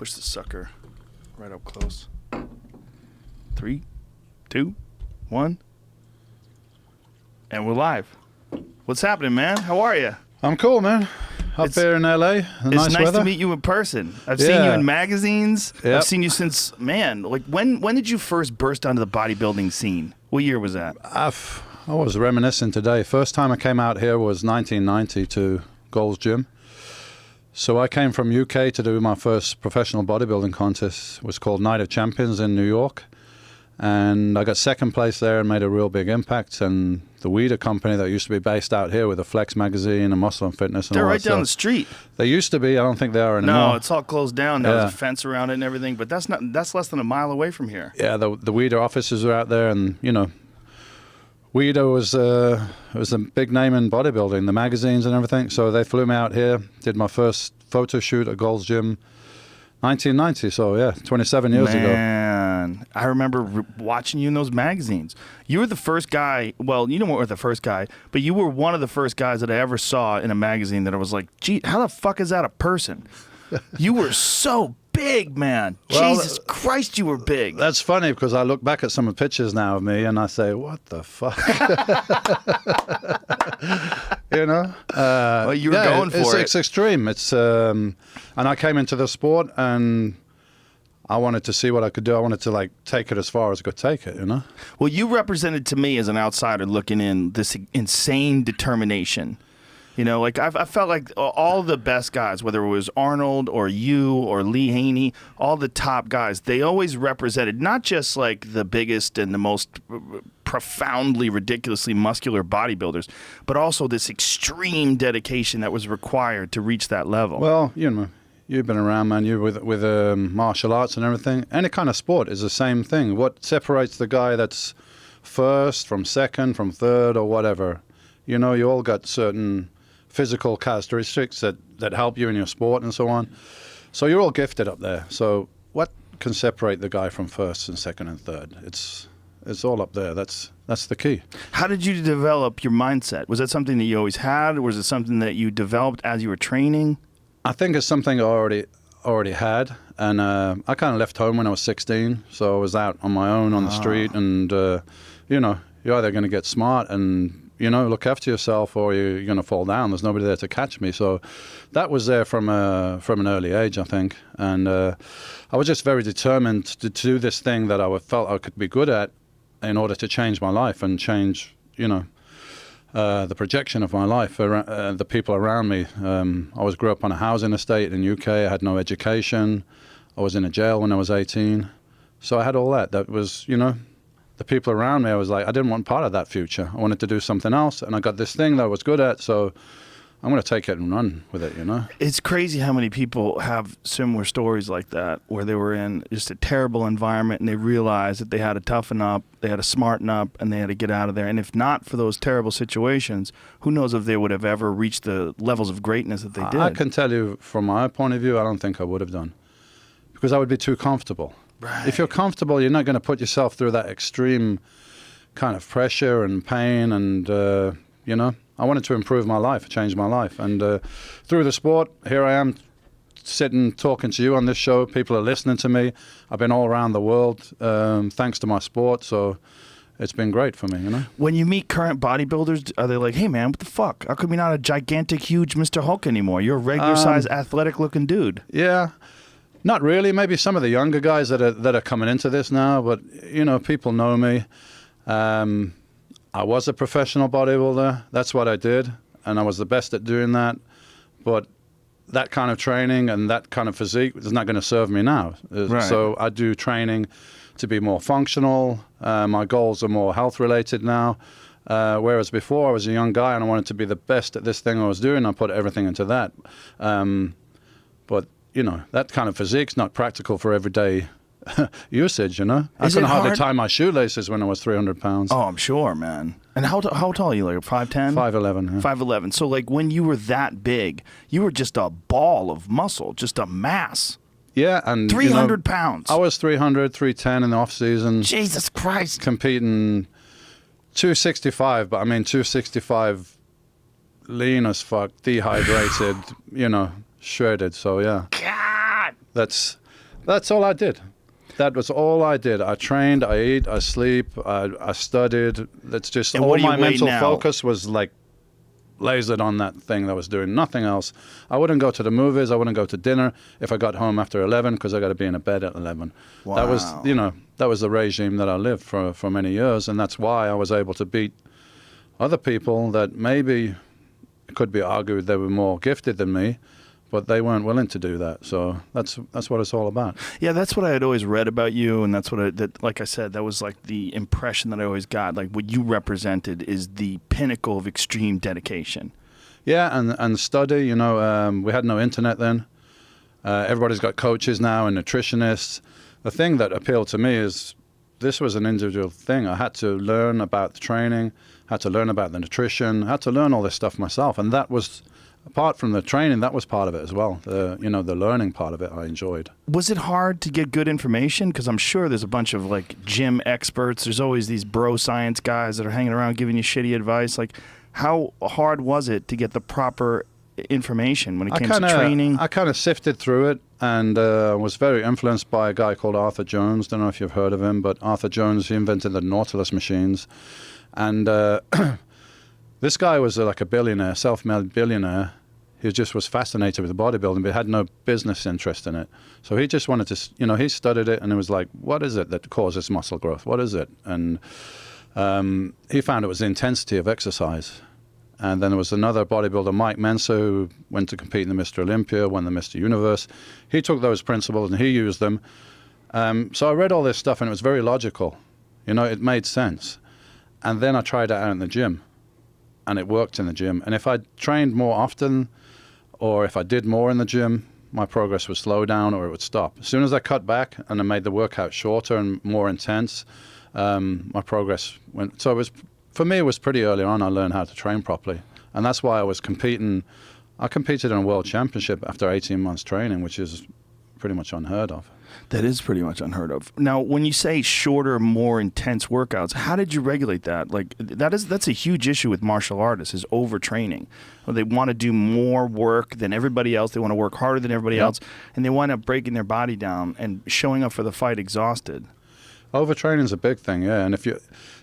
push the sucker right up close. 3, 2, 1. And we're live. What's happening, man? How are you? I'm cool, man. Up there in LA, it's nice nice weather. to meet you in person. I've seen you in magazines. Yep. I've seen you since, man, like when did you first burst onto the bodybuilding scene? What year was that? I was reminiscing today. First time I came out here was 1990 to Gold's Gym. So I came from UK to do my first professional bodybuilding contest. It was called Night of Champions in New York. And I got second place there and made a real big impact. And the Weeder company that used to be based out here with a Flex magazine and Muscle and Fitness and They're all right that down the stuff. street. They used to be. I don't think they are anymore. No, it's all closed down. Now there's a fence around it and everything. But that's less than a mile away from here. Yeah, the Weeder offices are out there, and you know, Weeder was a big name in bodybuilding, the magazines and everything. So they flew me out here, did my first photo shoot at Gold's Gym, 1990. So yeah, 27 years ago. Man, I remember watching you in those magazines. You were the first guy. Well, you weren't the first guy, but you were one of the first guys that I ever saw in a magazine that I was like, gee, how the fuck is that a person? You were so big, man. Well, Jesus Christ, you were big. That's funny because I look back at some of the pictures now of me and I say, what the fuck? You know? Well, you were going for it. It's extreme. It's and I came into the sport and I wanted to see what I could do. I wanted to like take it as far as I could take it, you know? Well, you represented to me as an outsider looking in this insane determination. You know, like I felt like all the best guys, whether it was Arnold or you or Lee Haney, all the top guys, they always represented not just like the biggest and the most profoundly, ridiculously muscular bodybuilders, but also this extreme dedication that was required to reach that level. Well, you know, you've been around, man. You with martial arts and everything. Any kind of sport is the same thing. What separates the guy that's first from second, from third, or whatever? You know, you all got certain physical characteristics that help you in your sport and so on. So you're all gifted up there. So what can separate the guy from first and second and third? It's all up there. That's the key. How did you develop your mindset? Was that something that you always had, or was it something that you developed as you were training? I think it's something I already had. And I kind of left home when I was 16. So I was out on my own on the street. And, you know, you're either going to get smart and you know, look after yourself, or you're going to fall down. There's nobody there to catch me. So that was there from an early age, I think. And I was just very determined to do this thing that I felt I could be good at in order to change my life and change, you know, the projection of my life, the people around me. I grew up on a housing estate in UK. I had no education. I was in a jail when I was 18. So I had all that. That was, you know, the people around me, I was like, I didn't want part of that future. I wanted to do something else, and I got this thing that I was good at, so I'm going to take it and run with it, you know? It's crazy how many people have similar stories like that, where they were in just a terrible environment, and they realized that they had to toughen up, they had to smarten up, and they had to get out of there. And if not for those terrible situations, who knows if they would have ever reached the levels of greatness that they did. I can tell you, from my point of view, I don't think I would have done, because I would be too comfortable. Right. If you're comfortable, you're not going to put yourself through that extreme kind of pressure and pain. And, you know, I wanted to improve my life, change my life. And through the sport, here I am sitting, talking to you on this show. People are listening to me. I've been all around the world thanks to my sport. So it's been great for me, you know. When you meet current bodybuilders, are they like, hey, man, what the fuck? How come you're not a gigantic, huge Mr. Hulk anymore? You're a regular-sized, athletic-looking dude. Yeah. Not really. Maybe some of the younger guys that are coming into this now, but you know, people know me. I was a professional bodybuilder. That's what I did, and I was the best at doing that. But that kind of training and that kind of physique is not going to serve me now. Right. So I do training to be more functional. My goals are more health related now. Whereas before I was a young guy and I wanted to be the best at this thing I was doing. I put everything into that. But you know, that kind of physique's not practical for everyday usage, you know? I couldn't hardly tie my shoelaces when I was 300 pounds. Oh, I'm sure, man. And how tall are you? Like 5'10"? 5'11", yeah. 5'11". So, like, when you were that big, you were just a ball of muscle, just a mass. Yeah, and 300 pounds. I was 300, 310 in the off-season. Jesus Christ. Competing 265, but I mean 265 lean as fuck, dehydrated, you know, shredded. So, yeah. God. That's That's all I did. That was all I did. I trained, I ate, I sleep, I studied. That's just And all what do you my weigh mental now? focus was like lasered on that thing that I was doing. Nothing else. I wouldn't go to the movies. I wouldn't go to dinner if I got home after 11 because I got to be in bed at 11. That was, Wow. that was the regime that I lived for many years, and that's why I was able to beat other people that maybe it could be argued they were more gifted than me, but they weren't willing to do that. So that's what it's all about. Yeah, that's what I had always read about you, and that's what like I said, that was like the impression that I always got. Like what you represented is the pinnacle of extreme dedication. Yeah, and study. We had no internet then. Everybody's got coaches now and nutritionists. The thing that appealed to me is this was an individual thing. I had to learn about the training, had to learn about the nutrition, had to learn all this stuff myself, and that was. Apart from the training, that was part of it as well. The learning part of it I enjoyed. Was it hard to get good information? Because I'm sure there's a bunch of like gym experts. There's always these bro science guys that are hanging around giving you shitty advice. Like, how hard was it to get the proper information when it came to training? I kind of sifted through it and was very influenced by a guy called Arthur Jones. Don't know if you've heard of him, but Arthur Jones, he invented the Nautilus machines. And this guy was like a billionaire, self-made billionaire. He just was fascinated with bodybuilding, but had no business interest in it. So he just wanted to, he studied it, and it was like, what is it that causes muscle growth? What is it? And he found it was the intensity of exercise. And then there was another bodybuilder, Mike Mensa, who went to compete in the Mr. Olympia, won the Mr. Universe. He took those principles and he used them. So I read all this stuff, and it was very logical. It made sense. And then I tried it out in the gym. And it worked in the gym. And if I trained more often, or if I did more in the gym, my progress would slow down or it would stop. As soon as I cut back and I made the workout shorter and more intense, my progress went. So for me, it was pretty early on I learned how to train properly. And that's why I was competing. I competed in a world championship after 18 months training, which is pretty much unheard of. That is pretty much unheard of. Now, when you say shorter, more intense workouts, how did you regulate that? Like that's a huge issue with martial artists is overtraining. They want to do more work than everybody else. They want to work harder than everybody else, and they wind up breaking their body down and showing up for the fight exhausted. Overtraining is a big thing, yeah. And if you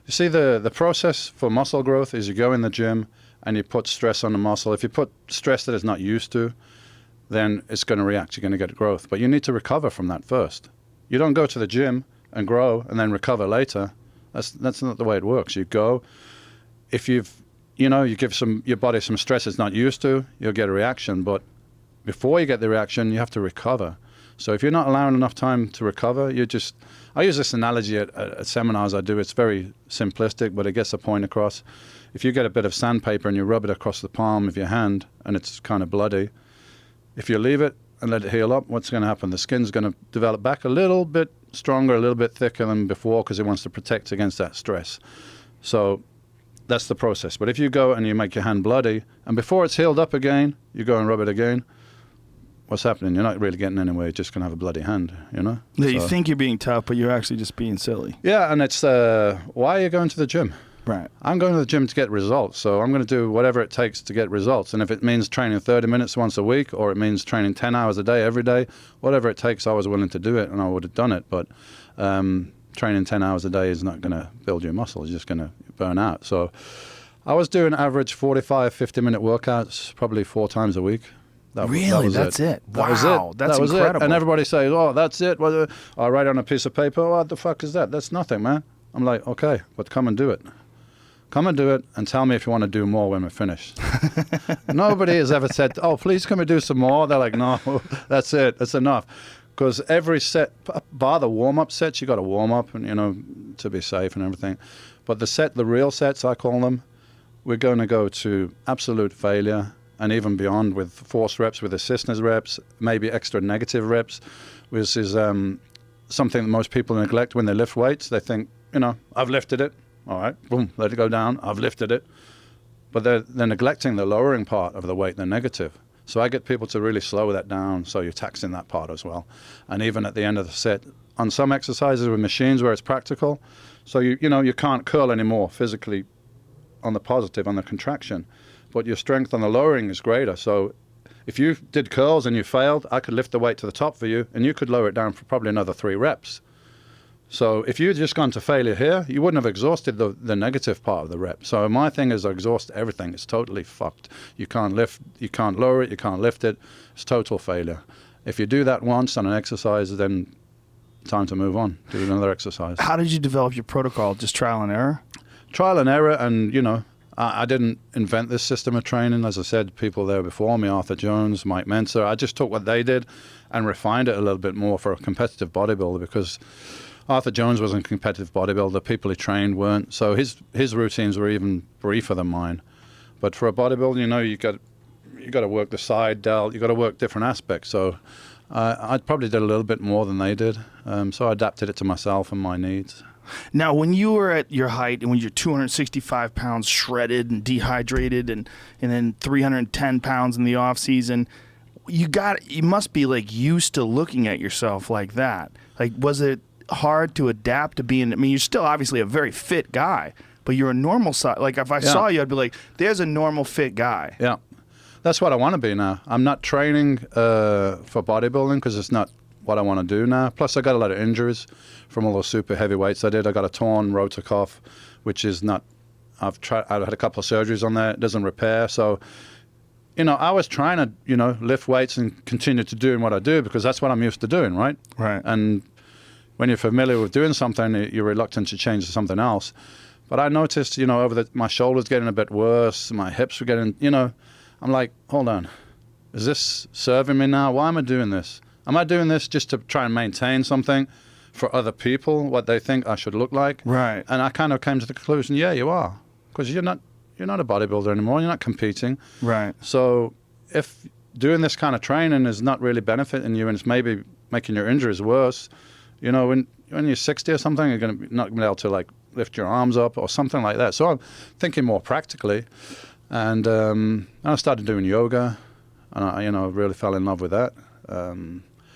see the process for muscle growth is you go in the gym and you put stress on the muscle. If you put stress that it's not used to, then it's going to react. You're going to get growth. But you need to recover from that first. You don't go to the gym and grow and then recover later. That's not the way it works. You go, if you give your body some stress it's not used to, you'll get a reaction. But before you get the reaction, you have to recover. So if you're not allowing enough time to recover, I use this analogy at seminars I do. It's very simplistic, but it gets the point across. If you get a bit of sandpaper and you rub it across the palm of your hand and it's kind of bloody, if you leave it and let it heal up, what's going to happen? The skin's going to develop back a little bit stronger, a little bit thicker than before because it wants to protect against that stress. So that's the process. But if you go and you make your hand bloody, and before it's healed up again, you go and rub it again, what's happening? You're not really getting anywhere. You're just going to have a bloody hand, Yeah, you think you're being tough, but you're actually just being silly. Yeah, and it's why are you going to the gym? Right. I'm going to the gym to get results, so I'm going to do whatever it takes to get results. And if it means training 30 minutes once a week, or it means training 10 hours a day every day, whatever it takes, I was willing to do it, and I would have done it. But training 10 hours a day is not going to build your muscles. You're just going to burn out. So I was doing average 45, 50-minute workouts probably 4 times a week. Really? That's it? Wow, that's incredible. And everybody says, oh, that's it. Well, I write on a piece of paper, what the fuck is that? That's nothing, man. I'm like, okay, but come and do it. Come and do it and tell me if you want to do more when we're finished. Nobody has ever said, oh, please come and do some more. They're like, no, that's it. That's enough. Because every set, bar the warm-up sets, you got to warm up and, to be safe and everything. But the real sets, I call them, we're going to go to absolute failure and even beyond with force reps, with assistance reps, maybe extra negative reps, which is something that most people neglect when they lift weights. They think, I've lifted it. All right, boom, let it go down. I've lifted it. But they're neglecting the lowering part of the weight, the negative. So I get people to really slow that down, so you're taxing that part as well. And even at the end of the set, on some exercises with machines where it's practical, so you can't curl anymore physically on the positive, on the contraction, but your strength on the lowering is greater. So if you did curls and you failed, I could lift the weight to the top for you, and you could lower it down for probably another 3 reps. So if you'd just gone to failure here, you wouldn't have exhausted the negative part of the rep. So my thing is I exhaust everything. It's totally fucked. You can't lift, you can't lower it, you can't lift it. It's total failure. If you do that once on an exercise, then time to move on, do another exercise. How did you develop your protocol? Just trial and error? Trial and error, and, you know, I didn't invent this system of training. As I said, people there before me, Arthur Jones, Mike Menser, I just took what they did and refined it a little bit more for a competitive bodybuilder, because Arthur Jones was a competitive bodybuilder. The people he trained weren't. So his routines were even briefer than mine. But for a bodybuilder, you know, you got to work the side delt. You got to work different aspects. So I probably did a little bit more than they did. So I adapted it to myself and my needs. Now, when you were at your height and when you're 265 pounds shredded and dehydrated and then 310 pounds in the off season, you must be like used to looking at yourself like that. Like, was it hard to adapt to being, I mean, you're still obviously a very fit guy, but you're a normal size. Like, if I saw you, I'd be like, there's a normal fit guy. Yeah. That's what I want to be now. I'm not training for bodybuilding because it's not what I want to do now. Plus, I got a lot of injuries from all those super heavy weights I did. I got a torn rotator cuff, which is not, I've had a couple of surgeries on there. It doesn't repair. So, you know, I was trying to, you know, lift weights and continue to doing what I do because that's what I'm used to doing, right? Right. And when you're familiar with doing something, you're reluctant to change to something else. But I noticed, you know, my shoulders getting a bit worse, my hips were getting, you know, I'm like, hold on, is this serving me now? Why am I doing this? Am I doing this just to try and maintain something for other people, what they think I should look like? Right. And I kind of came to the conclusion, yeah, you are, because you're not a bodybuilder anymore. You're not competing. Right. So if doing this kind of training is not really benefiting you and it's maybe making your injuries worse, you know, when you're 60 or something, you're going to not going to be able to like lift your arms up or something like that. So I'm thinking more practically, and I started doing yoga, and I, you know, really fell in love with that.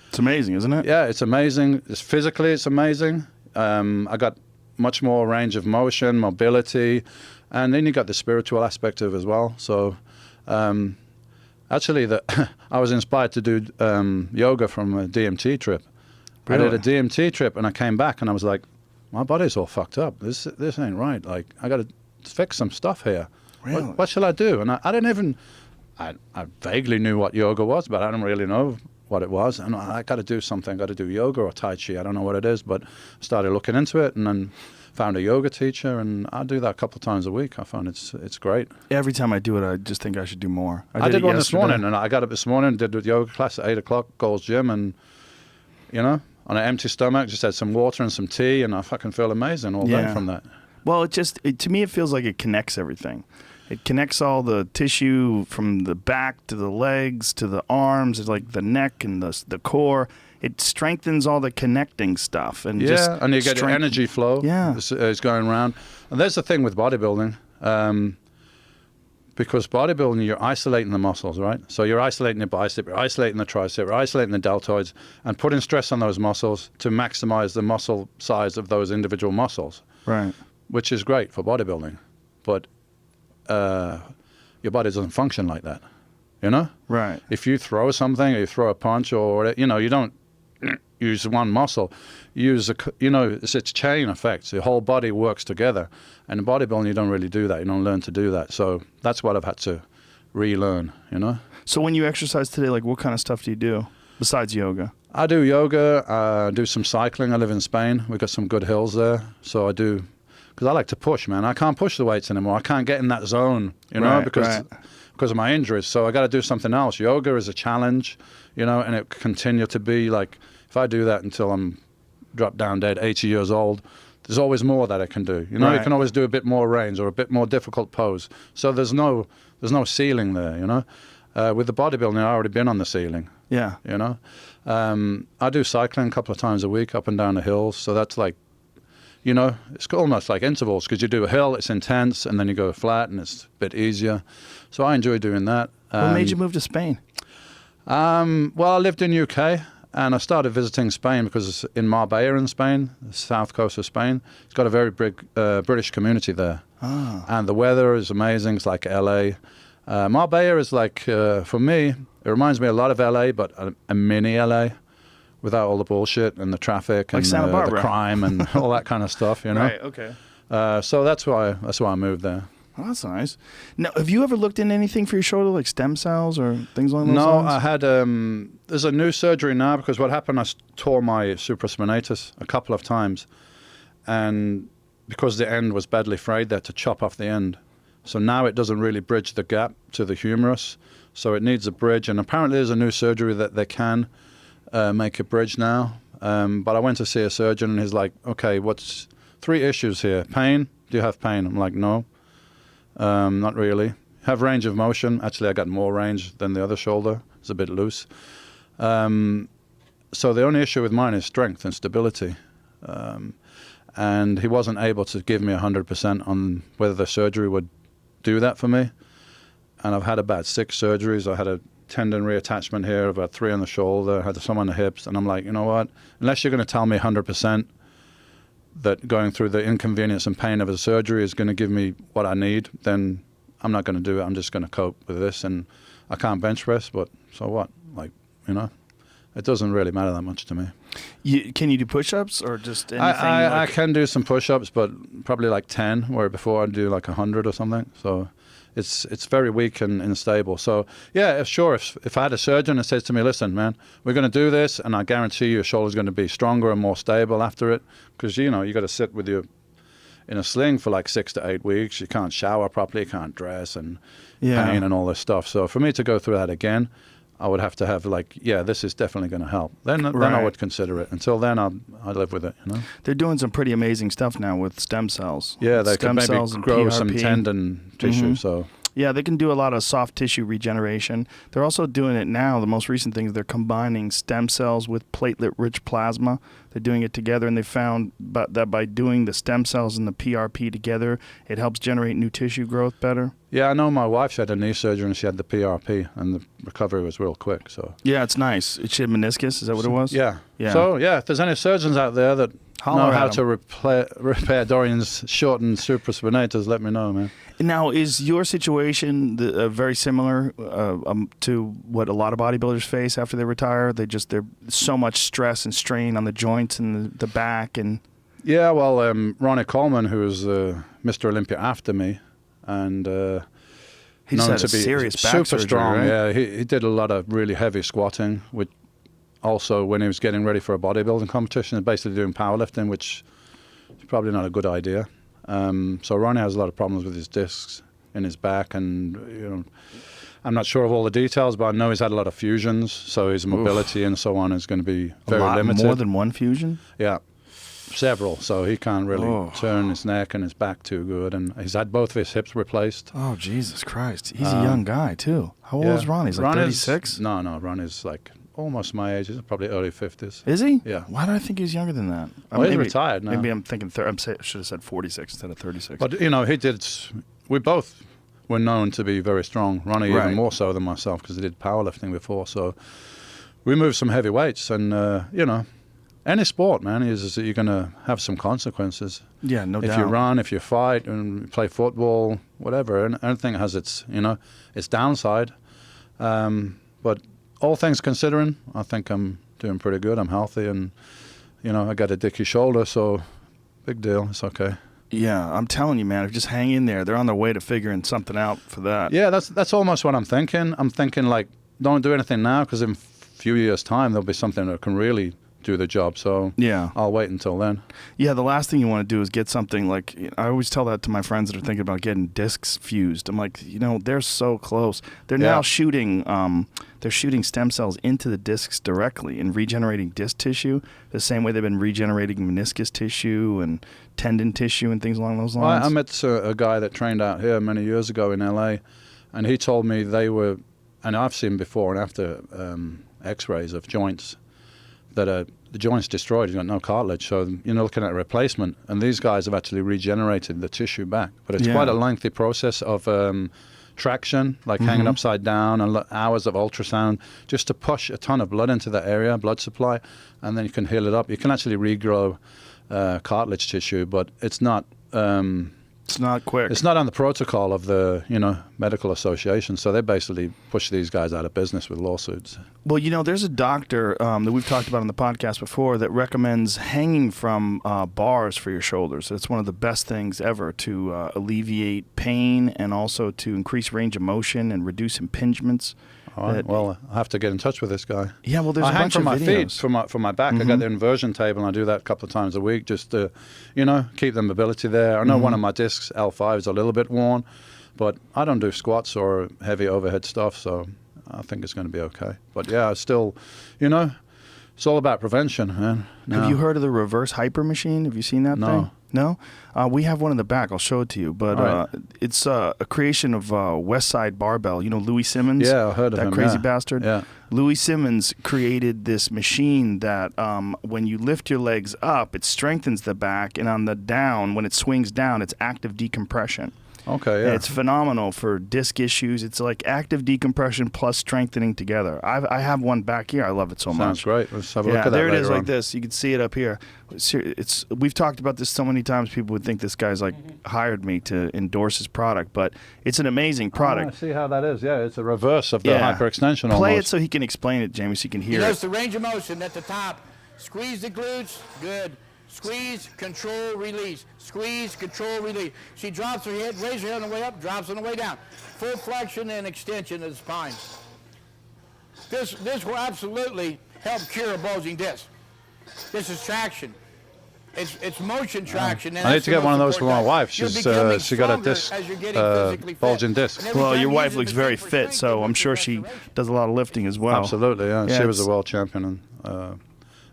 It's amazing, isn't it? Yeah, it's amazing. Physically, it's amazing. I got much more range of motion, mobility, and then you got the spiritual aspect of it as well. So actually, I was inspired to do yoga from a DMT trip. Really? I did a DMT trip, and I came back, and I was like, my body's all fucked up. This ain't right. Like, I got to fix some stuff here. Really? What shall I do? And I didn't even, I vaguely knew what yoga was, but I didn't really know what it was. And I got to do something. I got to do yoga or Tai Chi. I don't know what it is, but I started looking into it, and then found a yoga teacher, and I do that a couple of times a week. I found it's great. Every time I do it, I just think I should do more. I did one this morning, and I got up this morning, did a yoga class at 8 o'clock, Gold's Gym, and, you know, on an empty stomach, just had some water and some tea, and I fucking feel amazing all day from that. Well, to me, it feels like it connects everything. It connects all the tissue from the back to the legs to the arms, it's like the neck and the core. It strengthens all the connecting stuff. And just and you get your energy flow is going around. And there's the thing with bodybuilding. Because bodybuilding, you're isolating the muscles, right? So you're isolating the bicep, you're isolating the tricep, you're isolating the deltoids, and putting stress on those muscles to maximize the muscle size of those individual muscles. Right. Which is great for bodybuilding. But your body doesn't function like that, you know? Right. If you throw something or you throw a punch or, you know, you don't use one muscle. You use, it's a chain effect. So your whole body works together. And in bodybuilding, you don't really do that. You don't learn to do that. So that's what I've had to relearn, you know? So when you exercise today, like what kind of stuff do you do besides yoga? I do yoga, do some cycling. I live in Spain. We've got some good hills there. So I do, because I like to push, man. I can't push the weights anymore. I can't get in that zone, you know, because of my injuries. So I got to do something else. Yoga is a challenge, you know, and it continue to be like, if I do that until I'm dropped down dead, 80 years old, there's always more that I can do. You know, you can always do a bit more range or a bit more difficult pose. So there's no ceiling there, you know. With the bodybuilding, I've already been on the ceiling. Yeah. You know. I do cycling a couple of times a week up and down the hills. So that's like, you know, it's almost like intervals because you do a hill, it's intense, and then you go flat and it's a bit easier. So I enjoy doing that. What made you move to Spain? Well, I lived in UK. And I started visiting Spain because it's in Marbella in Spain, the south coast of Spain. It's got a very big British community there. Ah. And the weather is amazing. It's like LA. Marbella is like, for me, it reminds me a lot of LA, but a mini LA without all the bullshit and the traffic Like and Santa Barbara. the crime and all that kind of stuff, you know? Right, okay. So that's why I moved there. Oh, that's nice. Now, have you ever looked into anything for your shoulder, like stem cells or things along those No, lines? I had, there's a new surgery now because what happened, I tore my supraspinatus a couple of times. And because the end was badly frayed, they had to chop off the end. So now it doesn't really bridge the gap to the humerus. So it needs a bridge. And apparently there's a new surgery that they can make a bridge now. But I went to see a surgeon and he's like, okay, what's 3 issues here? Pain? Do you have pain? I'm like, no, not really. Have range of motion. Actually, I got more range than the other shoulder. It's a bit loose. So the only issue with mine is strength and stability. And he wasn't able to give me 100% on whether the surgery would do that for me. And I've had about 6 surgeries. I had a tendon reattachment here, about 3 on the shoulder, had some on the hips. And I'm like, you know what? Unless you're going to tell me 100% that going through the inconvenience and pain of a surgery is going to give me what I need, then I'm not going to do it. I'm just going to cope with this. And I can't bench press, but so what? Like, you know, it doesn't really matter that much to me. Can you do push-ups or just anything? I can do some push-ups, but probably like 10, where before I'd do like 100 or something. So it's very weak and unstable. So yeah, sure. If I had a surgeon that says to me, listen, man, we're going to do this, and I guarantee you your shoulder's going to be stronger and more stable after it, because you got to sit with you in a sling for like 6 to 8 weeks. You can't shower properly, you can't dress, and pain and all this stuff. So for me to go through that again, I would have to have like, this is definitely going to help. Then I would consider it. Until then, I live with it. They're doing some pretty amazing stuff now with stem cells. Yeah, they can maybe grow some PRP. tendon tissue. So yeah, they can do a lot of soft tissue regeneration. They're also doing it now. The most recent thing is they're combining stem cells with platelet-rich plasma. They're doing it together, and they found that by doing the stem cells and the PRP together, it helps generate new tissue growth better. Yeah, I know my wife, she had a knee surgery and she had the PRP, and the recovery was real quick. So yeah, it's nice. She had meniscus. Is that what it was? Yeah. Yeah. So yeah, if there's any surgeons out there that know how to repair Dorian's shortened supraspinatus, let me know, man. Now, is your situation very similar to what a lot of bodybuilders face after they retire? They're so much stress and strain on the joints and the back and. Yeah, well, Ronnie Coleman, who was Mr. Olympia after me, and he known had to a be serious back super surgery, strong. right? Yeah, he did a lot of really heavy squatting, which also when he was getting ready for a bodybuilding competition, basically doing powerlifting, which is probably not a good idea. So Ronnie has a lot of problems with his discs in his back, and I'm not sure of all the details, but I know he's had a lot of fusions, so his mobility and so on is going to be very limited. More than one fusion? Yeah, several. So he can't really turn his neck and his back too good, and he's had both of his hips replaced. Oh, Jesus Christ. He's a young guy, too. How old is Ronnie? He's like 36? No, Ronnie's like almost my age. He's probably early 50s. Is he? Yeah. Why did I think he was younger than that? Well, he's retired now. Maybe I'm thinking I should have said 46 instead of 36. But, we both were known to be very strong. Ronnie even more so than myself, because he did powerlifting before. So we moved some heavy weights, and, any sport, man, you're going to have some consequences. Yeah, no doubt. If you run, if you fight, and play football, whatever, and anything has its downside. But all things considering, I think I'm doing pretty good. I'm healthy, and I got a dicky shoulder, so big deal. It's okay. Yeah, I'm telling you, man. Just hang in there. They're on their way to figuring something out for that. Yeah, that's almost what I'm thinking. I'm thinking like, don't do anything now, because in a few years' time there'll be something that can really do the job. So yeah, I'll wait until then. Yeah, the last thing you want to do is get something like, I always tell that to my friends that are thinking about getting discs fused. I'm like, they're so close. They're now shooting stem cells into the discs directly and regenerating disc tissue the same way they've been regenerating meniscus tissue and tendon tissue and things along those lines. Well, I met a guy that trained out here many years ago in LA, and he told me they were, and I've seen before and after x-rays of joints, that the joint's destroyed, you've got no cartilage, so you're looking at a replacement, and these guys have actually regenerated the tissue back. But it's quite a lengthy process of traction, like hanging upside down, and hours of ultrasound, just to push a ton of blood into the area, blood supply, and then you can heal it up. You can actually regrow cartilage tissue, but it's not It's not quick. It's not on the protocol of the, medical association. So they basically push these guys out of business with lawsuits. Well, there's a doctor that we've talked about on the podcast before that recommends hanging from bars for your shoulders. It's one of the best things ever to alleviate pain and also to increase range of motion and reduce impingements. All right. Well, I have to get in touch with this guy. Yeah, well, there's I a hang bunch from of my videos. feet, from my back. I got the inversion table, and I do that a couple of times a week just to, keep the mobility there. I know one of my discs, L5, is a little bit worn, but I don't do squats or heavy overhead stuff, so I think it's going to be okay. But yeah, it's still, it's all about prevention, man. No. Have you heard of the reverse hyper machine? Have you seen that thing? No? We have one in the back. I'll show it to you. But right. It's a creation of West Side Barbell. Louis Simmons? Yeah, I heard of him. That crazy bastard? Yeah. Louis Simmons created this machine that when you lift your legs up, it strengthens the back, and on the down, when it swings down, it's active decompression. Okay, yeah. And it's phenomenal for disc issues. It's like active decompression plus strengthening together. I have one back here. I love it so much. Sounds great. Let's have a look at that there it is, later like on. this. You can see it up here. We've talked about this so many times. People would think this guy's like hired me to endorse his product, but it's an amazing product. I see how that is. Yeah, it's a reverse of the hyperextension almost. Play it so he can explain it, Jamie, so you can hear it. Notice the range of motion at the top. Squeeze the glutes. Good. Squeeze, control, release. Squeeze, control, release. She drops her head, raises her head on the way up, drops on the way down. Full flexion and extension of the spine. This will absolutely help cure a bulging disc. This is traction. It's motion traction. And I need that's to the get one of most those for my important wife. You're She's becoming she got a stronger disc, as you're getting physically fit. bulging disc. And every Well, time your you wife use a looks very machine for fit, strength, so you I'm sure she restoration. does a lot of lifting as well. Absolutely, yeah. Yeah, She was a it's- world champion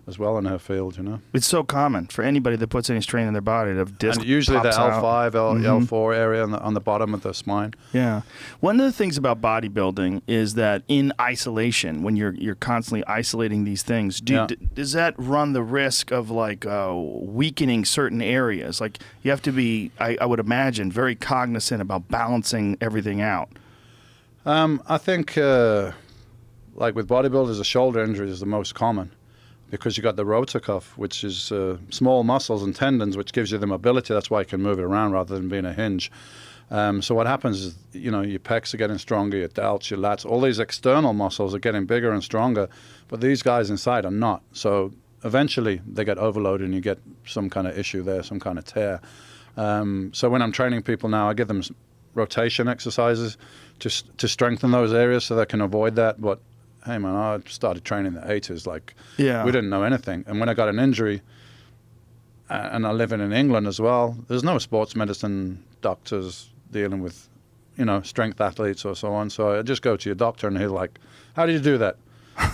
as well in her field, It's so common for anybody that puts any strain in their body to have disc And usually the pops out. L5, L4 area on the bottom of the spine. Yeah. One of the things about bodybuilding is that in isolation, when you're constantly isolating these things, does that run the risk of like weakening certain areas? Like you have to be, I would imagine, very cognizant about balancing everything out. I think like with bodybuilders, the shoulder injury is the most common because you got the rotor cuff, which is small muscles and tendons, which gives you the mobility. That's why you can move it around rather than being a hinge. So what happens is, your pecs are getting stronger, your delts, your lats, all these external muscles are getting bigger and stronger, but these guys inside are not. So eventually they get overloaded and you get some kind of issue there, some kind of tear. So when I'm training people now, I give them rotation exercises to strengthen those areas so they can avoid that. But hey man, I started training in the 80s, we didn't know anything. And when I got an injury, and I live in England as well, there's no sports medicine doctors dealing with, strength athletes or so on. So I just go to your doctor and he's like, how do you do that?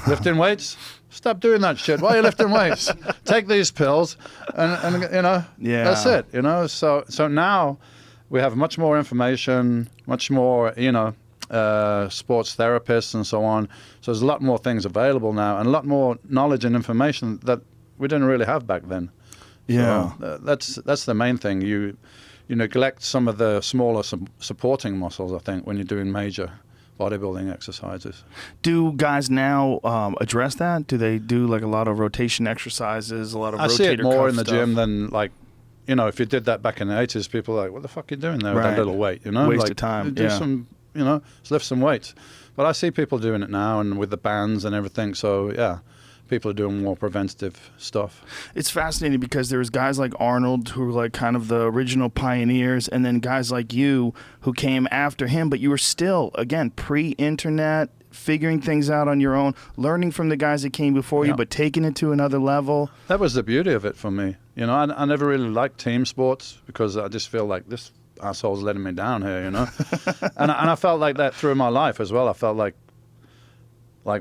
Lifting weights? Stop doing that shit. Why are you lifting weights? Take these pills and that's it, So now we have much more information, much more, sports therapists and so on. So there's a lot more things available now and a lot more knowledge and information that we didn't really have back then. Yeah. So, that's the main thing. You neglect some of the smaller supporting muscles, I think, when you're doing major bodybuilding exercises. Do guys now address that? Do they do like a lot of rotation exercises, a lot of rotator I see it more cuff in the stuff? gym than like, if you did that back in the 80s, people are like, what the fuck are you doing there with Right. that little weight? Waste of time, Do some, just lift some weights. But I see people doing it now and with the bands and everything. So, yeah. People are doing more preventative stuff. It's fascinating because there's guys like Arnold who were like kind of the original pioneers, and then guys like you who came after him, but you were still, again, pre-internet, figuring things out on your own, learning from the guys that came before you, but taking it to another level. That was the beauty of it for me. I never really liked team sports because I just feel like this asshole's letting me down here, and I felt like that through my life as well. I felt like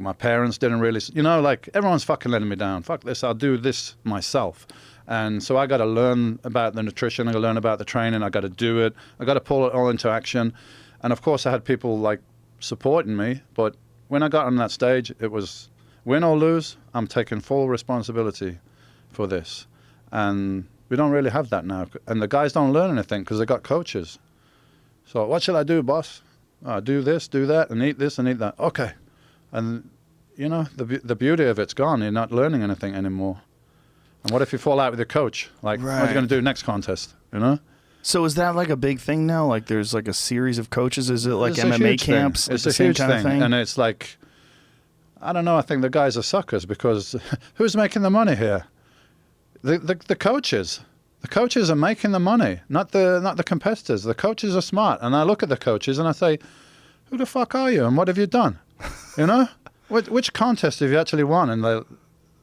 my parents didn't really, like everyone's fucking letting me down. Fuck this, I'll do this myself. And so I got to learn about the nutrition, I got to learn about the training, I got to do it, I got to pull it all into action. And of course I had people like supporting me, but when I got on that stage, it was win or lose, I'm taking full responsibility for this. And we don't really have that now. And the guys don't learn anything because they got coaches. So what shall I do, boss? Do this, do that, and eat this and eat that. Okay. And, the beauty of it's gone. You're not learning anything anymore. And what if you fall out with your coach? Like, what are you going to do next contest, So is that like a big thing now? Like there's like a series of coaches? Is it like It's a MMA huge camps? thing. It's the a same huge kind of thing? And it's like, I don't know. I think the guys are suckers because who's making the money here? The coaches. The coaches are making the money, not the competitors. The coaches are smart, and I look at the coaches and I say, "Who the fuck are you? And what have you done? You know, which contest have you actually won?" And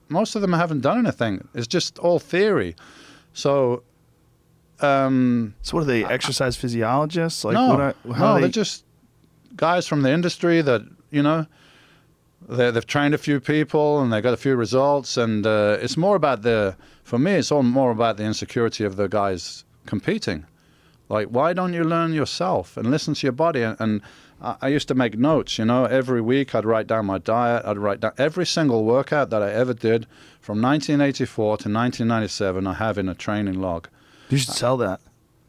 most of them haven't done anything. It's just all theory. So. So what are they, exercise physiologists? Like no, they're just guys from the industry that, you know, they've trained a few people and they got a few results, and it's more about for me, it's all more about the insecurity of the guys competing. Like, why don't you learn yourself and listen to your body? And I used to make notes, you know, every week I'd write down my diet, I'd write down every single workout that I ever did from 1984 to 1997 I have in a training log. You should sell that.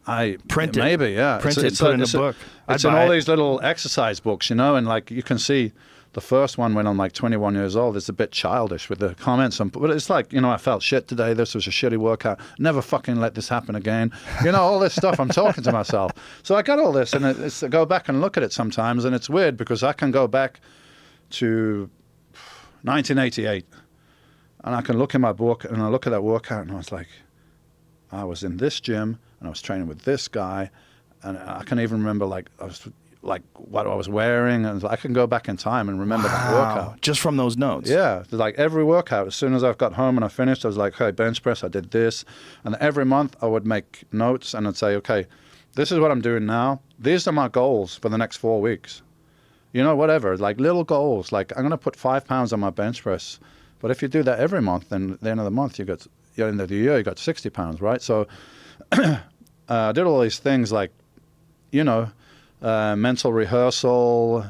I print it. Maybe, yeah. Print it, put it in a book. It's in all these little exercise books, you know, and like you can see the first one when I'm like 21 years old. It's a bit childish with the comments, but it's like, you know, I felt shit today. This was a shitty workout. Never fucking let this happen again. You know, all this stuff I'm talking to myself. So I got all this, and I go back and look at it sometimes, and it's weird because I can go back to 1988, and I can look in my book, and I look at that workout, and I was like, I was in this gym and I was training with this guy, and I can even remember like what I was wearing, and I can go back in time and remember that workout just from those notes. Yeah, like every workout. As soon as I got home and I finished, I was like, "Okay, bench press, I did this," and every month I would make notes and I'd say, "Okay, this is what I'm doing now. These are my goals for the next 4 weeks." You know, whatever, like little goals. Like I'm going to put 5 pounds on my bench press, but if you do that every month, then at the end of the month you got. End of the year, you got 60 pounds, right? So I did all these things like, you know, mental rehearsal,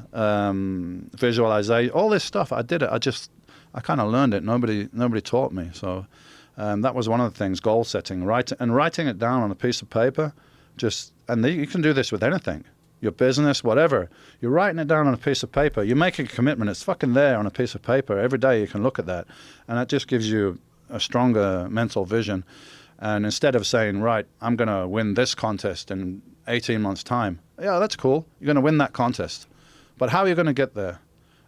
visualization, all this stuff. I did it. I kind of learned it. Nobody taught me. So that was one of the things, goal setting, writing it down on a piece of paper. And you can do this with anything, your business, whatever. You're writing it down on a piece of paper. You're making a commitment. It's fucking there on a piece of paper. Every day you can look at that. And that just gives you a stronger mental vision. And instead of saying, right, I'm going to win this contest in 18 months' time. Yeah, that's cool. You're going to win that contest. But how are you going to get there?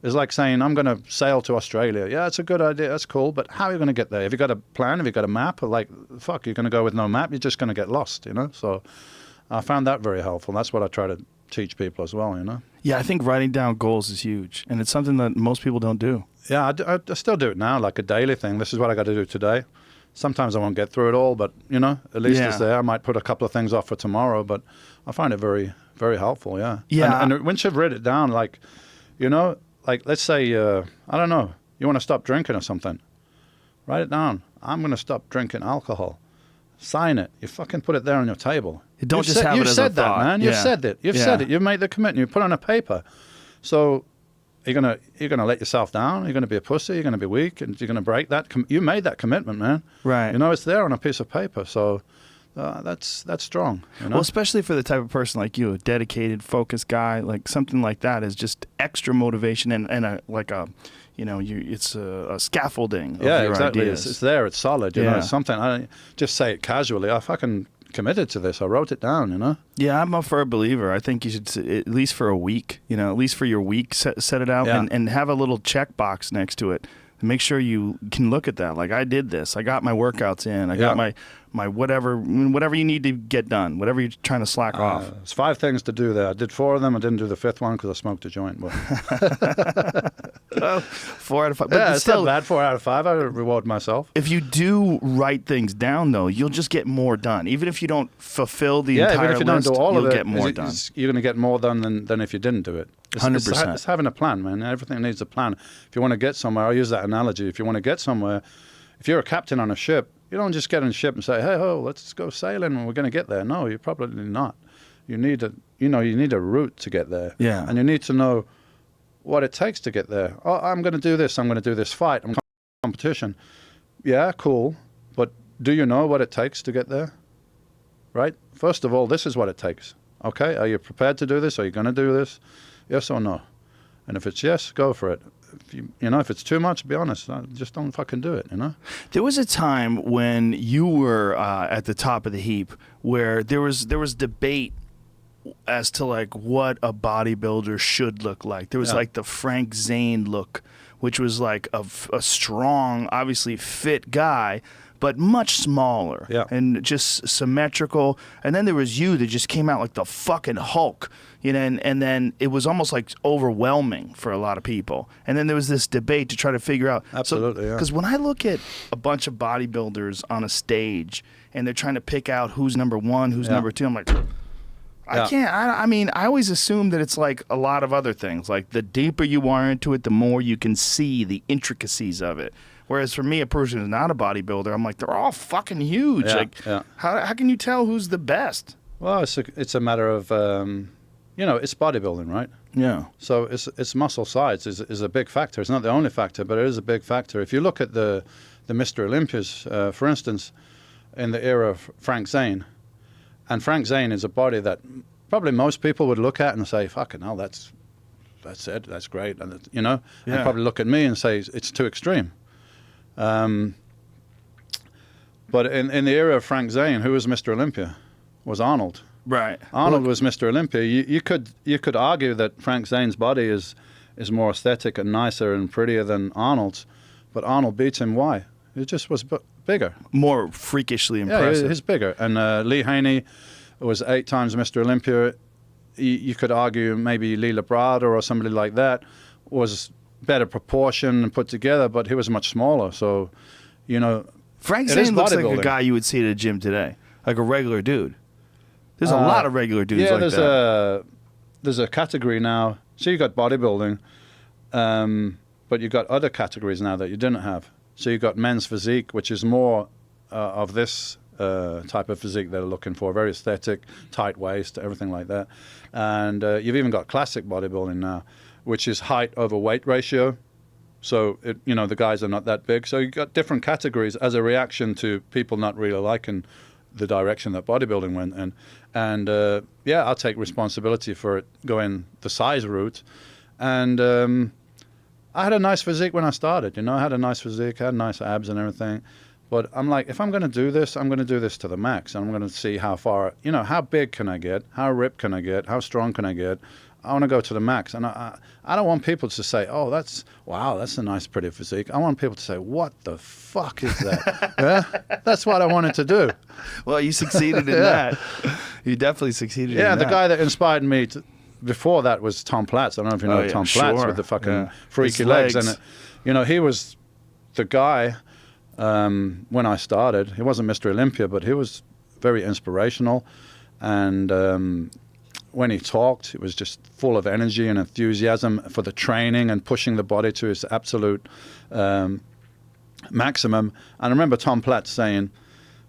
It's like saying, I'm going to sail to Australia. Yeah, it's a good idea. That's cool. But how are you going to get there? Have you got a plan? Have you got a map? Or like, fuck, you're going to go with no map. You're just going to get lost, you know? So I found that very helpful. That's what I try to teach people as well, you know? Yeah, I think writing down goals is huge. And it's something that most people don't do. Yeah, I still do it now, like a daily thing. This is what I got to do today. Sometimes I won't get through it all, but, you know, at least it's there. I might put a couple of things off for tomorrow, but I find it very, very helpful, yeah. Yeah. And once you've written it down, like, you know, like let's say, I don't know, you want to stop drinking or something. Write it down. I'm going to stop drinking alcohol. Sign it. You fucking put it there on your table. Don't just have it as a thought. You've said that, man. You've said it. You've said it. You've made the commitment. You put it on a paper. So you're gonna let yourself down. You're gonna be a pussy. You're gonna be weak, and you're gonna break that. You made that commitment, man. Right. You know, it's there on a piece of paper. So that's strong. You know? Well, especially for the type of person like you, a dedicated, focused guy, like something like that is just extra motivation and it's a scaffolding. Of your exactly. Ideas. It's there. It's solid. You know, it's something. I don't just say it casually. I fucking committed to this. I wrote it down, you know? Yeah, I'm a firm believer. I think you should, at least for a week, you know, at least for your week, set it out and have a little check box next to it. And make sure you can look at that. Like, I did this. I got my workouts in. I got my whatever you need to get done, whatever you're trying to slack off. There's 5 things to do there. I did 4 of them. I didn't do the 5th one because I smoked a joint. But 4 out of 5. But it's still bad. 4 out of 5. I reward myself. If you do write things down, though, you'll just get more done. Even if you don't fulfill the entire even if you list, don't do all you'll of it, get more done. You're going to get more done than if you didn't do it. 100%. It's having a plan, man. Everything needs a plan. If you want to get somewhere, I'll use that analogy. If you want to get somewhere, if you're a captain on a ship, you don't just get on a ship and say, "Hey, let's go sailing and we're going to get there." No, you're probably not. You need a route to get there. Yeah. And you need to know what it takes to get there. Oh, I'm going to do this. I'm going to do this fight. I'm competition. Yeah, cool. But do you know what it takes to get there? Right? First of all, this is what it takes. Okay? Are you prepared to do this? Are you going to do this? Yes or no? And if it's yes, go for it. if it's too much, be honest, I just don't fucking do it. There was a time when you were at the top of the heap where there was debate as to like what a bodybuilder should look like. There was like the Frank Zane look, which was like a strong, obviously fit guy, but much smaller and just symmetrical. And then there was you that just came out like the fucking Hulk, and then it was almost like overwhelming for a lot of people. And then there was this debate to try to figure out. Absolutely, Because when I look at a bunch of bodybuilders on a stage and they're trying to pick out who's number one, who's number two, I'm like, I can't. I mean, I always assume that it's like a lot of other things. Like the deeper you are into it, the more you can see the intricacies of it. Whereas for me, a person who's not a bodybuilder, I'm like, they're all fucking huge. How can you tell who's the best? Well, it's a matter of, it's bodybuilding, right? Yeah. So it's muscle size is a big factor. It's not the only factor, but it is a big factor. If you look at the Mr. Olympias, for instance, in the era of Frank Zane, and Frank Zane is a body that probably most people would look at and say, fucking hell, that's it, that's great. And, and probably look at me and say, it's too extreme. But in the era of Frank Zane, who was Mr. Olympia? Was Arnold. Right. Arnold was Mr. Olympia. You could argue that Frank Zane's body is more aesthetic and nicer and prettier than Arnold's, but Arnold beats him. Why? It just was bigger. More freakishly impressive. Yeah, he's bigger. And Lee Haney was 8 times Mr. Olympia. You could argue maybe Lee Labrada or somebody like that was better proportion and put together, but he was much smaller. So, Frank Zane looks like a guy you would see at a gym today, like a regular dude. There's a lot of regular dudes like that. There's a category now. So you got bodybuilding, but you got other categories now that you didn't have. So you got men's physique, which is more of this type of physique they're looking for, very aesthetic, tight waist, everything like that. And you've even got classic bodybuilding now, which is height over weight ratio. So, the guys are not that big. So you've got different categories as a reaction to people not really liking the direction that bodybuilding went in. And I'll take responsibility for it going the size route. And I had a nice physique when I started. I had a nice physique, I had nice abs and everything. But I'm like, if I'm going to do this, I'm going to do this to the max. I'm going to see how far, how big can I get? How ripped can I get? How strong can I get? I want to go to the max. And I don't want people to say, oh, that's a nice, pretty physique. I want people to say, what the fuck is that? That's what I wanted to do. Well, you succeeded in that. You definitely succeeded in that. Yeah, the guy that inspired me before that was Tom Platz. I don't know if you know Tom Platz with the fucking freaky legs. And, he was the guy when I started. He wasn't Mr. Olympia, but he was very inspirational. And when he talked, it was just full of energy and enthusiasm for the training and pushing the body to its absolute maximum. And I remember Tom Platz saying,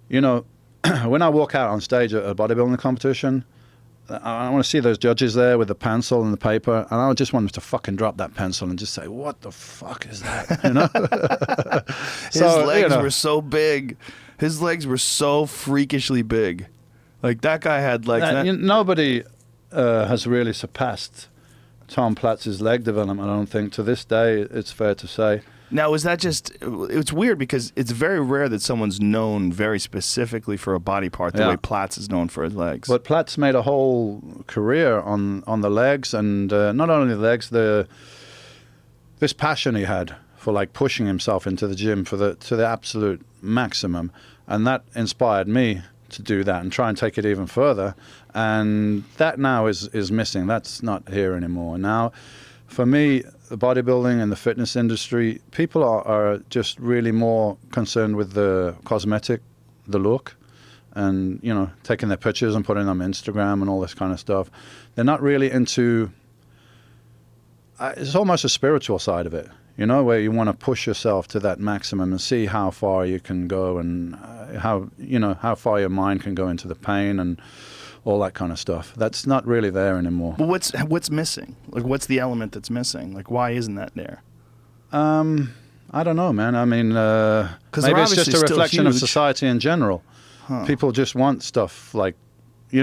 when I walk out on stage at a bodybuilding competition, I want to see those judges there with the pencil and the paper, and I just want them to fucking drop that pencil and just say, what the fuck is that? His legs were so big. His legs were so freakishly big. Like, that guy had legs. Nobody has really surpassed Tom Platz's leg development, I don't think. To this day, it's fair to say. Now, is that just... It's weird because it's very rare that someone's known very specifically for a body part the way Platz is known for his legs. But Platz made a whole career on the legs, and not only the legs, this passion he had for like pushing himself into the gym to the absolute maximum, and that inspired me to do that and try and take it even further. And that now is missing. That's not here anymore. Now, for me, the bodybuilding and the fitness industry, people are just really more concerned with the cosmetic, the look, and, taking their pictures and putting them on Instagram and all this kind of stuff. They're not really into... it's almost a spiritual side of it, where you want to push yourself to that maximum and see how far you can go and how far your mind can go into the pain and all that kind of stuff. That's not really there anymore. Well, what's missing? Like, what's the element that's missing? Like, why isn't that there? I don't know, man. I mean, maybe it's just a reflection of society in general. People just want stuff like, they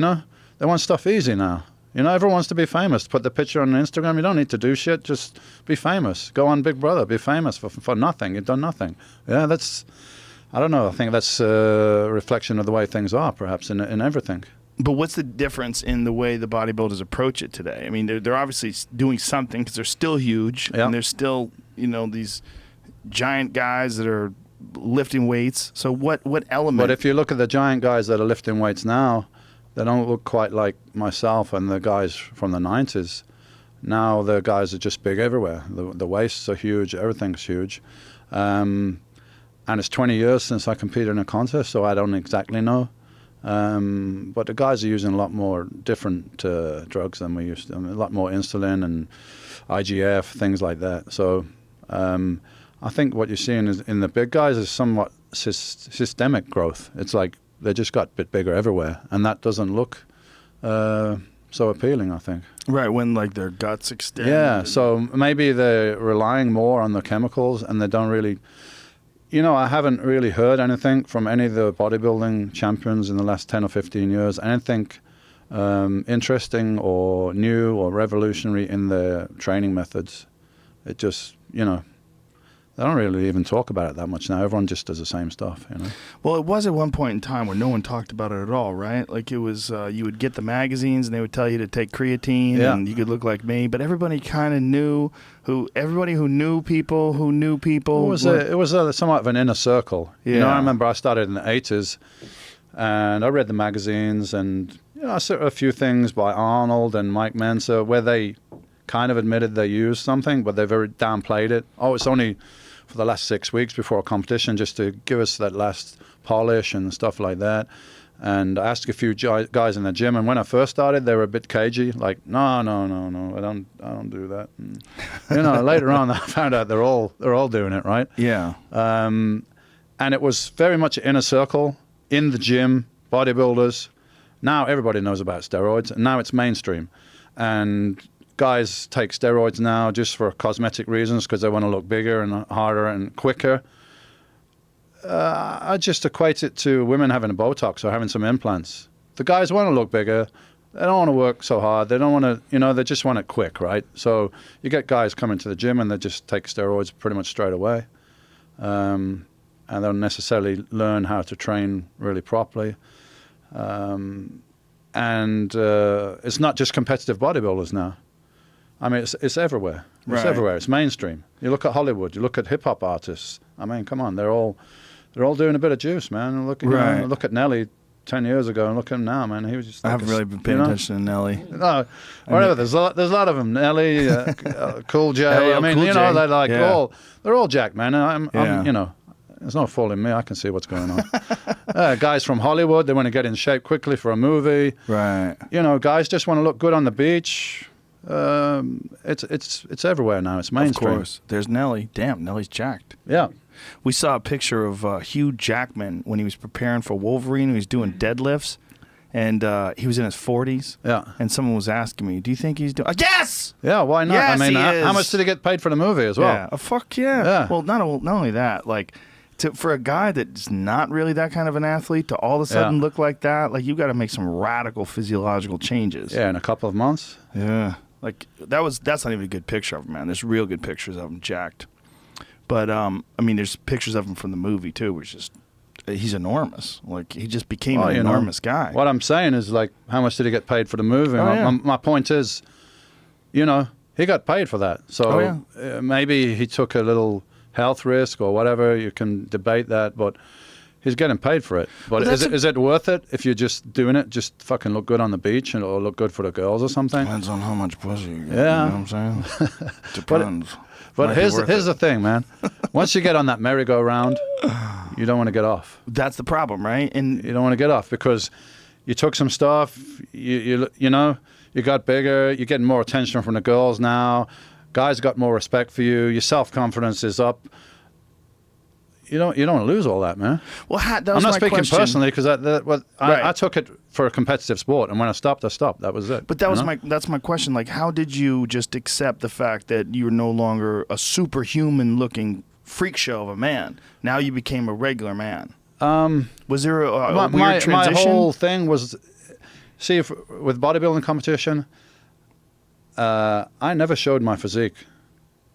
want stuff easy now. You know, everyone wants to be famous. Put the picture on Instagram. You don't need to do shit. Just be famous. Go on Big Brother. Be famous for nothing. You've done nothing. Yeah, that's, I don't know. I think that's a reflection of the way things are, perhaps, in everything. But what's the difference in the way the bodybuilders approach it today? I mean, they're obviously doing something because they're still huge, and there's still, you know, these giant guys that are lifting weights. So what element? But if you look at the giant guys that are lifting weights now, they don't look quite like myself and the guys from the 90s. Now the guys are just big everywhere. The waists are huge. Everything's huge. And it's 20 years since I competed in a contest, so I don't exactly know. But the guys are using a lot more different drugs than we used to. I mean, a lot more insulin and IGF, things like that. So I think what you're seeing is in the big guys is somewhat systemic growth. It's like they just got a bit bigger everywhere, and that doesn't look so appealing, I think. Right, when like their guts extend. Yeah, so maybe they're relying more on the chemicals, and they don't really... You know, I haven't really heard anything from any of the bodybuilding champions in the last 10 or 15 years, anything interesting or new or revolutionary in their training methods. It just, you know, they don't really even talk about it that much now. Everyone just does the same stuff, you know. Well, it was at one point in time where no one talked about it at all, right? Like it was, you would get the magazines and they would tell you to take creatine and you could look like me, but everybody kind of knew everybody who knew people. It was somewhat of an inner circle. Yeah. You know, I remember I started in the 80s and I read the magazines and, you know, I saw a few things by Arnold and Mike Mensa where they kind of admitted they used something, but they very downplayed it. Oh, it's only for the last 6 weeks before a competition just to give us that last polish and stuff like that. And I asked a few guys in the gym, and when I first started, they were a bit cagey, like, no, I don't do that. And, you know, later on, I found out they're all doing it, right? Yeah. And it was very much an inner circle in the gym, bodybuilders. Now everybody knows about steroids, and now it's mainstream. And guys take steroids now just for cosmetic reasons because they want to look bigger and harder and quicker. I just equate it to women having a Botox or having some implants. The guys want to look bigger. They don't want to work so hard. They don't want to, you know, they just want it quick, right? So you get guys coming to the gym and they just take steroids pretty much straight away. And they don't necessarily learn how to train really properly. And it's not just competitive bodybuilders now. I mean, it's everywhere. It's everywhere. It's mainstream. You look at Hollywood. You look at hip hop artists. I mean, come on, they're all doing a bit of juice, man. Look, you know, look at Nelly 10 years ago, and look at him now, man. He was just. I haven't really been paying attention to Nelly. No, whatever. There's a lot of them. Nelly, Cool J. I mean, Cool you know, J. they're all jacked, man. I'm you know, there's no fault in me. I can see what's going on. Guys from Hollywood, they want to get in shape quickly for a movie. Right. You know, guys just want to look good on the beach. It's everywhere now. It's mainstream. Of course. There's Nelly. Damn, Nelly's jacked. Yeah. We saw a picture of Hugh Jackman when he was preparing for Wolverine. He was doing deadlifts, and he was in his 40s. Yeah. And someone was asking me, "Do you think he's doing?" Yes. Yeah. Why not? Yes, I mean, he is. how much did he get paid for the movie as well? Yeah. Fuck yeah. Yeah. Well, not only that, like. For a guy that's not really that kind of an athlete to all of a sudden look like that, like you got to make some radical physiological changes. Yeah, in a couple of months. Yeah, like that's not even a good picture of him, man. There's real good pictures of him jacked, but I mean, there's pictures of him from the movie too, which is he's enormous. Like he just became an enormous guy. What I'm saying is, like, how much did he get paid for the movie? My point is, you know, he got paid for that. So maybe he took a little health risk or whatever. You can debate that, but he's getting paid for it. But is it worth it if you're just doing it, just fucking look good on the beach or look good for the girls or something? Depends on how much pussy you get. Yeah. You know what I'm saying? Depends. But here's the thing, man. Once you get on that merry-go-round, you don't want to get off. That's the problem, right? And you don't want to get off because you took some stuff, you know, you got bigger, you're getting more attention from the girls now. Guys got more respect for you. Your self-confidence is up. You don't want to lose all that, man. Well, that was I'm not my speaking question. personally because I took it for a competitive sport, and when I stopped, I stopped. That was it. But that's my question. Like, how did you just accept the fact that you were no longer a superhuman-looking freak show of a man? Now you became a regular man. Was there a weird transition? My whole thing was See, with bodybuilding competition, I never showed my physique.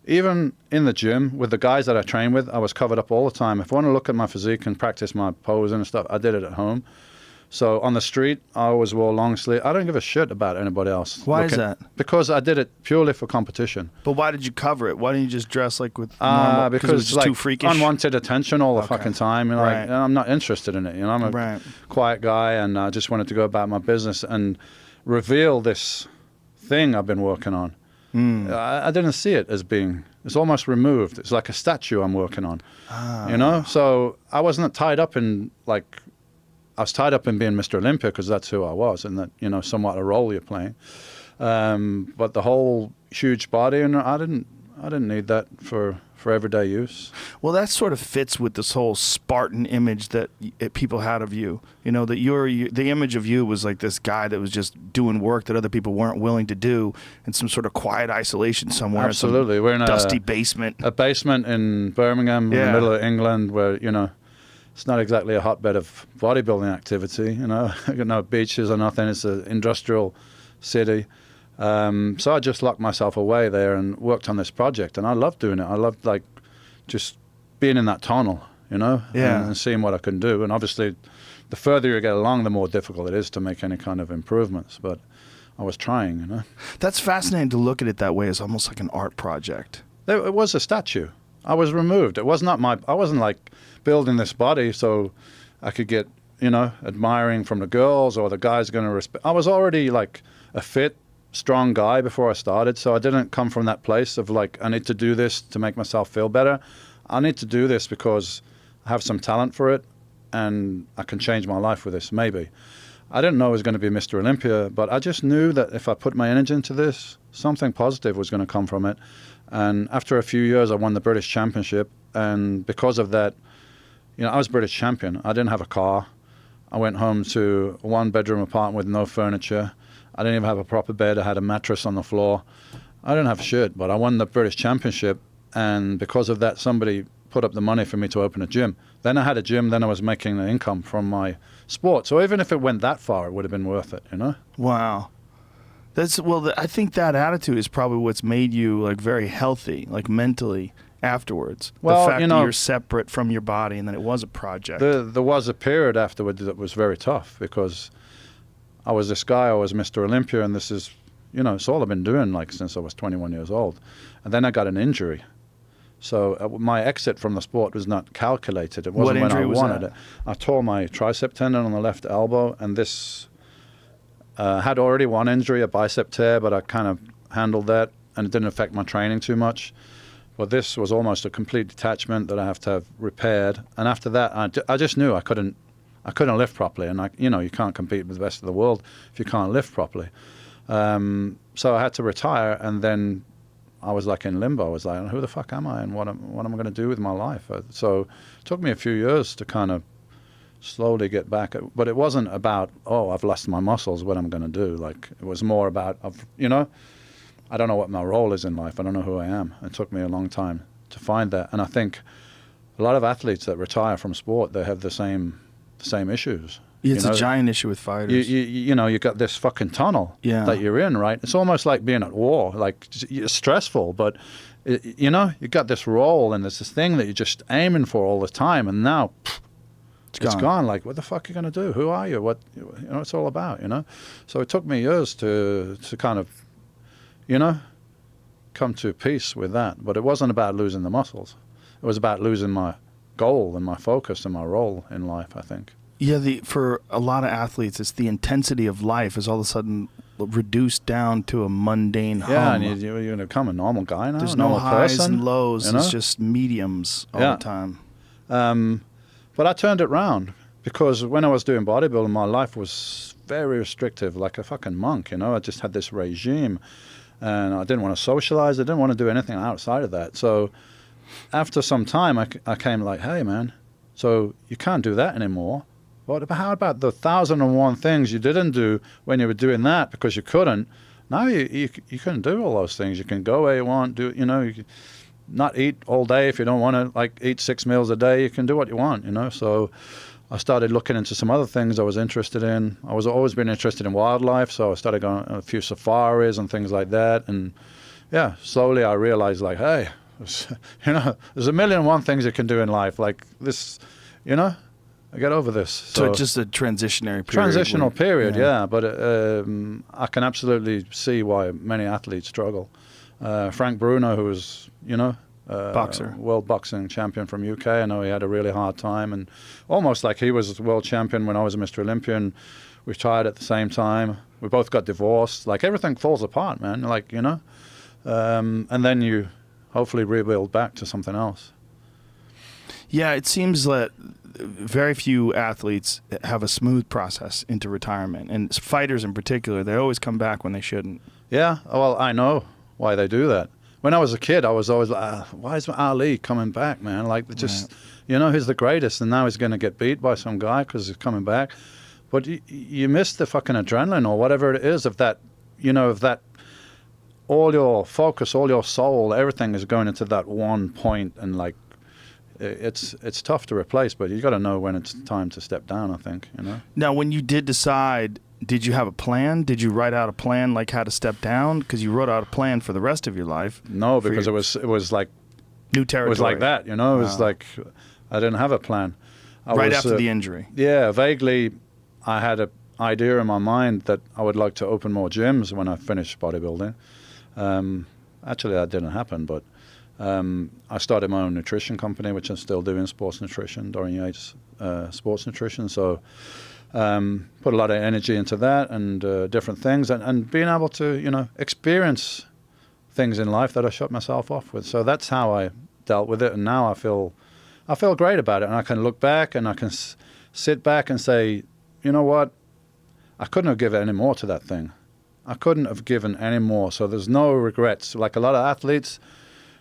Even in the gym, with the guys that I train with, I was covered up all the time. If I want to look at my physique and practice my pose and stuff, I did it at home. So on the street, I always wore long sleeve. I don't give a shit about anybody else. Why is that? Because I did it purely for competition. But why did you cover it? Why didn't you just dress like with normal? Because it was just like too freakish? unwanted attention all the fucking time. And Right. and I'm not interested in it. I'm a quiet guy, and I just wanted to go about my business and reveal this thing I've been working on. I didn't see it as being. It's almost removed. It's like a statue I'm working on. So I wasn't tied up in like. I was tied up in being Mr. Olympia because that's who I was, and that somewhat a role you're playing. But the whole huge body, and I didn't need that for everyday use. Well, that sort of fits with this whole Spartan image that people had of you. That the image of you was like this guy that was just doing work that other people weren't willing to do in some sort of quiet isolation somewhere. Absolutely, we're in dusty basement. A basement in Birmingham, in the middle of England, where it's not exactly a hotbed of bodybuilding activity. No beaches or nothing. It's an industrial city. So I just locked myself away there and worked on this project, and I loved doing it. I loved like just being in that tunnel, and seeing what I can do. And obviously, the further you get along, the more difficult it is to make any kind of improvements. But I was trying, That's fascinating to look at it that way, as almost like an art project. It was a statue. I was removed. It was not I wasn't like building this body so I could get, admiring from the girls or the guys going to respect. I was already like a fit, strong guy before I started, so I didn't come from that place of like, I need to do this to make myself feel better. I need to do this because I have some talent for it and I can change my life with this, maybe. I didn't know I was going to be Mr. Olympia, but I just knew that if I put my energy into this, something positive was going to come from it. And after a few years, I won the British Championship, and because of that, I was British champion. I didn't have a car. I went home to a one-bedroom apartment with no furniture. I didn't even have a proper bed. I had a mattress on the floor. I didn't have shit, but I won the British Championship, and because of that, somebody put up the money for me to open a gym. Then I had a gym, then I was making an income from my sport. So even if it went that far, it would have been worth it, Wow. I think that attitude is probably what's made you like very healthy, like mentally afterwards. Well, the fact that you're separate from your body and that it was a project. There was a period afterwards that was very tough because I was this guy, I was Mr. Olympia, and this is, it's all I've been doing like since I was 21 years old. And then I got an injury. So my exit from the sport was not calculated. It wasn't when I wanted it. I tore my tricep tendon on the left elbow, and this had already one injury, a bicep tear, but I kind of handled that, and it didn't affect my training too much. But this was almost a complete detachment that I have to have repaired. And after that, I just knew I couldn't lift properly, and you can't compete with the best of the world if you can't lift properly. So I had to retire, and then I was like in limbo. I was like, who the fuck am I, and what am I going to do with my life? So it took me a few years to kind of slowly get back. But it wasn't about, I've lost my muscles, what I'm going to do. Like, it was more about, I don't know what my role is in life. I don't know who I am. It took me a long time to find that. And I think a lot of athletes that retire from sport, they have the same issues. It's a giant issue with fighters. You got this fucking tunnel that you're in, right? It's almost like being at war. Like, it's stressful, but you got this role, and there's this thing that you're just aiming for all the time, and now it's gone. Like, what the fuck are you going to do? Who are you? What it's all about, So it took me years to kind of, come to peace with that. But it wasn't about losing the muscles. It was about losing my goal and my focus and my role in life, I think. Yeah, for a lot of athletes, it's the intensity of life is all of a sudden reduced down to a mundane hum. Yeah, and you're going to become a normal guy now. There's no highs person, and lows. It's just mediums all the time. But I turned it round because when I was doing bodybuilding, my life was very restrictive, like a fucking monk. I just had this regime, and I didn't want to socialize. I didn't want to do anything outside of that. So after some time, I came like, hey, man, so you can't do that anymore. How about the 1,001 things you didn't do when you were doing that because you couldn't? Now you can do all those things. You can go where you want. You can not eat all day if you don't want to. Like, eat 6 meals a day. You can do what you want. So I started looking into some other things I was interested in. I was always been interested in wildlife, so I started going on a few safaris and things like that. And yeah, slowly I realized, like, hey, there's a million and one things you can do in life. Like this, I get over this. So it's just a transitionary period. Transitional period, yeah. But I can absolutely see why many athletes struggle. Frank Bruno, who was, boxer, world boxing champion from UK. I know he had a really hard time, and almost like he was world champion when I was a Mr. Olympia, and we retired at the same time. We both got divorced. Like everything falls apart, man. Like and then you hopefully rebuild back to something else. Yeah, it seems that very few athletes have a smooth process into retirement, and fighters in particular, they always come back when they shouldn't. Yeah, well, I know why they do that. When I was a kid, I was always like, why is Ali coming back, man? Like, just, he's the greatest, and now he's going to get beat by some guy because he's coming back. But you miss the fucking adrenaline or whatever it is of that, of that, all your focus, all your soul, everything is going into that one point, and like, it's tough to replace, but you got to know when it's time to step down, I think, Now, when you did decide, did you have a plan? Did you write out a plan, like how to step down? Because you wrote out a plan for the rest of your life. No, because it was like new territory. It was like that, It was like I didn't have a plan. Right after the injury. Yeah, vaguely, I had an idea in my mind that I would like to open more gyms when I finished bodybuilding. Actually, that didn't happen, but I started my own nutrition company, which I'm still doing, sports nutrition, Dorian Yates Sports Nutrition. So put a lot of energy into that and different things, and being able to, experience things in life that I shut myself off with. So that's how I dealt with it, and now I feel great about it, and I can look back and I can sit back and say, you know what, I couldn't have given any more to that thing. I couldn't have given any more. So there's no regrets. Like a lot of athletes,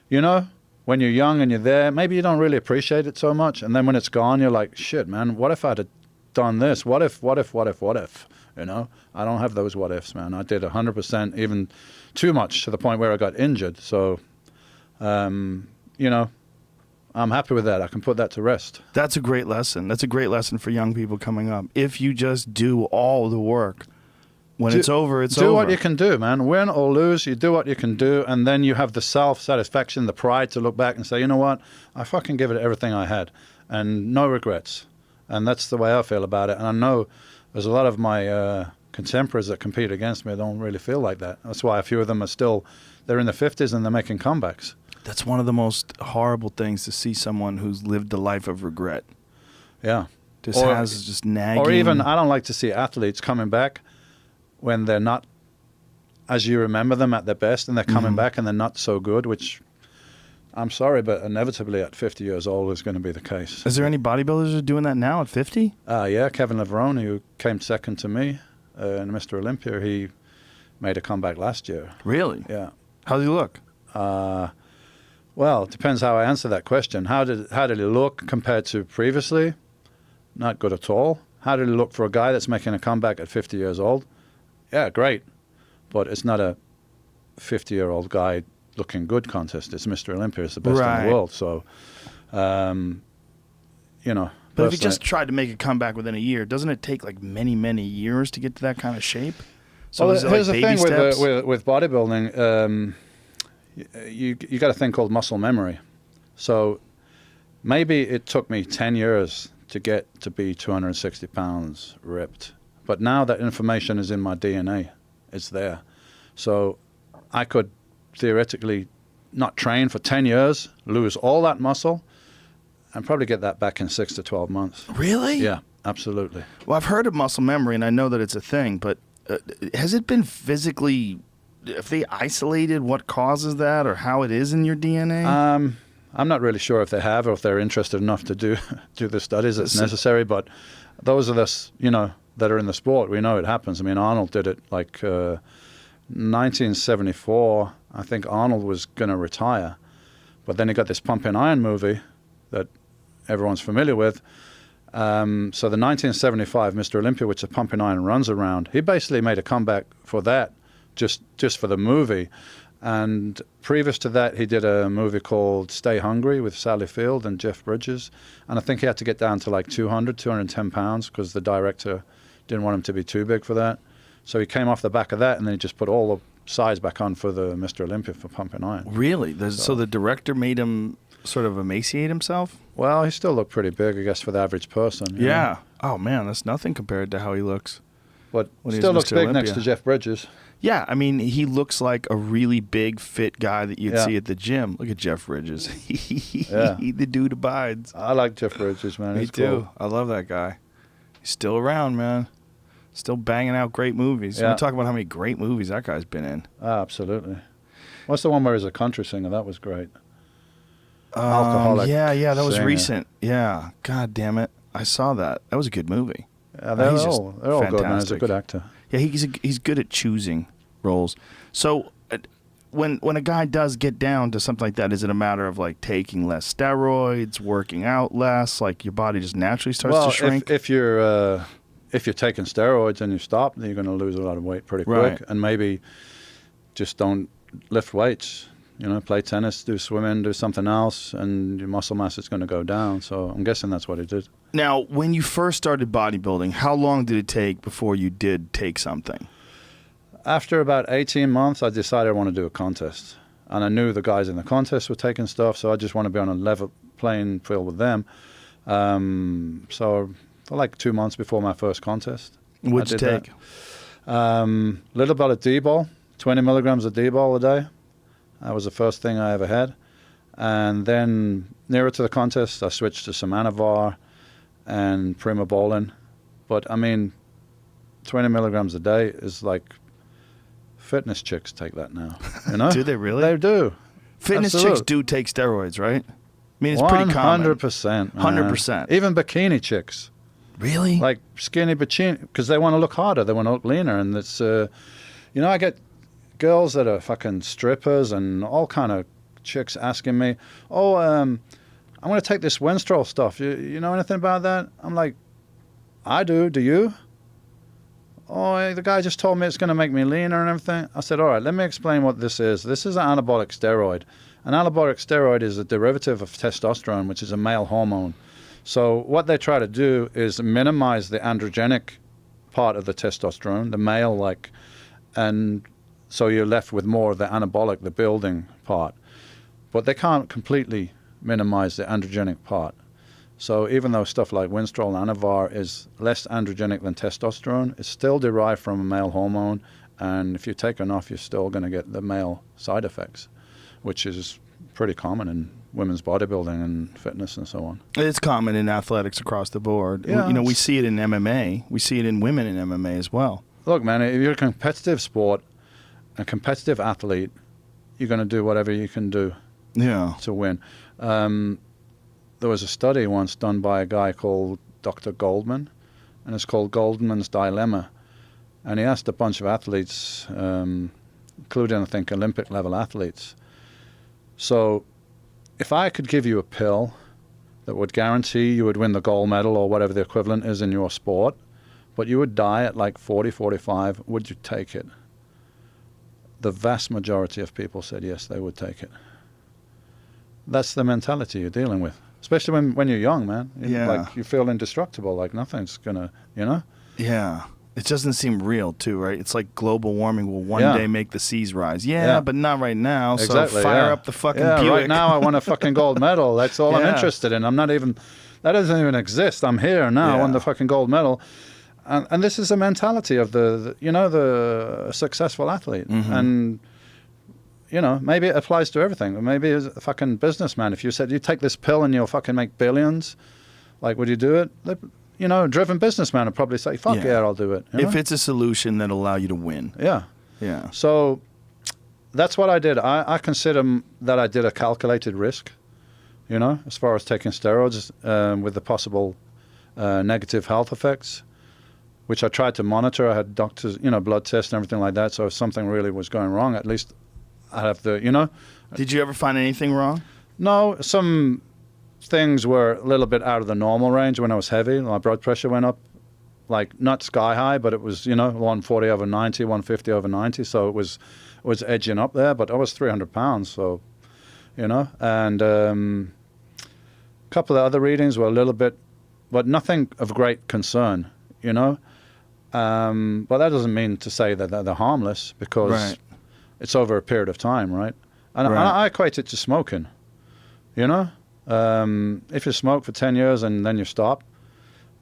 when you're young and you're there, maybe you don't really appreciate it so much. And then when it's gone, you're like, shit, man, what if I'd have done this? What if? I don't have those what ifs, man. I did 100%, even too much, to the point where I got injured. So, I'm happy with that. I can put that to rest. That's a great lesson. That's a great lesson for young people coming up. If you just do all the work, when it's over, it's over. Do what you can do, man. Win or lose, you do what you can do, and then you have the self-satisfaction, the pride to look back and say, you know what, I fucking give it everything I had, and no regrets. And that's the way I feel about it. And I know there's a lot of my contemporaries that compete against me don't really feel like that. That's why a few of them are they're in their 50s and they're making comebacks. That's one of the most horrible things, to see someone who's lived a life of regret. Yeah. Just nagging. Or even, I don't like to see athletes coming back when they're not as you remember them at their best, and they're coming back and they're not so good, which I'm sorry, but inevitably at 50 years old is going to be the case. Is there any bodybuilders who are doing that now at 50? Yeah, Kevin Levrone, who came second to me in Mr. Olympia, he made a comeback last year. Really? Yeah. How does he look? Well, it depends how I answer that question. How did he look compared to previously? Not good at all. How did he look for a guy that's making a comeback at 50 years old? Yeah, great. But it's not a 50-year-old guy looking good contest. It's Mr. Olympia. It's the best in the world. So, But if he just tried to make a comeback within a year, doesn't it take like many, many years to get to that kind of shape? So well, here's the thing with bodybuilding. You got a thing called muscle memory. So maybe it took me 10 years to get to be 260 pounds ripped. But now that information is in my DNA. It's there. So I could theoretically not train for 10 years, lose all that muscle, and probably get that back in 6 to 12 months. Really? Yeah, absolutely. Well, I've heard of muscle memory, and I know that it's a thing, but has it been physically, have they isolated what causes that or how it is in your DNA? I'm not really sure if they have or if they're interested enough to do the studies that's necessary, but those of us, that are in the sport, we know it happens. I mean, Arnold did it like 1974. I think Arnold was going to retire, but then he got this Pumping Iron movie that everyone's familiar with. So the 1975 Mr. Olympia, which the Pumping Iron runs around, he basically made a comeback for that, just for the movie. And previous to that, he did a movie called Stay Hungry with Sally Field and Jeff Bridges. And I think he had to get down to like 210 pounds because the director didn't want him to be too big for that. So he came off the back of that, and then he just put all the size back on for the Mr. Olympia for Pumping Iron. Really? So the director made him sort of emaciate himself? Well, he still looked pretty big, I guess, for the average person. you know? Yeah. Oh, man, that's nothing compared to how he looks. But When he still was looks Mr. big Olympia. next to Jeff Bridges. Yeah, I mean, he looks like a really big, fit guy that you'd Yeah. see at the gym. Look at Jeff Bridges. Yeah. The dude abides. I like Jeff Bridges, man. Me He's too. cool. I love that guy. He's still around, man. Still banging out great movies. Yeah. We talk about how many great movies that guy's been in. Absolutely. What's the one where he's a country singer? That was great. Alcoholic Yeah, that was singer. recent. Yeah. God damn it. I saw that. That was a good movie. Yeah, they're He's just all good, man. He's a fantastic. good actor. Yeah, he's good at choosing roles. So when a guy does get down to something like that, is it a matter of like taking less steroids, working out less, like your body just naturally starts to shrink? If you're taking steroids and you stop, then you're going to lose a lot of weight pretty quick. Right. And maybe just don't lift weights. You know, play tennis, do swimming, do something else, and your muscle mass is going to go down. So I'm guessing that's what he did. Now, when you first started bodybuilding, how long did it take before you did take something? After about 18 months, I decided I want to do a contest. And I knew the guys in the contest were taking stuff, so I just want to be on a level playing field with them. So for like 2 months before my first contest. What'd you I did take? that. Little bit of D-ball, 20 milligrams of D-ball a day. That was the first thing I ever had. And then nearer to the contest, I switched to some Anavar and Primobolan. But I mean, 20 milligrams a day is like fitness chicks take that now. You know? Do they really? They do. Fitness Absolute. chicks do take steroids, right? I mean, it's pretty common. 100%. 100%. Even bikini chicks. Really? Like skinny bikini, because they want to look harder, they want to look leaner, and it's, I get girls that are fucking strippers and all kind of chicks asking me, I'm going to take this Winstrol stuff. You know anything about that? I'm like, I do. Do you? Oh, the guy just told me it's going to make me leaner and everything. I said, all right, let me explain what this is. This is an anabolic steroid. An anabolic steroid is a derivative of testosterone, which is a male hormone. So what they try to do is minimize the androgenic part of the testosterone, the male, and so you're left with more of the anabolic, the building part. But they can't completely minimize the androgenic part. So even though stuff like Winstrol and Anavar is less androgenic than testosterone, it's still derived from a male hormone. And if you take enough, you're still going to get the male side effects, which is pretty common in women's bodybuilding and fitness and so on. It's common in athletics across the board. Yeah, We see it in MMA. We see it in women in MMA as well. Look, man, if you're a competitive sport, a competitive athlete, you're going to do whatever you can do Yeah. to win. There was a study once done by a guy called Dr. Goldman, and it's called Goldman's Dilemma. And he asked a bunch of athletes, including, I think, Olympic-level athletes. So if I could give you a pill that would guarantee you would win the gold medal or whatever the equivalent is in your sport, but you would die at like 40, 45, would you take it? The vast majority of people said yes, they would take it. That's the mentality you're dealing with, especially when you're young, man. Yeah. Like you feel indestructible, like nothing's gonna, Yeah. It doesn't seem real, too, right? It's like global warming will one Yeah. day make the seas rise. Yeah, Yeah. but not right now. Exactly, So fire yeah. up the fucking Yeah, Buick. right now I want a fucking gold medal. That's all I'm Yeah. interested in. That doesn't even exist. I'm here now. I want Yeah. the fucking gold medal. And this is the mentality of the successful athlete. Mm-hmm. And, maybe it applies to everything. Maybe as a fucking businessman, if you said, you take this pill and you'll fucking make billions, like, would you do it? A driven businessman would probably say, fuck yeah, I'll do it. If it's a solution that'll allow you to win. Yeah. Yeah. So that's what I did. I consider that I did a calculated risk, as far as taking steroids with the possible negative health effects, which I tried to monitor. I had doctors, blood tests and everything like that. So if something really was going wrong, at least I'd have to, Did you ever find anything wrong? No, some things were a little bit out of the normal range when I was heavy. My blood pressure went up like not sky high, but it was, 140 over 90, 150 over 90. So it was edging up there, but I was 300 pounds. So, and a couple of other readings were a little bit, but nothing of great concern, But that doesn't mean to say that they're harmless, because it's over a period of time, right? And I equate it to smoking, If you smoke for 10 years and then you stop,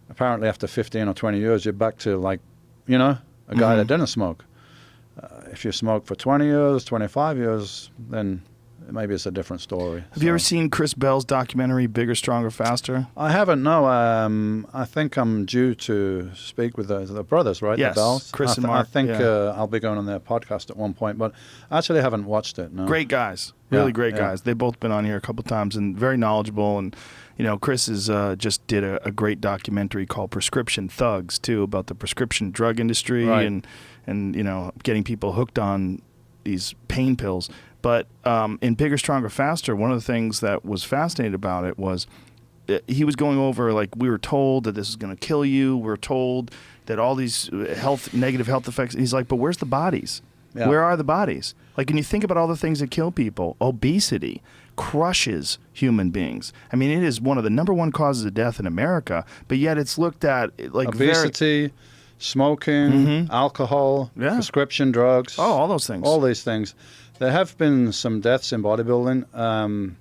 apparently after 15 or 20 years, you're back to a guy that didn't smoke. If you smoke for 20 years, 25 years, then maybe it's a different story. Have you ever seen Chris Bell's documentary, Bigger, Stronger, Faster? I haven't, no. I think I'm due to speak with the brothers, right? Yes, the Bells. Chris and Mark. I think I'll be going on their podcast at one point, but I actually haven't watched it, no. Great guys. Really great guys. They've both been on here a couple of times and very knowledgeable. And, Chris is just did a great documentary called Prescription Thugs, too, about the prescription drug industry and getting people hooked on these pain pills. But in Bigger, Stronger, Faster, one of the things that was fascinating about it was he was going over, we were told that this is going to kill you. We're told that all these negative health effects. He's like, but where's the bodies? Yeah. Where are the bodies? When you think about all the things that kill people, obesity crushes human beings. I mean, it is one of the number one causes of death in America, but yet it's looked at obesity, smoking, alcohol, prescription drugs. Oh, all those things. All these things. There have been some deaths in bodybuilding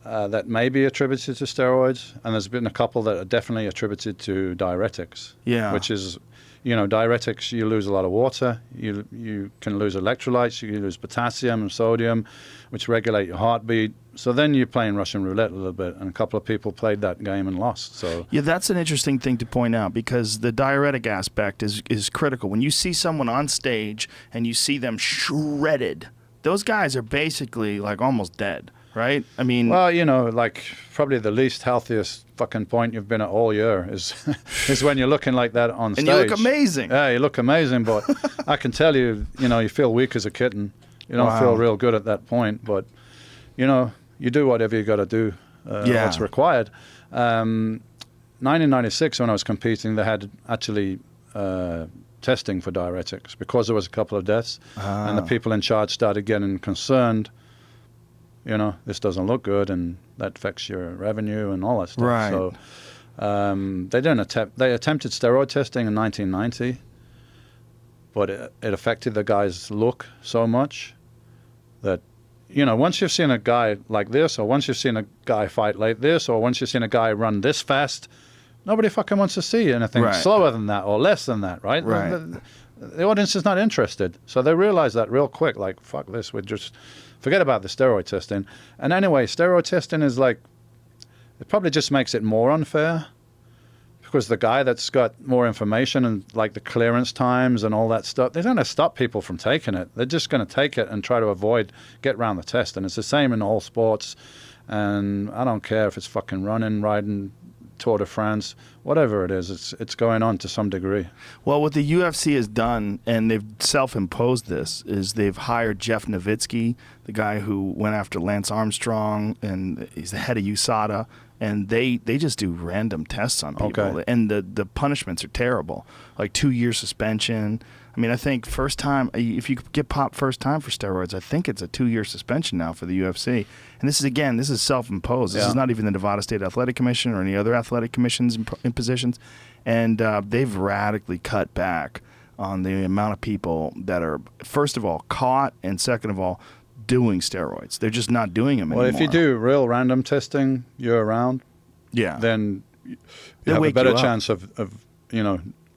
that may be attributed to steroids, and there's been a couple that are definitely attributed to diuretics. Yeah. Which is, diuretics, you lose a lot of water, you can lose electrolytes, you lose potassium and sodium, which regulate your heartbeat. So then you're playing Russian roulette a little bit, and a couple of people played that game and lost. So yeah, that's an interesting thing to point out, because the diuretic aspect is critical. When you see someone on stage and you see them shredded, those guys are basically almost dead, right? I mean, well, probably the least healthiest fucking point you've been at all year is when you're looking like that on stage. And you look amazing. Yeah, you look amazing, but I can tell you, you feel weak as a kitten. You don't feel real good at that point, but you do whatever you got to do, what's required. 1996, when I was competing, they had actually testing for diuretics because there was a couple of deaths, and the people in charge started getting concerned. This doesn't look good, and that affects your revenue and all that stuff. Right. So they attempted steroid testing in 1990, but it affected the guy's look so much that, once you've seen a guy like this, or once you've seen a guy fight like this, or once you've seen a guy run this fast, nobody fucking wants to see anything slower than that or less than that, right? Right. The audience is not interested. So they realize that real quick, fuck this, we just forget about the steroid testing. And anyway, steroid testing is it probably just makes it more unfair, because the guy that's got more information and the clearance times and all that stuff, they're going to stop people from taking it. They're just going to take it and try to get around the test. And it's the same in all sports. And I don't care if it's fucking running, riding, Tour de France, whatever it is, it's going on to some degree. Well, what the UFC has done, and they've self-imposed this, is they've hired Jeff Nowitzki, the guy who went after Lance Armstrong, and he's the head of USADA, and they just do random tests on people. Okay. And the punishments are terrible, 2-year suspension. I mean, I think first time, if you get popped first time for steroids, I think it's a 2-year suspension now for the UFC. And this is self-imposed. This is not even the Nevada State Athletic Commission or any other athletic commission's impositions. And they've radically cut back on the amount of people that are, first of all, caught, and second of all, doing steroids. They're just not doing them anymore. Well, if you do real random testing year-round, then you have a better chance of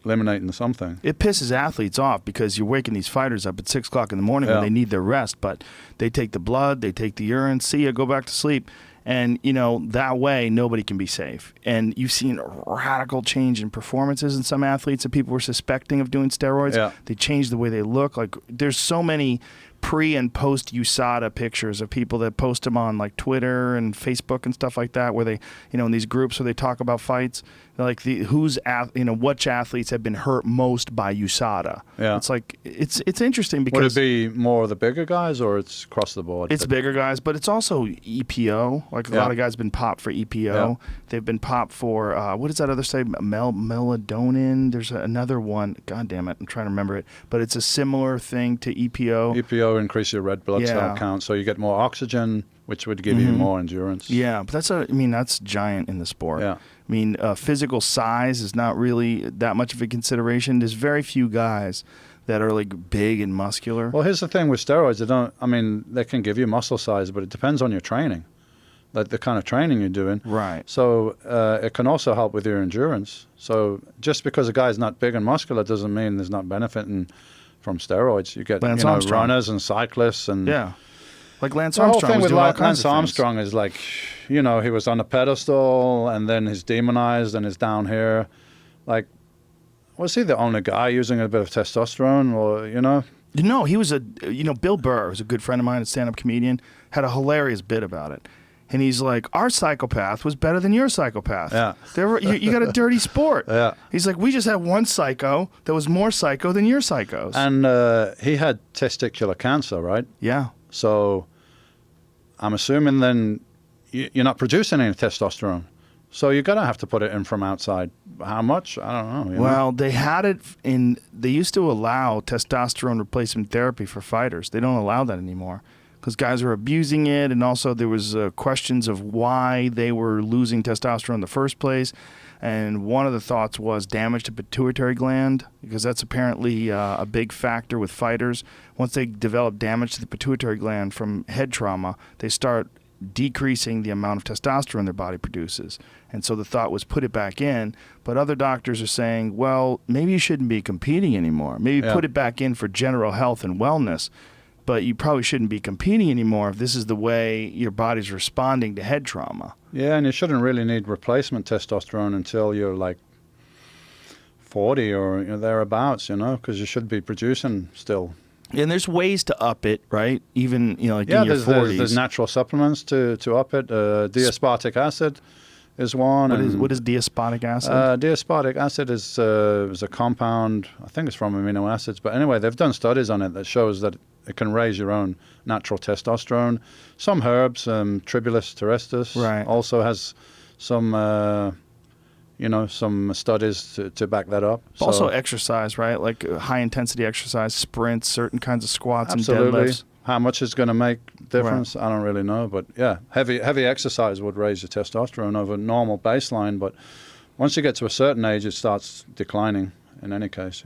eliminating something. It pisses athletes off, because you're waking these fighters up at 6 o'clock in the morning when they need their rest, but they take the blood, they take the urine, see ya, go back to sleep. And, that way nobody can be safe. And you've seen a radical change in performances in some athletes that people were suspecting of doing steroids. Yeah. They changed the way they look. There's so many pre and post USADA pictures of people that post them on like Twitter and Facebook and stuff like that, where they, in these groups where they talk about fights, like which athletes have been hurt most by USADA. Yeah. It's like it's interesting Would because it be more of the bigger guys, or it's across the board? it's bigger guys, but it's also EPO. Like a lot of guys have been popped for EPO. Yeah. They've been popped for what does that other say? Melatonin. There's another one. God damn it, I'm trying to remember it. But it's a similar thing to EPO. EPO increase your red blood cell count, so you get more oxygen, which would give you more endurance. Yeah, but that's giant in the sport. Yeah. I mean, physical size is not really that much of a consideration. There's very few guys that are like big and muscular. Well, here's the thing with steroids. They can give you muscle size, but it depends on your training, like the kind of training you're doing. Right. So it can also help with your endurance. So just because a guy's not big and muscular doesn't mean there's not benefiting from steroids. You get runners and cyclists and like Lance the whole Armstrong. thing with Lance Lance Armstrong is like, he was on a pedestal and then he's demonized and is down here. Like, was he the only guy using a bit of testosterone, or No, he was Bill Burr was a good friend of mine, a stand-up comedian, had a hilarious bit about it. And he's like, our psychopath was better than your psychopath. Yeah. You got a dirty sport. Yeah. He's like, we just had one psycho that was more psycho than your psychos. And he had testicular cancer, right? Yeah. So I'm assuming then you're not producing any testosterone. So you're going to have to put it in from outside. How much? I don't know. Well, they had it they used to allow testosterone replacement therapy for fighters. They don't allow that anymore because guys are abusing it. And also there was questions of why they were losing testosterone in the first place. And one of the thoughts was damage to pituitary gland, because that's apparently a big factor with fighters. Once they develop damage to the pituitary gland from head trauma, they start decreasing the amount of testosterone their body produces. And so the thought was put it back in. But other doctors are saying, well, maybe you shouldn't be competing anymore. Maybe put it back in for general health and wellness. But you probably shouldn't be competing anymore if this is the way your body's responding to head trauma. Yeah, and you shouldn't really need replacement testosterone until you're like 40 or thereabouts, because you should be producing still. And there's ways to up it, right? Even, in your 40s. There's natural supplements to up it. Diaspartic acid is one. What is diaspartic acid? Diaspartic acid is a compound, I think it's from amino acids. But anyway, they've done studies on it that shows that it can raise your own natural testosterone. Some herbs, Tribulus terrestris, also has some some studies to back that up. Also exercise, right? Like high-intensity exercise, sprints, certain kinds of squats absolutely. And deadlifts. How much is going to make difference? Right. I don't really know. But, yeah, heavy exercise would raise your testosterone over normal baseline. But once you get to a certain age, it starts declining in any case,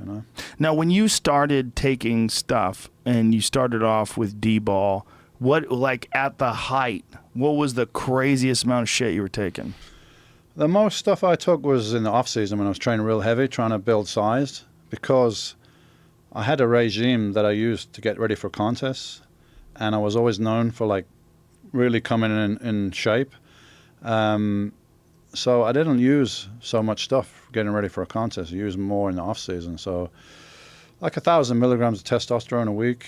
Now, when you started taking stuff and you started off with D-ball, at the height, what was the craziest amount of shit you were taking? The most stuff I took was in the off-season when I was training real heavy, trying to build size, because I had a regime that I used to get ready for contests, and I was always known for, really coming in shape. So I didn't use so much stuff getting ready for a contest. I used more in the off-season. So 1,000 milligrams of testosterone a week,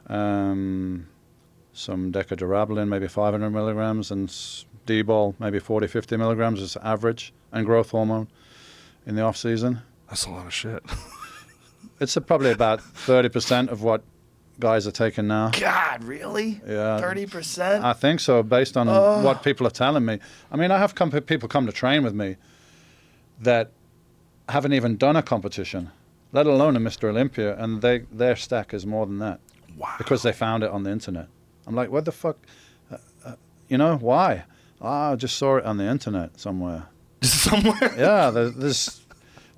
some decadurabolin, maybe 500 milligrams, and D-ball, maybe 40, 50 milligrams is average, and growth hormone in the off-season. That's a lot of shit. It's probably about 30% of what guys are taking now. God, really? Yeah. 30%? I think so, based on what people are telling me. I mean, I have people come to train with me that haven't even done a competition, let alone a Mr. Olympia, and their stack is more than that. Wow. Because they found it on the internet. I'm like, what the fuck? Why? I just saw it on the internet somewhere. Somewhere? Yeah, there's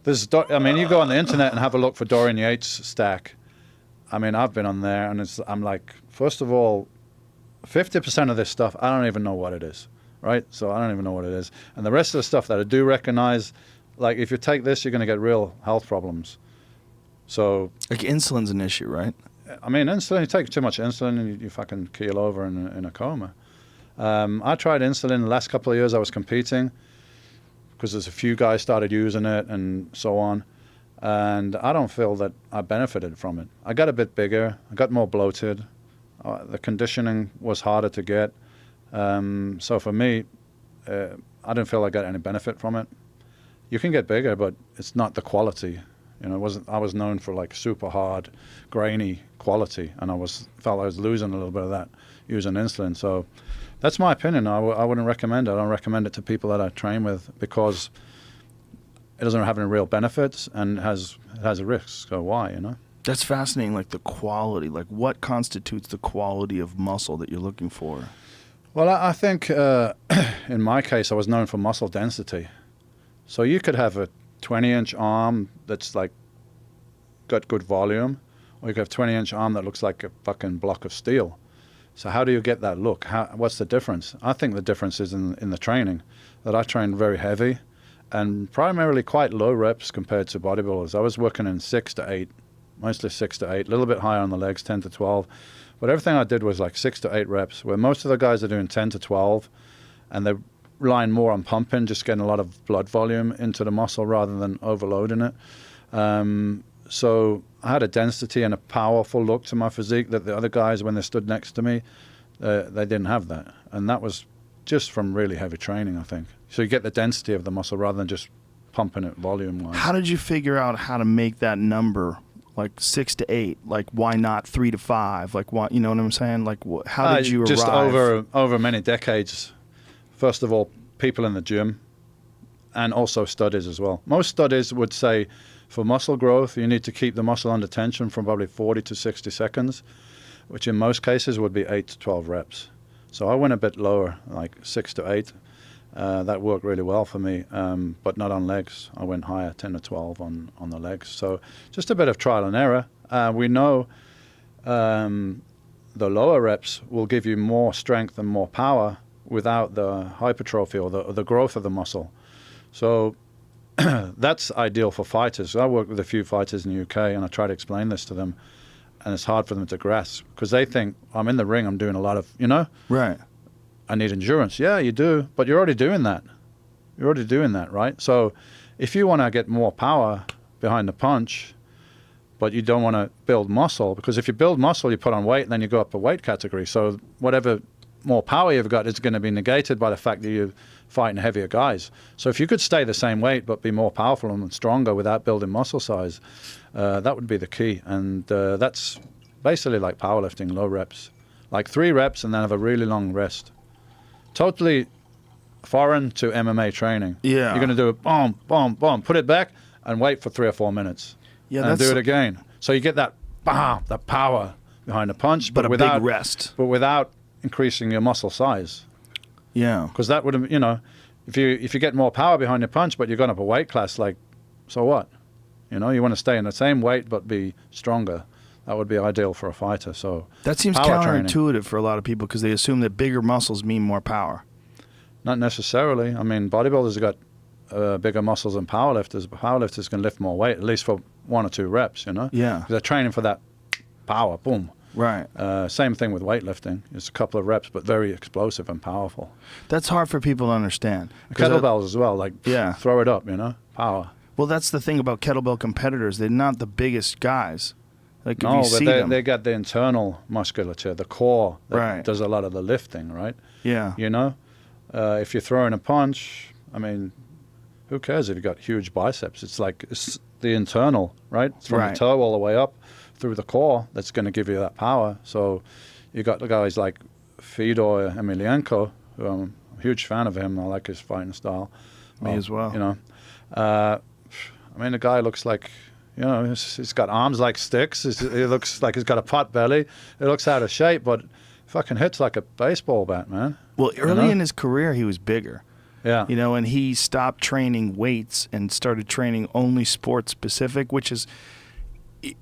you go on the internet and have a look for Dorian Yates' stack. I mean, I've been on there, and I'm like, first of all, 50% of this stuff, I don't even know what it is, right? So I don't even know what it is. And the rest of the stuff that I do recognize, like if you take this, you're going to get real health problems. So like insulin's an issue, right? I mean, insulin, you take too much insulin and you fucking keel over in a coma. I tried insulin the last couple of years I was competing because there's a few guys started using it and so on. And I don't feel that I benefited from it. I got a bit bigger. I got more bloated. The conditioning was harder to get. So for me, I didn't feel I got any benefit from it. You can get bigger, but it's not the quality. You know, I was known for like super hard, grainy quality, and felt I was losing a little bit of that using insulin. So that's my opinion. I wouldn't recommend it. I don't recommend it to people that I train with because it doesn't have any real benefits and it has a risk. So why, you know? That's fascinating, like the quality. Like what constitutes the quality of muscle that you're looking for? Well, I think in my case, I was known for muscle density. So you could have a 20-inch arm that's like got good volume, or you could have a 20-inch arm that looks like a fucking block of steel. So how do you get that look? What's the difference? I think the difference is in the training, that I trained very heavy and primarily quite low reps compared to bodybuilders. I was working in 6 to 8, mostly 6 to 8, a little bit higher on the legs, 10 to 12. But everything I did was like 6 to 8 reps, where most of the guys are doing 10 to 12, and they're relying more on pumping, just getting a lot of blood volume into the muscle rather than overloading it. So I had a density and a powerful look to my physique that the other guys, when they stood next to me, they didn't have that. And that was just from really heavy training, I think. So you get the density of the muscle rather than just pumping it volume-wise. How did you figure out how to make that number? Like 6 to 8, like why not 3 to 5? Like why, you know what I'm saying? Like how did you just arrive? over many decades. First of all, people in the gym, and also studies as well. Most studies would say for muscle growth, you need to keep the muscle under tension from probably 40 to 60 seconds, which in most cases would be 8 to 12 reps. So I went a bit lower, like 6 to 8. That worked really well for me, but not on legs. I went higher, 10 to 12 on the legs. So just a bit of trial and error. We know the lower reps will give you more strength and more power without the hypertrophy or the growth of the muscle. So that's ideal for fighters. I work with a few fighters in the UK, and I try to explain this to them, and it's hard for them to grasp because they think, I'm in the ring, I'm doing a lot of, Right. I need endurance. Yeah, you do, but you're already doing that. You're already doing that, right? So if you want to get more power behind the punch, but you don't want to build muscle, because if you build muscle, you put on weight, and then you go up a weight category. So whatever more power you've got is going to be negated by the fact that you're fighting heavier guys. So if you could stay the same weight but be more powerful and stronger without building muscle size, that would be the key. And that's basically like powerlifting, low reps. Like 3 reps and then have a really long rest. Totally foreign to MMA training. Yeah. You're going to do it, boom, boom, boom, put it back and wait for 3 or 4 minutes. Yeah, and do it again. So you get that, bam, the power behind the punch, but without big rest. But without increasing your muscle size. Yeah. Because that would have, if you get more power behind your punch, but you're going up a weight class, like, so what? You want to stay in the same weight but be stronger. That would be ideal for a fighter. So that seems counterintuitive for a lot of people because they assume that bigger muscles mean more power. Not necessarily. I mean, bodybuilders have got bigger muscles than powerlifters. But powerlifters can lift more weight, at least for 1 or 2 reps, Yeah. Because they're training for that power, boom. Right. Same thing with weightlifting. It's a couple of reps, but very explosive and powerful. That's hard for people to understand. Kettlebells as well, like throw it up, power. Well, that's the thing about kettlebell competitors. They're not the biggest guys. Like no, if you but they got the internal musculature, the core that does a lot of the lifting, right? Yeah. If you're throwing a punch, I mean, who cares if you've got huge biceps? It's the internal, right? It's from the toe all the way up through the core that's going to give you that power. So you got the guys like Fedor Emelianenko, who I'm a huge fan of him. I like his fighting style. Me as well. I mean, the guy looks like, he's got arms like sticks. He looks like he's got a pot belly. It looks out of shape, but fucking hits like a baseball bat, man. Well, early in his career, he was bigger. Yeah. And he stopped training weights and started training only sport specific, which is,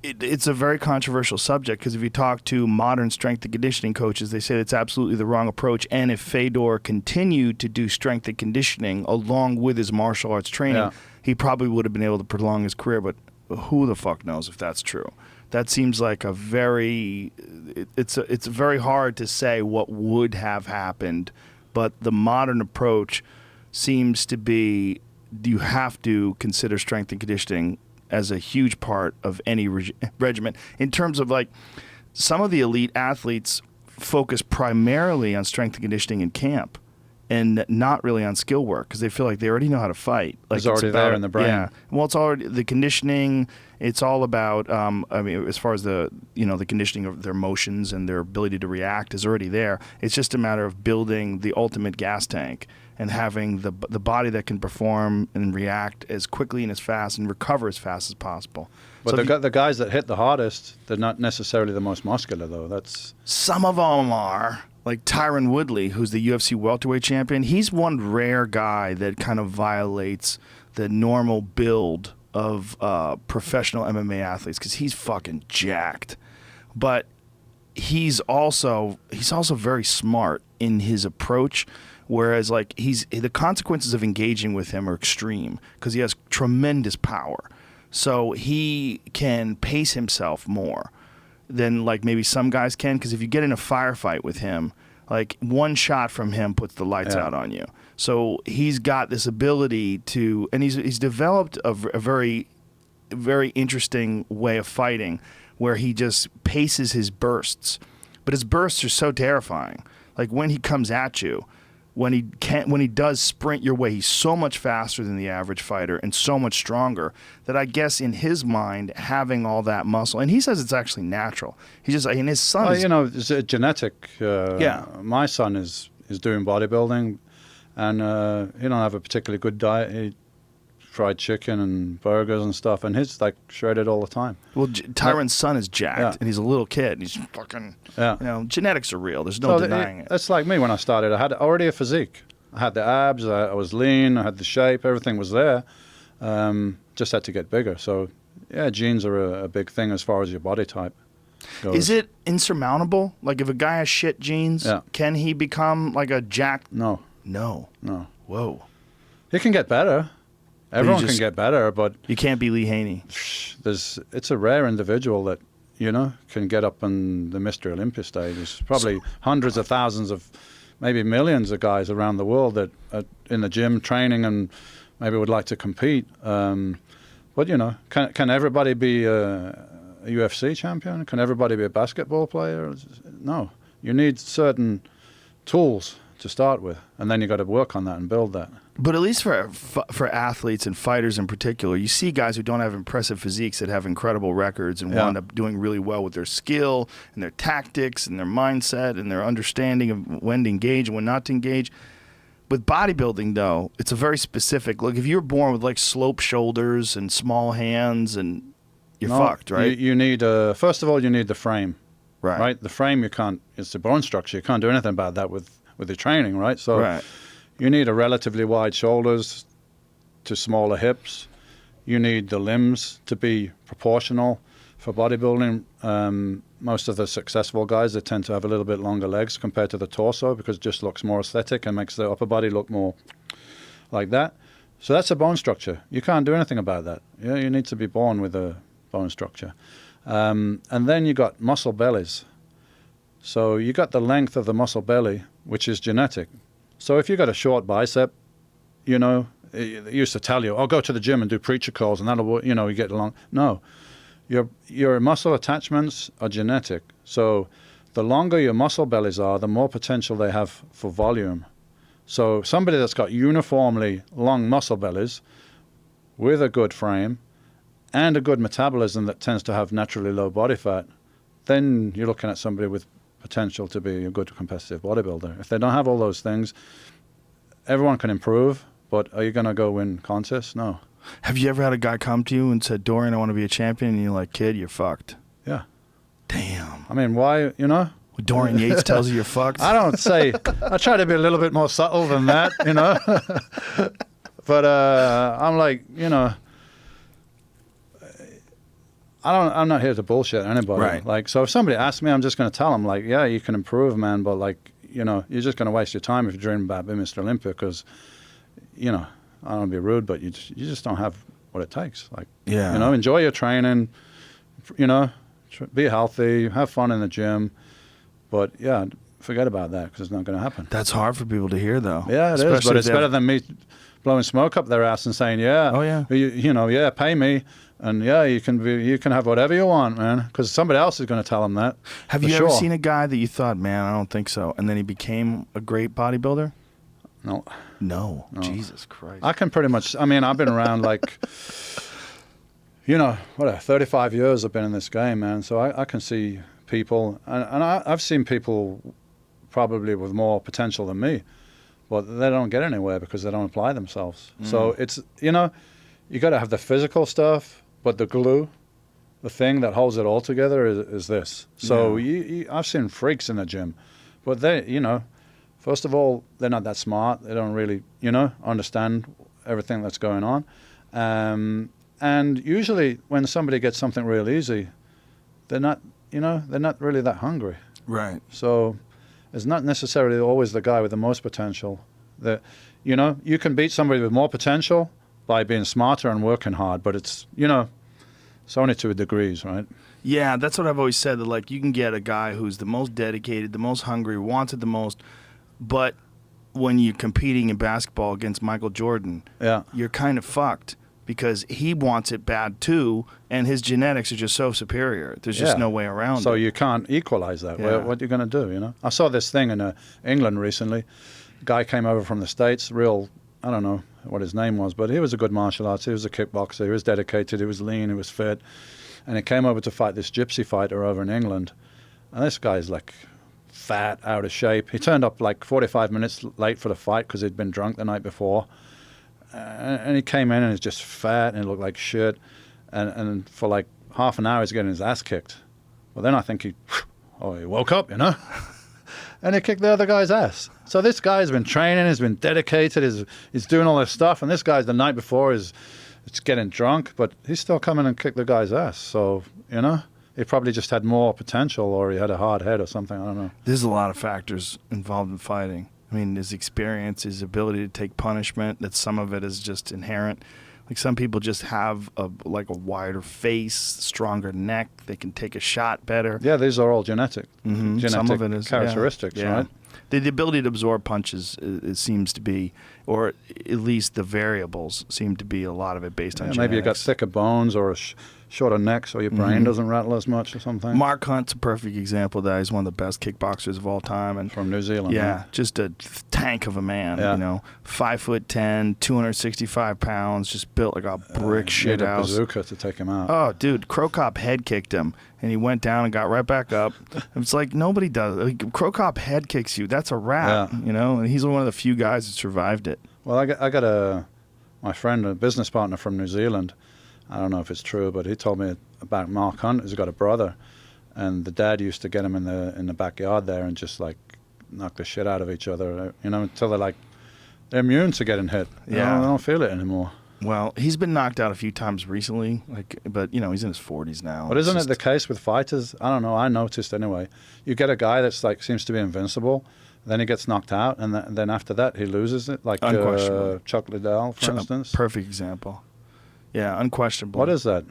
it's a very controversial subject because if you talk to modern strength and conditioning coaches, they say it's absolutely the wrong approach. And if Fedor continued to do strength and conditioning along with his martial arts training, he probably would have been able to prolong his career. But who the fuck knows if that's true? That seems like it's very hard to say what would have happened. But the modern approach seems to be you have to consider strength and conditioning as a huge part of any regimen in terms of like some of the elite athletes focus primarily on strength and conditioning in camp and not really on skill work because they feel like they already know how to fight. Like it's already there in the brain. Yeah. Well, it's already the conditioning. It's all about, I mean, as far as the conditioning of their motions and their ability to react is already there. It's just a matter of building the ultimate gas tank and having the body that can perform and react as quickly and as fast and recover as fast as possible. But So the guys that hit the hardest, they're not necessarily the most muscular, though. That's some of them are. Like Tyron Woodley, who's the UFC welterweight champion, he's one rare guy that kind of violates the normal build of professional MMA athletes because he's fucking jacked. But he's also very smart in his approach. Whereas, like, the consequences of engaging with him are extreme because he has tremendous power. So he can pace himself more than, like, maybe some guys can. Because if you get in a firefight with him, like, one shot from him puts the lights out on you. So he's got this ability to, and he's developed a very, very interesting way of fighting where he just paces his bursts. But his bursts are so terrifying. Like, when he comes at you, when he does sprint your way, he's so much faster than the average fighter and so much stronger that I guess in his mind, having all that muscle, and he says it's actually natural. He's just, and his son is, it's a genetic. My son is doing bodybuilding, and he don't have a particularly good diet. He fried chicken and burgers and stuff, and he's like shredded all the time. Well, Tyron's son is jacked, and he's a little kid. And he's fucking, genetics are real. There's no denying it. That's like me when I started. I had already a physique. I had the abs. I was lean. I had the shape. Everything was there. Just had to get bigger. So, yeah, genes are a big thing as far as your body type goes. Is it insurmountable? Like, if a guy has shit genes, can he become like a jacked? No. Whoa. He can get better. Everyone can get better, but you can't be Lee Haney. It's a rare individual that can get up on the Mr. Olympia stage. There's probably hundreds of thousands of, maybe millions of guys around the world that are in the gym training and maybe would like to compete. But can everybody be a UFC champion? Can everybody be a basketball player? No, you need certain tools to start with, and then you got to work on that and build that. But at least for athletes and fighters in particular, you see guys who don't have impressive physiques that have incredible records and wind up doing really well with their skill and their tactics and their mindset and their understanding of when to engage and when not to engage. With bodybuilding, though, it's a very specific look. If you're born with like slope shoulders and small hands, and you're fucked, right? You need first of all, you need the frame, right? The frame it's the bone structure. You can't do anything about that with your training, right? So. You need a relatively wide shoulders to smaller hips. You need the limbs to be proportional for bodybuilding. Most of the successful guys, they tend to have a little bit longer legs compared to the torso because it just looks more aesthetic and makes the upper body look more like that. So that's a bone structure. You can't do anything about that. You need to be born with a bone structure. And then you got muscle bellies. So you got the length of the muscle belly, which is genetic. So if you got a short bicep, it used to tell you, go to the gym and do preacher curls and that'll, you get along. No, your muscle attachments are genetic. So the longer your muscle bellies are, the more potential they have for volume. So somebody that's got uniformly long muscle bellies with a good frame and a good metabolism that tends to have naturally low body fat, then you're looking at somebody with potential to be a good competitive bodybuilder. If they don't have all those things, everyone can improve, but are you going to go win contests? No. Have you ever had a guy come to you and said, Dorian, I want to be a champion, and you're like, kid, you're fucked? Yeah. Damn. I mean, why, Dorian Yates tells you you're fucked? I don't say, I try to be a little bit more subtle than that, But I'm like, I'm not here to bullshit anybody. Right. Like, so if somebody asks me, I'm just going to tell them, like, yeah, you can improve, man, but, like, you're just going to waste your time if you're dreaming about being Mr. Olympia because, I don't want to be rude, but you just don't have what it takes. Like, enjoy your training, be healthy, have fun in the gym. But, yeah, forget about that because it's not going to happen. That's hard for people to hear, though. Yeah, it is, Especially but if it's they better have- than me blowing smoke up their ass and saying, yeah, Oh, yeah. you know, yeah, pay me, and yeah, you can have whatever you want, man, because somebody else is going to tell them that. Have for you ever sure. seen a guy that you thought, man, I don't think so, and then he became a great bodybuilder? No. No. Jesus Christ. I can pretty much, I mean, I've been around like, you know, 35 years I've been in this game, man. So I can see people, and I've seen people probably with more potential than me, but they don't get anywhere because they don't apply themselves. So it's, you know, you got to have the physical stuff, but the glue, the thing that holds it all together is this. So I've seen freaks in the gym, but they, you know, first of all, they're not that smart. They don't really, you know, understand everything that's going on. And usually when somebody gets something real easy, they're not, you know, they're not really that hungry. Right. So it's not necessarily always the guy with the most potential. That, you know, you can beat somebody with more potential by being smarter and working hard, but it's, you know, it's only to degrees, right? Yeah, that's what I've always said, that like you can get a guy who's the most dedicated, the most hungry, wants it the most, but when you're competing in basketball against Michael Jordan, Yeah. you're kind of fucked because he wants it bad too, and his genetics are just so superior. There's just Yeah. no way around So it. you can't equalize that. Yeah. What are you going to do, you know? I saw this thing in England recently. Guy came over from the States, real, I don't know what his name was, but he was a good martial artist. He was a kickboxer. He was dedicated. He was lean. He was fit. And he came over to fight this gypsy fighter over in England. And this guy's like fat, out of shape. He turned up like 45 minutes late for the fight because he'd been drunk the night before. And he came in and he's just fat and he looked like shit. And for like half an hour he's getting his ass kicked. Well, then I think he woke up, you know? And he kicked the other guy's ass. So this guy's been training, he's been dedicated, he's doing all this stuff, and this guy's the night before is getting drunk, but he's still coming and kicked the guy's ass. So, you know, he probably just had more potential, or he had a hard head or something, I don't know. There's a lot of factors involved in fighting. I mean, his experience, his ability to take punishment, that some of it is just inherent. Like some people just have a wider face, stronger neck. They can take a shot better. Yeah, these are all genetic Some of it is characteristics, yeah. right? The ability to absorb punches it seems to be, or at least the variables seem to be a lot of it based on Yeah, genetics. maybe you got thicker bones or a shorter neck so your brain doesn't rattle as much or something. Mark Hunt's a perfect example of that. He's one of the best kickboxers of all time, and From New Zealand. yeah, right? just a tank of a man. Yeah. You know, 5'10", 265 pounds, just built like a brick shit Need a house. bazooka to take him out. Oh, dude, Crow Cop head kicked him, and he went down and got right back up. It's like nobody does. Like, Crow Cop head kicks you. That's a wrap, Yeah. you know. And he's one of the few guys that survived it. Well, I got my friend, a business partner from New Zealand. I don't know if it's true, but he told me about Mark Hunt. He's got a brother, and the dad used to get him in the backyard there and just like knock the shit out of each other, you know, until they're immune to getting hit. You Yeah. know, they don't feel it anymore. Well, he's been knocked out a few times recently, but you know he's in his 40s now. But It's isn't it just- the case with fighters? I don't know. I noticed anyway. You get a guy that's like seems to be invincible, then he gets knocked out, and then after that he loses it. Like Unquestionable. Chuck Liddell, for instance. Perfect example. Yeah, unquestionable. What is that?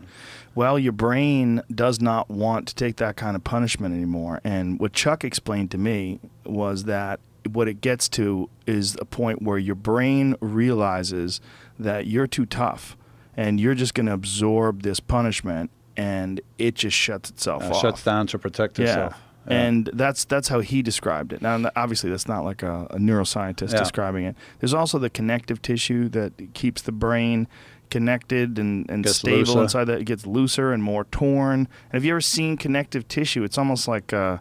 Well, your brain does not want to take that kind of punishment anymore. And what Chuck explained to me was that what it gets to is a point where your brain realizes that you're too tough and you're just going to absorb this punishment, and it just shuts itself off. Shuts down to protect itself. Yeah. And that's how he described it. Now, obviously, that's not like a neuroscientist Yeah. describing it. There's also the connective tissue that keeps the brain connected and Gets stable looser. inside that. It gets looser and more torn. And have you ever seen connective tissue? It's almost like a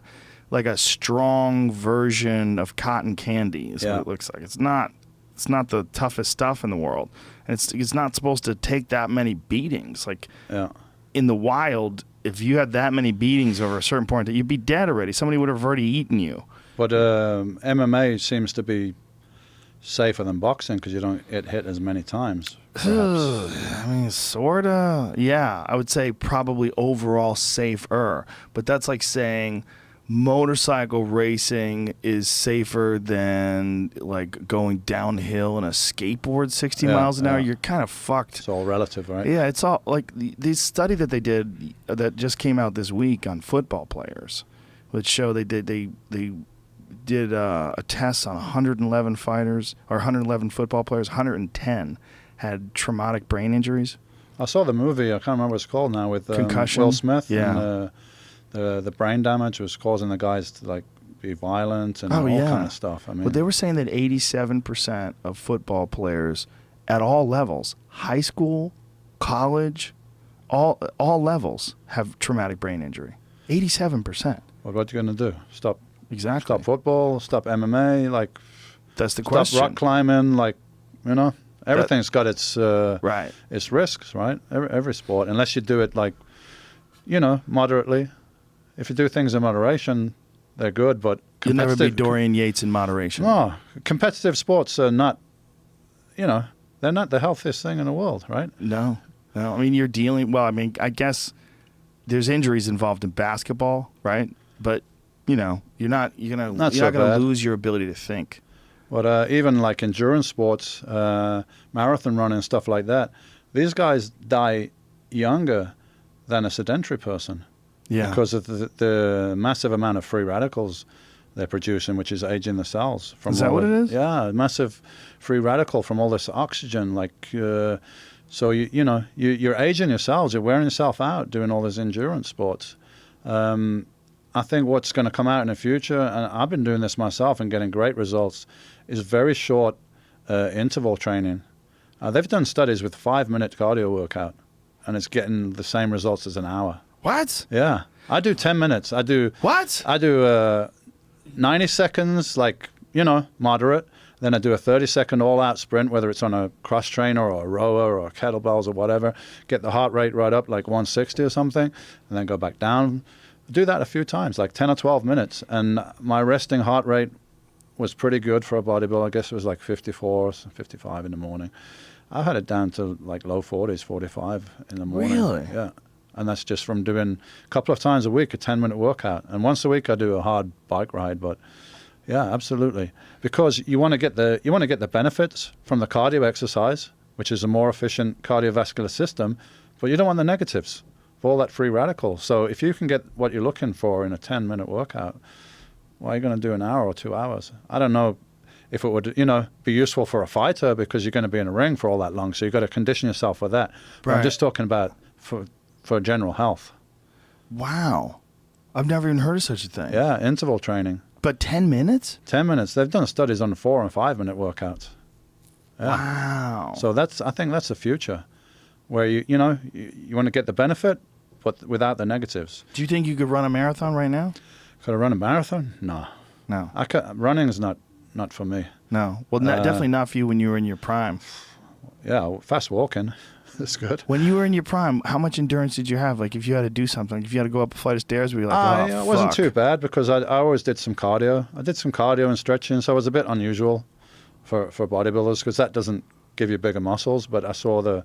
strong version of cotton candy is Yeah. what it looks like. It's not the toughest stuff in the world. And it's not supposed to take that many beatings. Like Yeah. in the wild, if you had that many beatings over a certain point, you'd be dead already. Somebody would have already eaten you. But MMA seems to be safer than boxing because you don't get hit as many times. I mean, sorta. Yeah, I would say probably overall safer. But that's like saying motorcycle racing is safer than like going downhill in a skateboard 60 Yeah, miles an hour. yeah. You're kind of fucked. It's all relative, right? Yeah, it's all like the study that they did that just came out this week on football players, which show they did a test on 111 fighters or 111 football players. 110 had traumatic brain injuries. I saw the movie. I can't remember what it's called now with Concussion. Will Smith. Yeah. And, the brain damage was causing the guys to like be violent and all kind of stuff. I mean, Well, they were saying that 87% of football players at all levels, high school, college, all levels, have traumatic brain injury. 87%. what are you going to do? Stop Exactly. football? Stop MMA? Like, That's the stop question. rock climbing? Like, you know, everything's got its Right. its risks, right? Every sport, unless you do it like, you know, moderately. If you do things in moderation, they're good. But You'll never be competitive- Dorian Yates in moderation. No, competitive sports are not, you know, they're not the healthiest thing in the world, right? No. I mean, you're dealing. Well, I mean, I guess there's injuries involved in basketball, right? But you know, you're not Not gonna so bad. lose your ability to think. But even like endurance sports, marathon running, stuff like that, these guys die younger than a sedentary person Yeah. because of the massive amount of free radicals they're producing, which is aging the cells. From Is that all what the- it is? Yeah, massive free radical from all this oxygen. Like, so you're aging your cells. You're wearing yourself out doing all these endurance sports. I think what's going to come out in the future, and I've been doing this myself and getting great results, is very short interval training. They've done studies with 5-minute cardio workout, and it's getting the same results as an hour. What? Yeah, I do 10 minutes. I do What? 90 seconds, like, you know, moderate. Then I do a 30-second all-out sprint, whether it's on a cross trainer or a rower or kettlebells or whatever. Get the heart rate right up, like 160 or something, and then go back down. Do that a few times, like 10 or 12 minutes. And my resting heart rate was pretty good for a bodybuilder. I guess it was like 54, 55 in the morning. I had it down to like low 40s, 45 in the morning. Really? Yeah. And that's just from doing a couple of times a week, a 10-minute workout. And once a week I do a hard bike ride. But yeah, absolutely. Because you want to get the benefits from the cardio exercise, which is a more efficient cardiovascular system, but you don't want the negatives of all that free radical. So if you can get what you're looking for in a 10-minute workout, why are you going to do an hour or 2 hours? I don't know if it would, you know, be useful for a fighter because you're going to be in a ring for all that long. So you've got to condition yourself for that. But Right. I'm just talking about for general health. Wow. I've never even heard of such a thing. Yeah, interval training. But 10 minutes? 10 minutes. They've done studies on 4 and 5-minute workouts. Yeah. Wow. So I think that's the future, where you want to get the benefit, but without the negatives. Do you think you could run a marathon right now? Could I run a marathon? No. No. Running is not for me. No. Well, definitely not for you when you were in your prime. Yeah, fast walking is good. When you were in your prime, how much endurance did you have? Like, if you had to do something, if you had to go up a flight of stairs, were you like, It oh, wasn't fuck. too bad because I always did some cardio. I did some cardio and stretching, so it was a bit unusual for bodybuilders because that doesn't give you bigger muscles. But I saw the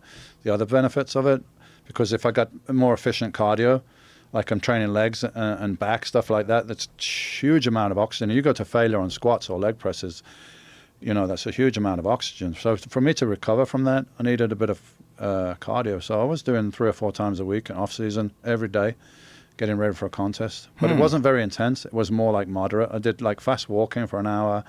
other benefits of it because if I got a more efficient cardio, like I'm training legs and back, stuff like that, that's a huge amount of oxygen. You go to failure on squats or leg presses, you know, that's a huge amount of oxygen. So for me to recover from that, I needed a bit of cardio. So I was doing 3 or 4 times a week in off season, every day, getting ready for a contest. But it wasn't very intense. It was more like moderate. I did like fast walking for an hour,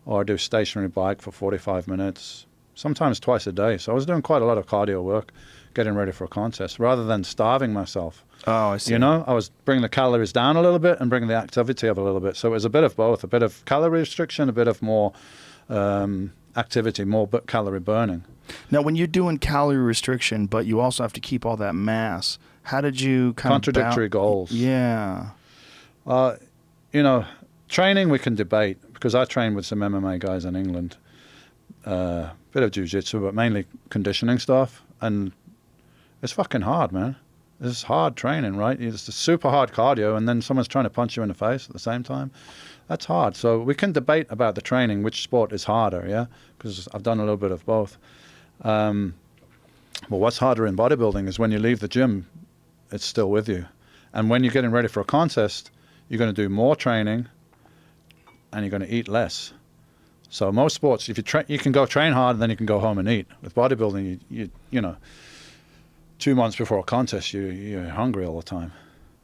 or I do stationary bike for 45 minutes, sometimes twice a day. So I was doing quite a lot of cardio work, getting ready for a contest, rather than starving myself. Oh, I see. You know, I was bringing the calories down a little bit and bringing the activity up a little bit. So it was a bit of both, a bit of calorie restriction, a bit of more activity, more calorie burning. Now, when you're doing calorie restriction, but you also have to keep all that mass, how did you kind Contradictory of goals. Yeah. You know, training we can debate because I trained with some MMA guys in England, bit of jiu-jitsu, but mainly conditioning stuff. And it's fucking hard, man. It's hard training, right? It's a super hard cardio, and then someone's trying to punch you in the face at the same time. That's hard. So we can debate about the training, which sport is harder, yeah? Because I've done a little bit of both. But what's harder in bodybuilding is when you leave the gym, it's still with you. And when you're getting ready for a contest, you're going to do more training and you're going to eat less. So most sports, if you can go train hard and then you can go home and eat. With bodybuilding, you know, 2 months before a contest, you're hungry all the time.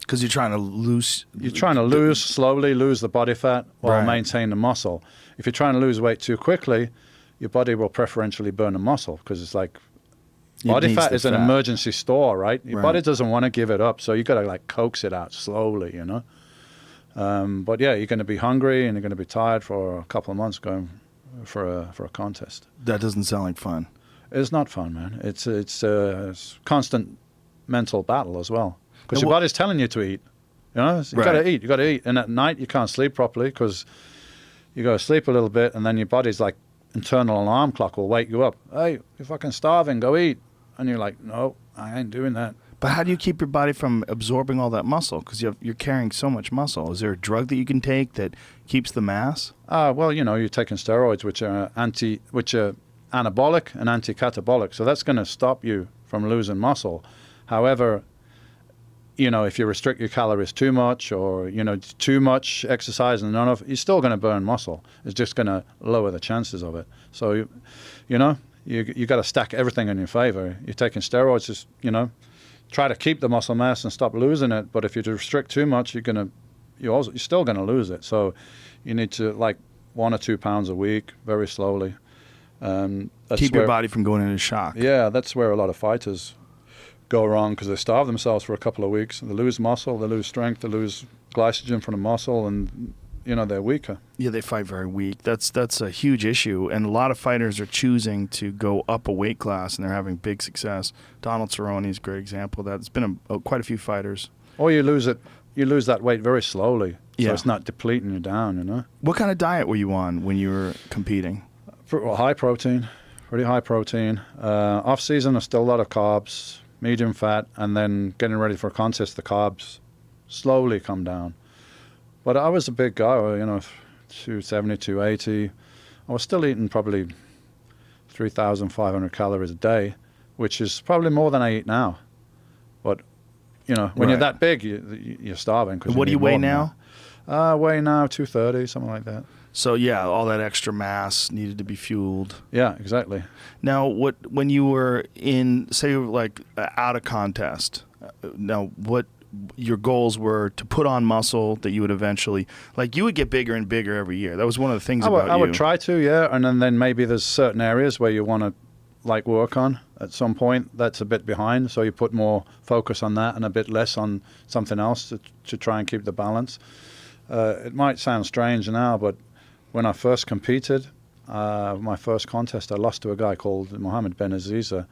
Because you're trying to lose. You're trying to slowly lose the body fat while maintain the muscle. If you're trying to lose weight too quickly, your body will preferentially burn the muscle because it's like body fat is an emergency store, right? Your body doesn't want to give it up, so you got to like coax it out slowly, you know. But yeah, you're going to be hungry and you're going to be tired for a couple of months going for a contest. That doesn't sound like fun. It's not fun, man. It's a constant mental battle as well because your body's telling you to eat. You know, you got to eat. You got to eat, and at night you can't sleep properly because you go to sleep a little bit, and then your body's like internal alarm clock will wake you up. Hey, you're fucking starving. Go eat. And you're like, no, I ain't doing that. But how do you keep your body from absorbing all that muscle? Because you're carrying so much muscle. Is there a drug that you can take that keeps the mass? Well, you know, you're taking steroids, which are anabolic and anti-catabolic. So that's going to stop you from losing muscle. However, you know, if you restrict your calories too much or, you know, too much exercise and none of, you're still going to burn muscle. It's just going to lower the chances of it. So, you know, you got to stack everything in your favor. You're taking steroids, just, you know, try to keep the muscle mass and stop losing it. But if you restrict too much, you're still going to lose it. So you need to like 1 or 2 pounds a week, very slowly. Keep your body from going into shock. Yeah, that's where a lot of fighters go wrong because they starve themselves for a couple of weeks. They lose muscle, they lose strength, they lose glycogen from the muscle, and you know they're weaker. Yeah, they fight very weak. That's a huge issue, and a lot of fighters are choosing to go up a weight class, and they're having big success. Donald Cerrone is a great example of that. It's been quite a few fighters. Or you lose that weight very slowly, so it's not depleting you down. You know. What kind of diet were you on when you were competing? Well, high protein, pretty high protein. Off season, there's still a lot of carbs. Medium fat, and then getting ready for a contest, the carbs slowly come down. But I was a big guy, you know, 270, 280. I was still eating probably 3,500 calories a day, which is probably more than I eat now. But, you know, when you're that big, you're starving. What do you weigh now? Weigh now 230, something like that. So, yeah, all that extra mass needed to be fueled. Yeah, exactly. Now, when you were in, say, like, out of contest, now, what your goals were to put on muscle that you would eventually, like, you would get bigger and bigger every year. That was one of the things about you. I would try to, yeah, and then maybe there's certain areas where you want to, like, work on at some point. That's a bit behind, so you put more focus on that and a bit less on something else to try and keep the balance. It might sound strange now, but when I first competed, my first contest, I lost to a guy called Mohammed Ben Aziza,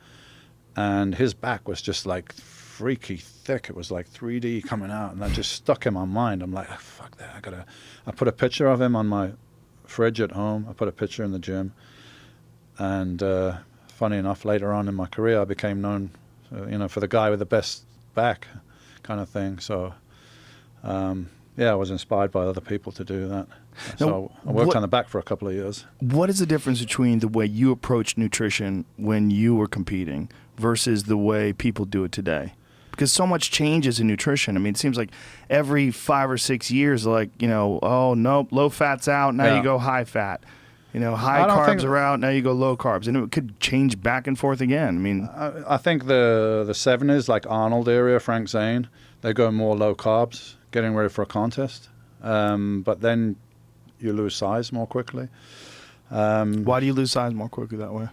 and his back was just like freaky thick. It was like 3D coming out, and that just stuck in my mind. I'm like, oh, fuck that. I put a picture of him on my fridge at home. I put a picture in the gym, and funny enough, later on in my career, I became known, you know, for the guy with the best back, kind of thing. So. Yeah, I was inspired by other people to do that. So I worked on the back for a couple of years. What is the difference between the way you approached nutrition when you were competing versus the way people do it today? Because so much changes in nutrition. I mean, it seems like every 5 or 6 years, like, you know, oh, nope, low fat's out, now you go high fat. You know, high carbs are out, now you go low carbs. And it could change back and forth again. I mean, I think the 70s, like Arnold area, Frank Zane, they go more low carbs, getting ready for a contest. But then you lose size more quickly. Why do you lose size more quickly that way?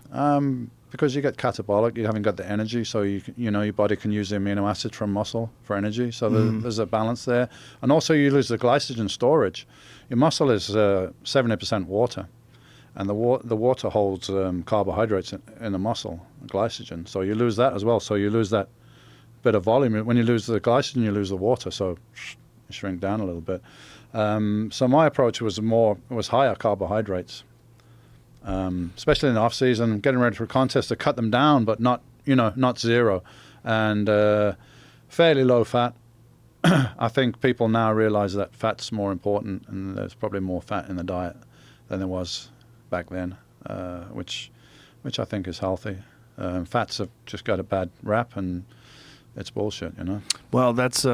Because you get catabolic, you haven't got the energy, so you know your body can use the amino acids from muscle for energy. So there's a balance there, and also you lose the glycogen storage. Your muscle is 70% water, and the water holds carbohydrates in the muscle, glycogen. So you lose that as well. So you lose that bit of volume. When you lose the glycogen, you lose the water. So you shrink down a little bit. So my approach was higher carbohydrates. Especially in the off season, getting ready for a contest, to cut them down, but not zero, and fairly low fat. I think people now realize that fat's more important, and there's probably more fat in the diet than there was back then, which I think is healthy. Fats have just got a bad rap, and it's bullshit, you know. Well, that's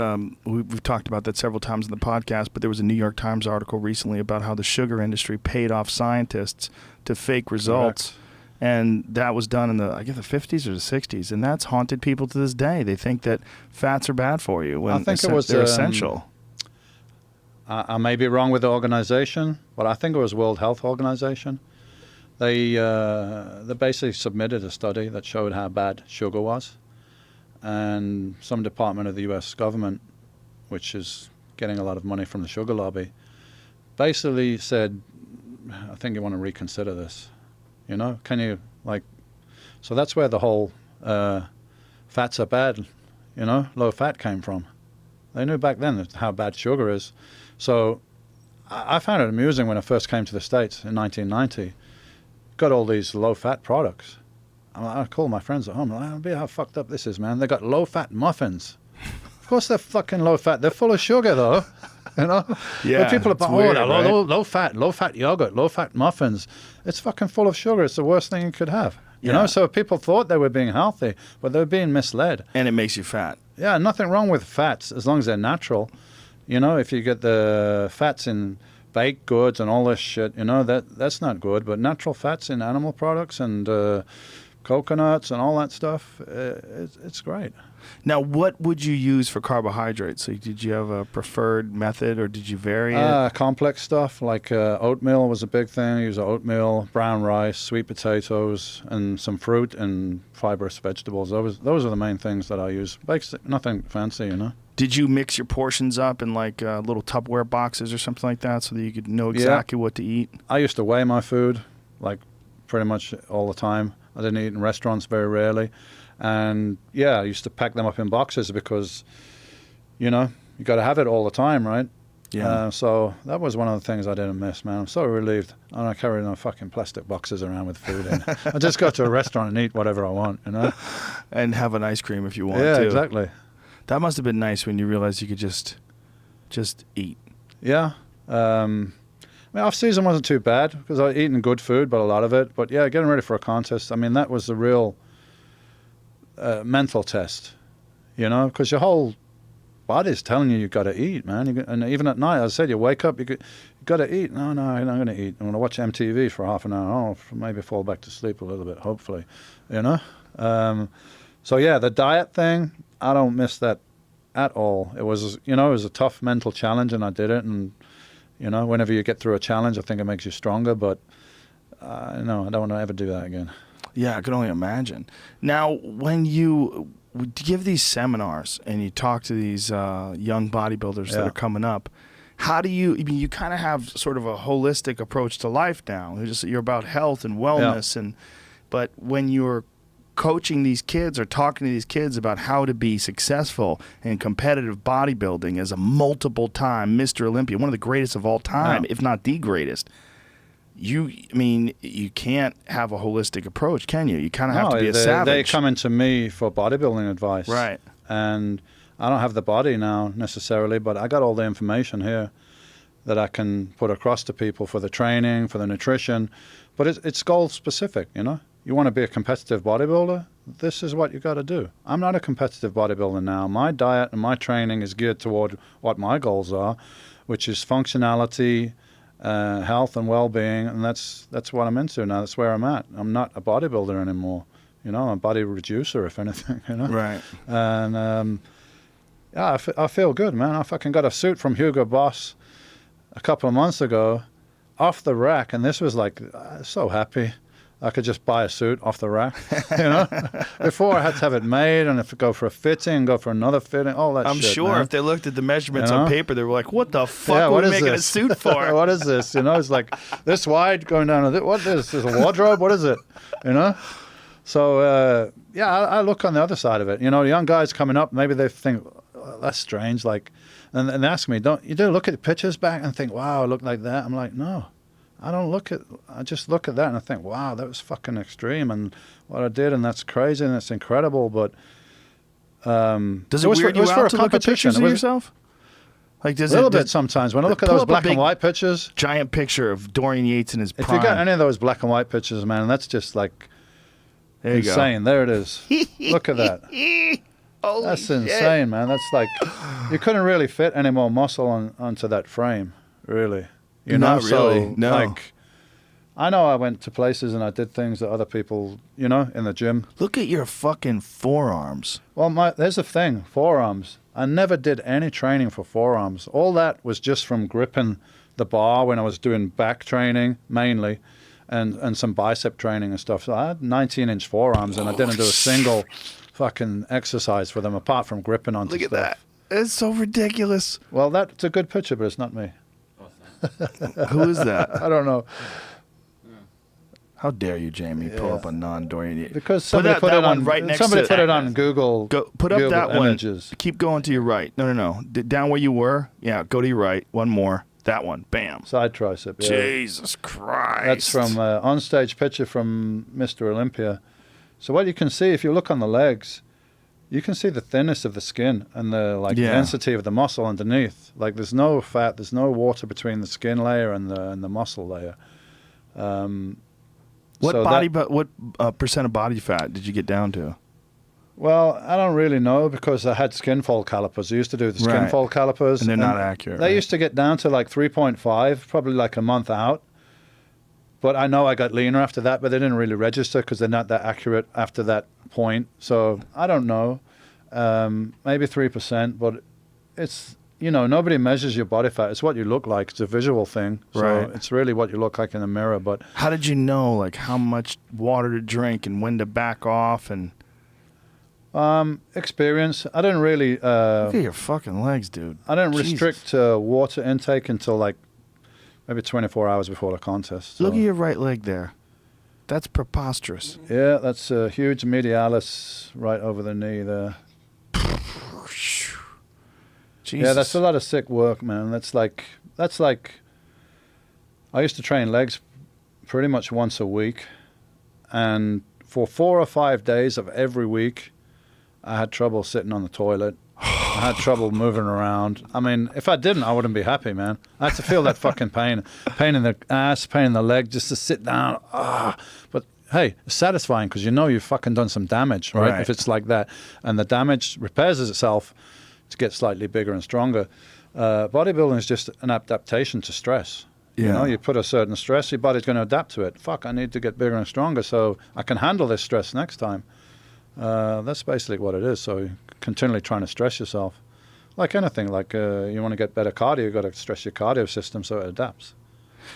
we've talked about that several times in the podcast, but there was a New York Times article recently about how the sugar industry paid off scientists to fake results. And that was done in the 50s or the 60s, and that's haunted people to this day. They think that fats are bad for you when I think it was they're essential. I may be wrong with the organization, but I think it was World Health Organization. They basically submitted a study that showed how bad sugar was, and some department of the U.S. government, which is getting a lot of money from the sugar lobby, basically said, I think you want to reconsider this. You know, can you, like, so that's where the whole fats are bad, you know, low fat came from. They knew back then how bad sugar is. So I found it amusing when I first came to the States in 1990. Got all these low fat products. I called my friends at home, I'll be how fucked up this is, man. They got low fat muffins. Of course they're fucking low fat. They're full of sugar though. You know? Yeah. But people are buying weird, right? low fat yogurt, low fat muffins. It's fucking full of sugar. It's the worst thing you could have. You know, so people thought they were being healthy, but they were being misled. And it makes you fat. Yeah, nothing wrong with fats as long as they're natural. You know, if you get the fats in baked goods and all this shit, you know, that's not good. But natural fats in animal products and coconuts and all that stuff, it's great. Now, what would you use for carbohydrates? So did you have a preferred method, or did you vary it? Complex stuff like oatmeal was a big thing. I use oatmeal, brown rice, sweet potatoes, and some fruit and fibrous vegetables. Those are the main things that I use. Nothing fancy, you know. Did you mix your portions up in like little Tupperware boxes or something like that so that you could know exactly what to eat? I used to weigh my food like pretty much all the time. I didn't eat in restaurants very rarely. And yeah, I used to pack them up in boxes because, you know, you got to have it all the time, right? Yeah. So that was one of the things I didn't miss, man. I'm so relieved. I don't carry no fucking plastic boxes around with food in. I just go to a restaurant and eat whatever I want, you know? And have an ice cream if you want to. Yeah, exactly. That must have been nice when you realized you could just eat. Yeah. I mean, off-season wasn't too bad because I was eating good food, but a lot of it. But yeah, getting ready for a contest, I mean, that was the real mental test, you know, because your whole body's telling you you've got to eat, man. And even at night, as I said, you wake up, you got to eat. No, I'm not going to eat. I'm going to watch MTV for half an hour. I'll maybe fall back to sleep a little bit, hopefully, you know. So yeah, the diet thing, I don't miss that at all. It was, you know, it was a tough mental challenge, and I did it. And you know, whenever you get through a challenge, I think it makes you stronger. But no, I don't want to ever do that again. Yeah, I can only imagine. Now, when you give these seminars and you talk to these young bodybuilders that are coming up, how do you, I mean, you kind of have sort of a holistic approach to life now. You're about health and wellness, but when you're coaching these kids or talking to these kids about how to be successful in competitive bodybuilding as a multiple-time Mr. Olympia, one of the greatest of all time, if not the greatest, you can't have a holistic approach, can you? You kind of have to be a savage. They come into me for bodybuilding advice. Right. And I don't have the body now necessarily, but I got all the information here that I can put across to people for the training, for the nutrition. But it's goal specific, you know? You want to be a competitive bodybuilder? This is what you got to do. I'm not a competitive bodybuilder now. My diet and my training is geared toward what my goals are, which is functionality, health and well-being, and that's what I'm into now. That's where I'm at. I'm not a bodybuilder anymore. You know, I'm a body reducer, if anything, you know? Right. And, yeah, I feel good, man. I fucking got a suit from Hugo Boss a couple of months ago off the rack, and this was like, so happy. I could just buy a suit off the rack, you know? Before I had to have it made and have to go for a fitting, go for another fitting, all that shit. I'm sure man. If they looked at the measurements on paper, they were like, what the fuck are what we is making this? a suit for? What is this? You know, it's like this wide going down. What is this? A wardrobe? What is it? You know? So, yeah, I look on the other side of it. You know, young guys coming up, maybe they think, oh, that's strange. Like, and they ask me, don't you look at the pictures back and think, wow, I look like that? I'm like, no. I just look at that and I think, wow, that was fucking extreme, and what I did, and that's crazy, and it's incredible, but does it weird you out to look at pictures of yourself? Like, does a little bit sometimes. When I look at those black and white pictures. Giant picture of Dorian Yates in his prime. If you got any of those black and white pictures, man, that's just like insane. There it is. Look at that. That's insane, man. That's like, you couldn't really fit any more muscle onto that frame, really. You know, not really. No. Like, I know I went to places and I did things that other people, you know, in the gym. Look at your fucking forearms. Well, there's the thing, forearms. I never did any training for forearms. All that was just from gripping the bar when I was doing back training mainly, and some bicep training and stuff. So I had 19-inch forearms, and I didn't do a single fucking exercise for them apart from gripping onto Look at stuff. that. It's so ridiculous. Well, that's a good picture, but it's not me. Who is that? I don't know. How dare you, Jamie, pull up a non-Dorian Yates? Because somebody put it on right next somebody to put it on Google. Put up Google that images. one. Keep going to your right. No. Down where you were. Yeah, go to your right. One more. That one. Bam. Side tricep. Yeah. Jesus Christ. That's from on-stage picture from Mr. Olympia. So what you can see, if you look on the legs, you can see the thinness of the skin and the density of the muscle underneath. Like there's no fat, there's no water between the skin layer and the muscle layer. What percent of body fat did you get down to? Well, I don't really know because I had skin fold calipers. I used to do the skin fold calipers. And they're not accurate. They used to get down to like 3.5, probably like a month out. But I know I got leaner after that, but they didn't really register because they're not that accurate after that point. So I don't know, maybe 3%, but it's, you know, nobody measures your body fat. It's what you look like. It's a visual thing. So Right. it's really what you look like in the mirror. But How did you know, like, how much water to drink and when to back off? And experience, I didn't really... look at your fucking legs, dude. I didn't Jesus. restrict water intake until like maybe 24 hours before the contest. So. Look at your right leg there. That's preposterous. Yeah, that's a huge medialis right over the knee there. Jesus. Yeah, that's a lot of sick work, man. That's like I used to train legs pretty much once a week, and for 4 or 5 days of every week, I had trouble sitting on the toilet. I had trouble moving around. I mean, if I didn't, I wouldn't be happy, man. I had to feel that fucking pain in the ass, pain in the leg, just to sit down. But hey, it's satisfying because you know you've fucking done some damage, right? If it's like that, and the damage repairs itself to get slightly bigger and stronger. Bodybuilding is just an adaptation to stress. Yeah. You know, you put a certain stress, your body's going to adapt to it. Fuck, I need to get bigger and stronger so I can handle this stress next time. That's basically what it is. So you're continually trying to stress yourself. Like anything, like you want to get better cardio, you've got to stress your cardio system so it adapts.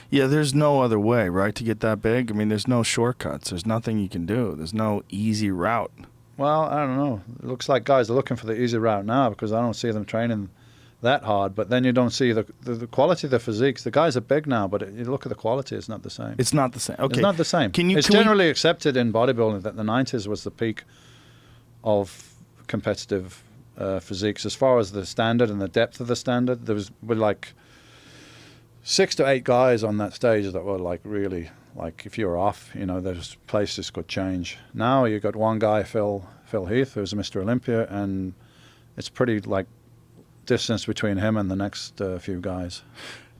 Yeah, there's no other way, right, to get that big? I mean, there's no shortcuts. There's nothing you can do. There's no easy route. Well, I don't know. It looks like guys are looking for the easy route now because I don't see them training that hard. But then you don't see the quality of the physiques. The guys are big now, but you look at the quality, it's not the same. It's not the same. Okay. It's not the same. It's generally accepted in bodybuilding that the 90s was the peak of competitive physiques. As far as the standard and the depth of the standard, there were like 6 to 8 guys on that stage that were like really... Like if you're off, you know, those places could change. Now you got one guy, Phil Heath, who's Mr. Olympia, and it's pretty like distance between him and the next few guys.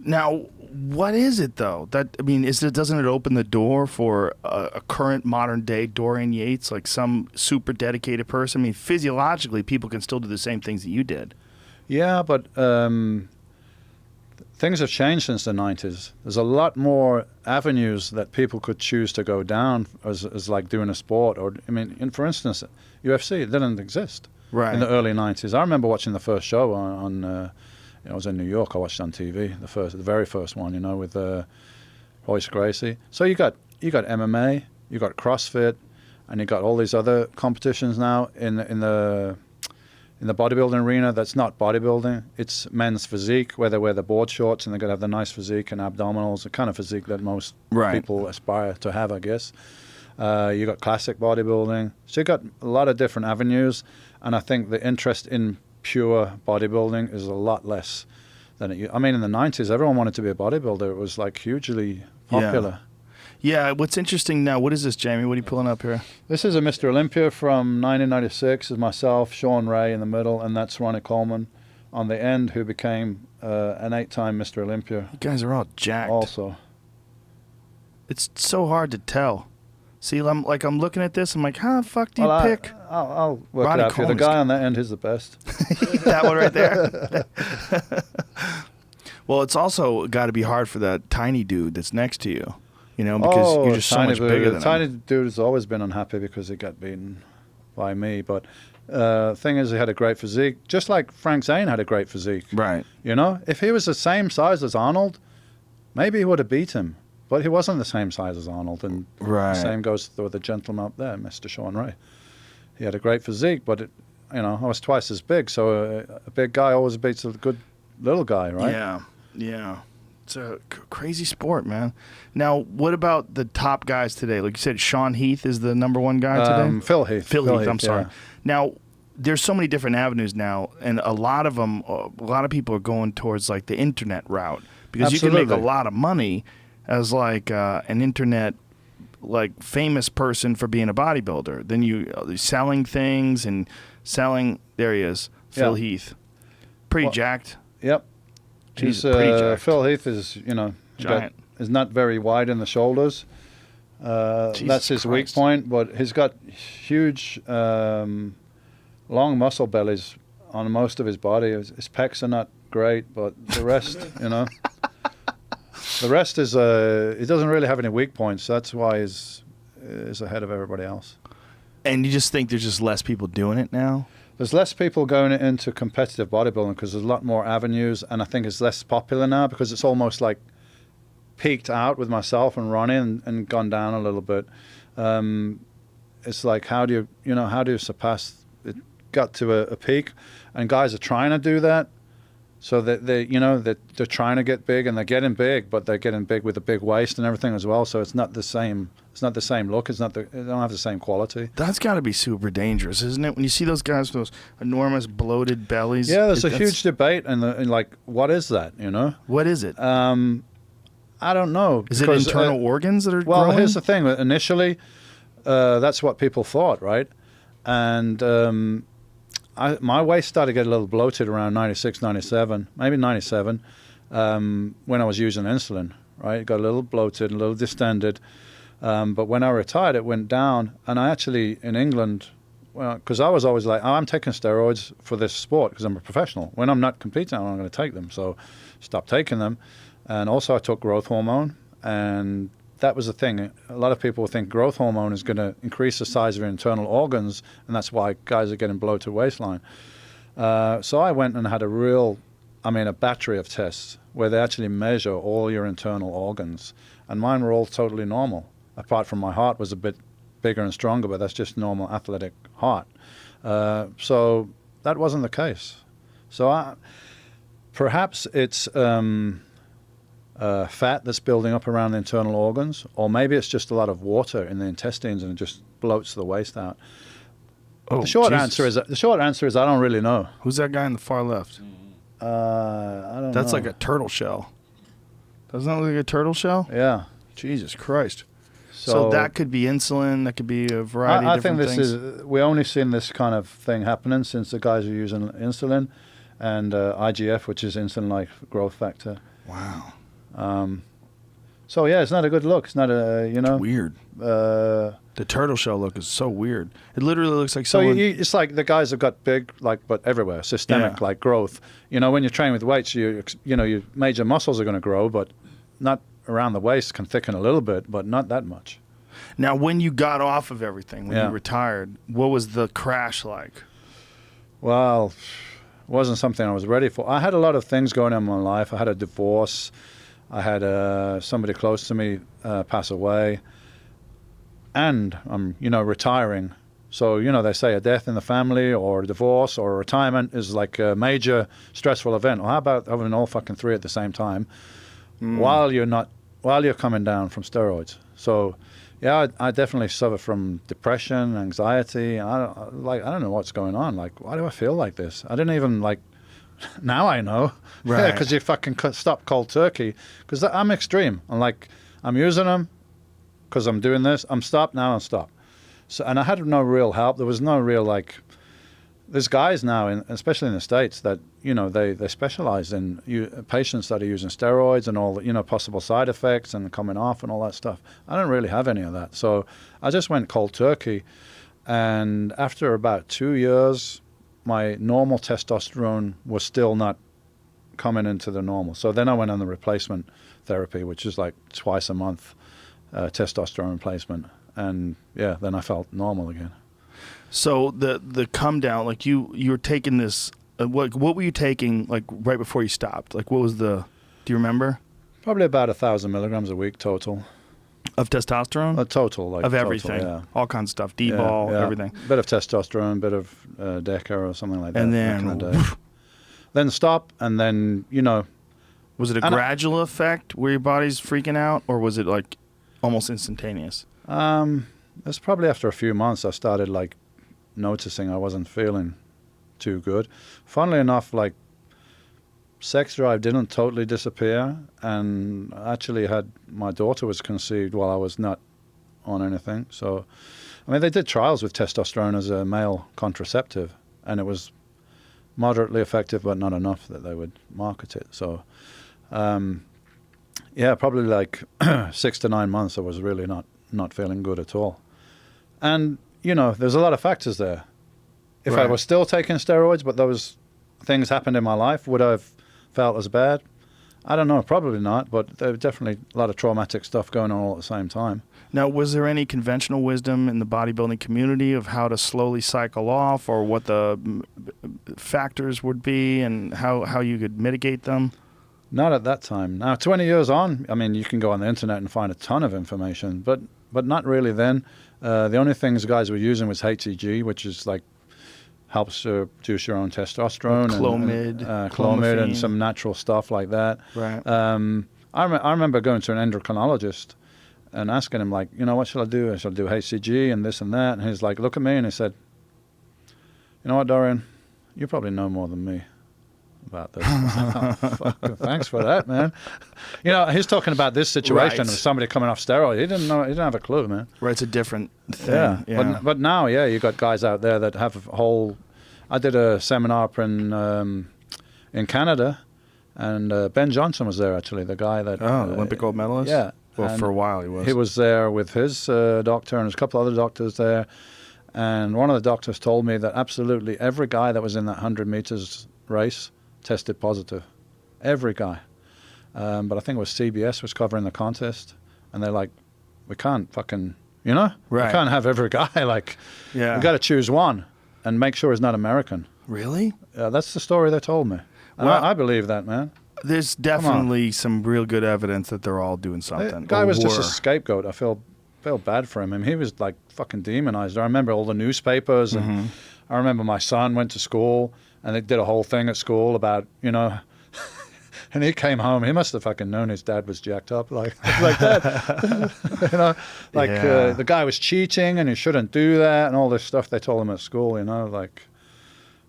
Now, what is it though? Doesn't it open the door for a current modern day Dorian Yates, like some super dedicated person? I mean, physiologically, people can still do the same things that you did. Yeah, but things have changed since the 90s. There's a lot more avenues that people could choose to go down as like doing a sport. Or I mean, for instance, UFC, it didn't exist in the early 90s. I remember watching the first show on I was in New York. I watched it on TV, the very first one, you know, with Royce Gracie. So you got MMA, you got CrossFit, and you got all these other competitions now in the bodybuilding arena. That's not bodybuilding. It's men's physique, where they wear the board shorts and they're going to have the nice physique and abdominals, the kind of physique that most people aspire to have, I guess. You got classic bodybuilding. So you got a lot of different avenues, and I think the interest in pure bodybuilding is a lot less than it. I mean, in the 90s, everyone wanted to be a bodybuilder. It was like hugely popular. Yeah, what's interesting now, what is this, Jamie? What are you pulling up here? This is a Mr. Olympia from 1996. It's myself, Sean Ray in the middle, and that's Ronnie Coleman on the end, who became an 8-time Mr. Olympia. You guys are all jacked. Also. It's so hard to tell. See, I'm looking at this, I'm like, how the fuck do you pick? I'll work Ronnie it out for you. The guy on that end is the best. That one right there? Well, it's also got to be hard for that tiny dude that's next to you. You know, because you're just so much bigger than Tiny him. dude has always been unhappy because he got beaten by me. But thing is, he had a great physique, just like Frank Zane had a great physique. Right. You know, if he was the same size as Arnold, maybe he would have beat him. But he wasn't the same size as Arnold. And Right. the same goes with the gentleman up there, Mr. Sean Ray. He had a great physique, but, you know, I was twice as big. So a big guy always beats a good little guy, right? Yeah. Yeah. It's a crazy sport, man. Now, what about the top guys today? Like you said, Sean Heath is the number one guy today? Phil Heath. Phil Heath, I'm sorry. yeah. Now, there's so many different avenues now, and a lot of people are going towards like the internet route because you can make a Absolutely. lot of money as like an internet like famous person for being a bodybuilder. Then you selling things and selling. There he is, Phil Yeah. Heath, pretty Well, jacked. Yep. He's He's, pretty jacked. Phil Heath is, you know, Giant. is not very wide in the shoulders. That's his weak Christ. point, but he's got huge, long muscle bellies on most of his body. His pecs are not great, but the rest, you know, the rest is he doesn't really have any weak points. That's why he's ahead of everybody else. And you just think there's just less people doing it now? There's less people going into competitive bodybuilding because there's a lot more avenues, and I think it's less popular now because it's almost like peaked out with myself and Ronnie and gone down a little bit. It's like how do you surpass it? Got to a peak, and guys are trying to do that. So that they're trying to get big, and they're getting big, but they're getting big with a big waist and everything as well. So it's not the same. It's not the same look. They don't have the same quality. That's got to be super dangerous, isn't it? When you see those guys with those enormous bloated bellies. Yeah, there's a that's- huge debate, and like, what is that? You know, What is it? I don't know. Is it because, internal organs that are Well, growing? here's the thing. Initially, that's what people thought, right? And my waist started to get a little bloated around 96, 97, maybe 97, when I was using insulin, right? It got a little bloated, a little distended. But when I retired, it went down. And I actually, in England, well, because I was always like, oh, I'm taking steroids for this sport because I'm a professional. When I'm not competing, I'm not going to take them. So stopped taking them. And also I took growth hormone. And that was the thing. A lot of people think growth hormone is going to increase the size of your internal organs, and that's why guys are getting bloated waistline. So I went and had a battery of tests where they actually measure all your internal organs, and mine were all totally normal, apart from my heart was a bit bigger and stronger, but that's just normal athletic heart. So that wasn't the case. So perhaps it's fat that's building up around the internal organs, or maybe it's just a lot of water in the intestines and it just bloats the waist out. Oh, The short Jesus. answer is I don't really know. Who's that guy in the far left? I don't know. That's like a turtle shell. Doesn't that look like a turtle shell? Yeah. Jesus Christ. So that could be insulin. That could be a variety I of think different this things. is we only seen this kind of thing happening since the guys are using insulin and IGF, which is insulin-like growth factor. Wow. So yeah, it's not a good look. It's not Weird. The turtle shell look is so weird. It literally looks like So someone. it's like the guys have got big, but everywhere, systemic, Yeah. like growth. You know, when you're training with weights, your major muscles are going to grow, but not around the waist. Can thicken a little bit, but not that much. Now, when you got off of everything, when Yeah. you retired, what was the crash like? Well, it wasn't something I was ready for. I had a lot of things going on in my life. I had a divorce. I had somebody close to me pass away. And I'm, retiring. So, they say a death in the family or a divorce or a retirement is like a major stressful event. Well, how about having all fucking three at the same time while you're coming down from steroids? So, yeah, I definitely suffer from depression, anxiety. I don't know what's going on. Like, why do I feel like this? I didn't even now I know. Right. Because you fucking stop cold turkey. Because I'm extreme. I'm using them because I'm doing this. I'm stopped now. I'm stopped. So, and I had no real help. There was no real there's guys now, especially in the States, that they specialize in patients that are using steroids and all the possible side effects and coming off and all that stuff. I don't really have any of that, so I just went cold turkey. And after about 2 years, my normal testosterone was still not coming into the normal. So then I went on the replacement therapy, which is like twice a month. testosterone replacement, and yeah, then I felt normal again. So the come down, like you're taking this. What were you taking like right before you stopped? Like what was the? Do you remember? Probably about 1,000 milligrams a week total. Of testosterone? Total, like of everything, total, yeah. All kinds of stuff, D-ball, everything. Bit of testosterone, bit of Deca or something like that. And then, then stop, and then was it a gradual effect where your body's freaking out, or was it like almost instantaneous? It's probably after a few months I started like noticing I wasn't feeling too good. Funnily enough, like sex drive didn't totally disappear, and actually had my daughter was conceived while I was not on anything. So, I mean, they did trials with testosterone as a male contraceptive, and it was moderately effective, but not enough that they would market it. So, yeah, probably like 6 to 9 months I was really not feeling good at all. And, there's a lot of factors there. If I was still taking steroids, but those things happened in my life, would I have felt as bad? I don't know, probably not, but there was definitely a lot of traumatic stuff going on all at the same time. Now, was there any conventional wisdom in the bodybuilding community of how to slowly cycle off, or what the factors would be and how you could mitigate them? Not at that time. Now, 20 years on, I mean, you can go on the internet and find a ton of information, but not really then. The only things guys were using was HCG, which is like helps produce your own testosterone, Clomid and some natural stuff like that. Right. I remember going to an endocrinologist and asking him, like, what should I do? Should I do HCG and this and that? And he's like, look at me, and he said, you know what, Dorian, you probably know more than me about this. Thanks for that, man. He's talking about this situation with somebody coming off steroids. He didn't have a clue, man. Right, it's a different thing. Yeah. But now, you got guys out there that have a whole. I did a seminar up in Canada, and Ben Johnson was there, actually, the guy that Olympic gold medalist. Yeah. Well, and for a while he was. He was there with his doctor, and there's a couple other doctors there. And one of the doctors told me that absolutely every guy that was in that 100 meters race tested positive. Every guy. But I think it was CBS was covering the contest, and they're like, we can't fucking, we can't have every guy. Like, we got to choose one and make sure he's not American. Really? That's the story they told me. And I believe that, man. There's definitely some real good evidence that they're all doing something. The guy was just a scapegoat. I feel bad for him. He was like fucking demonized. I remember all the newspapers, and I remember my son went to school, and they did a whole thing at school about, and he came home. He must have fucking known his dad was jacked up like that. The guy was cheating and he shouldn't do that, and all this stuff they told him at school,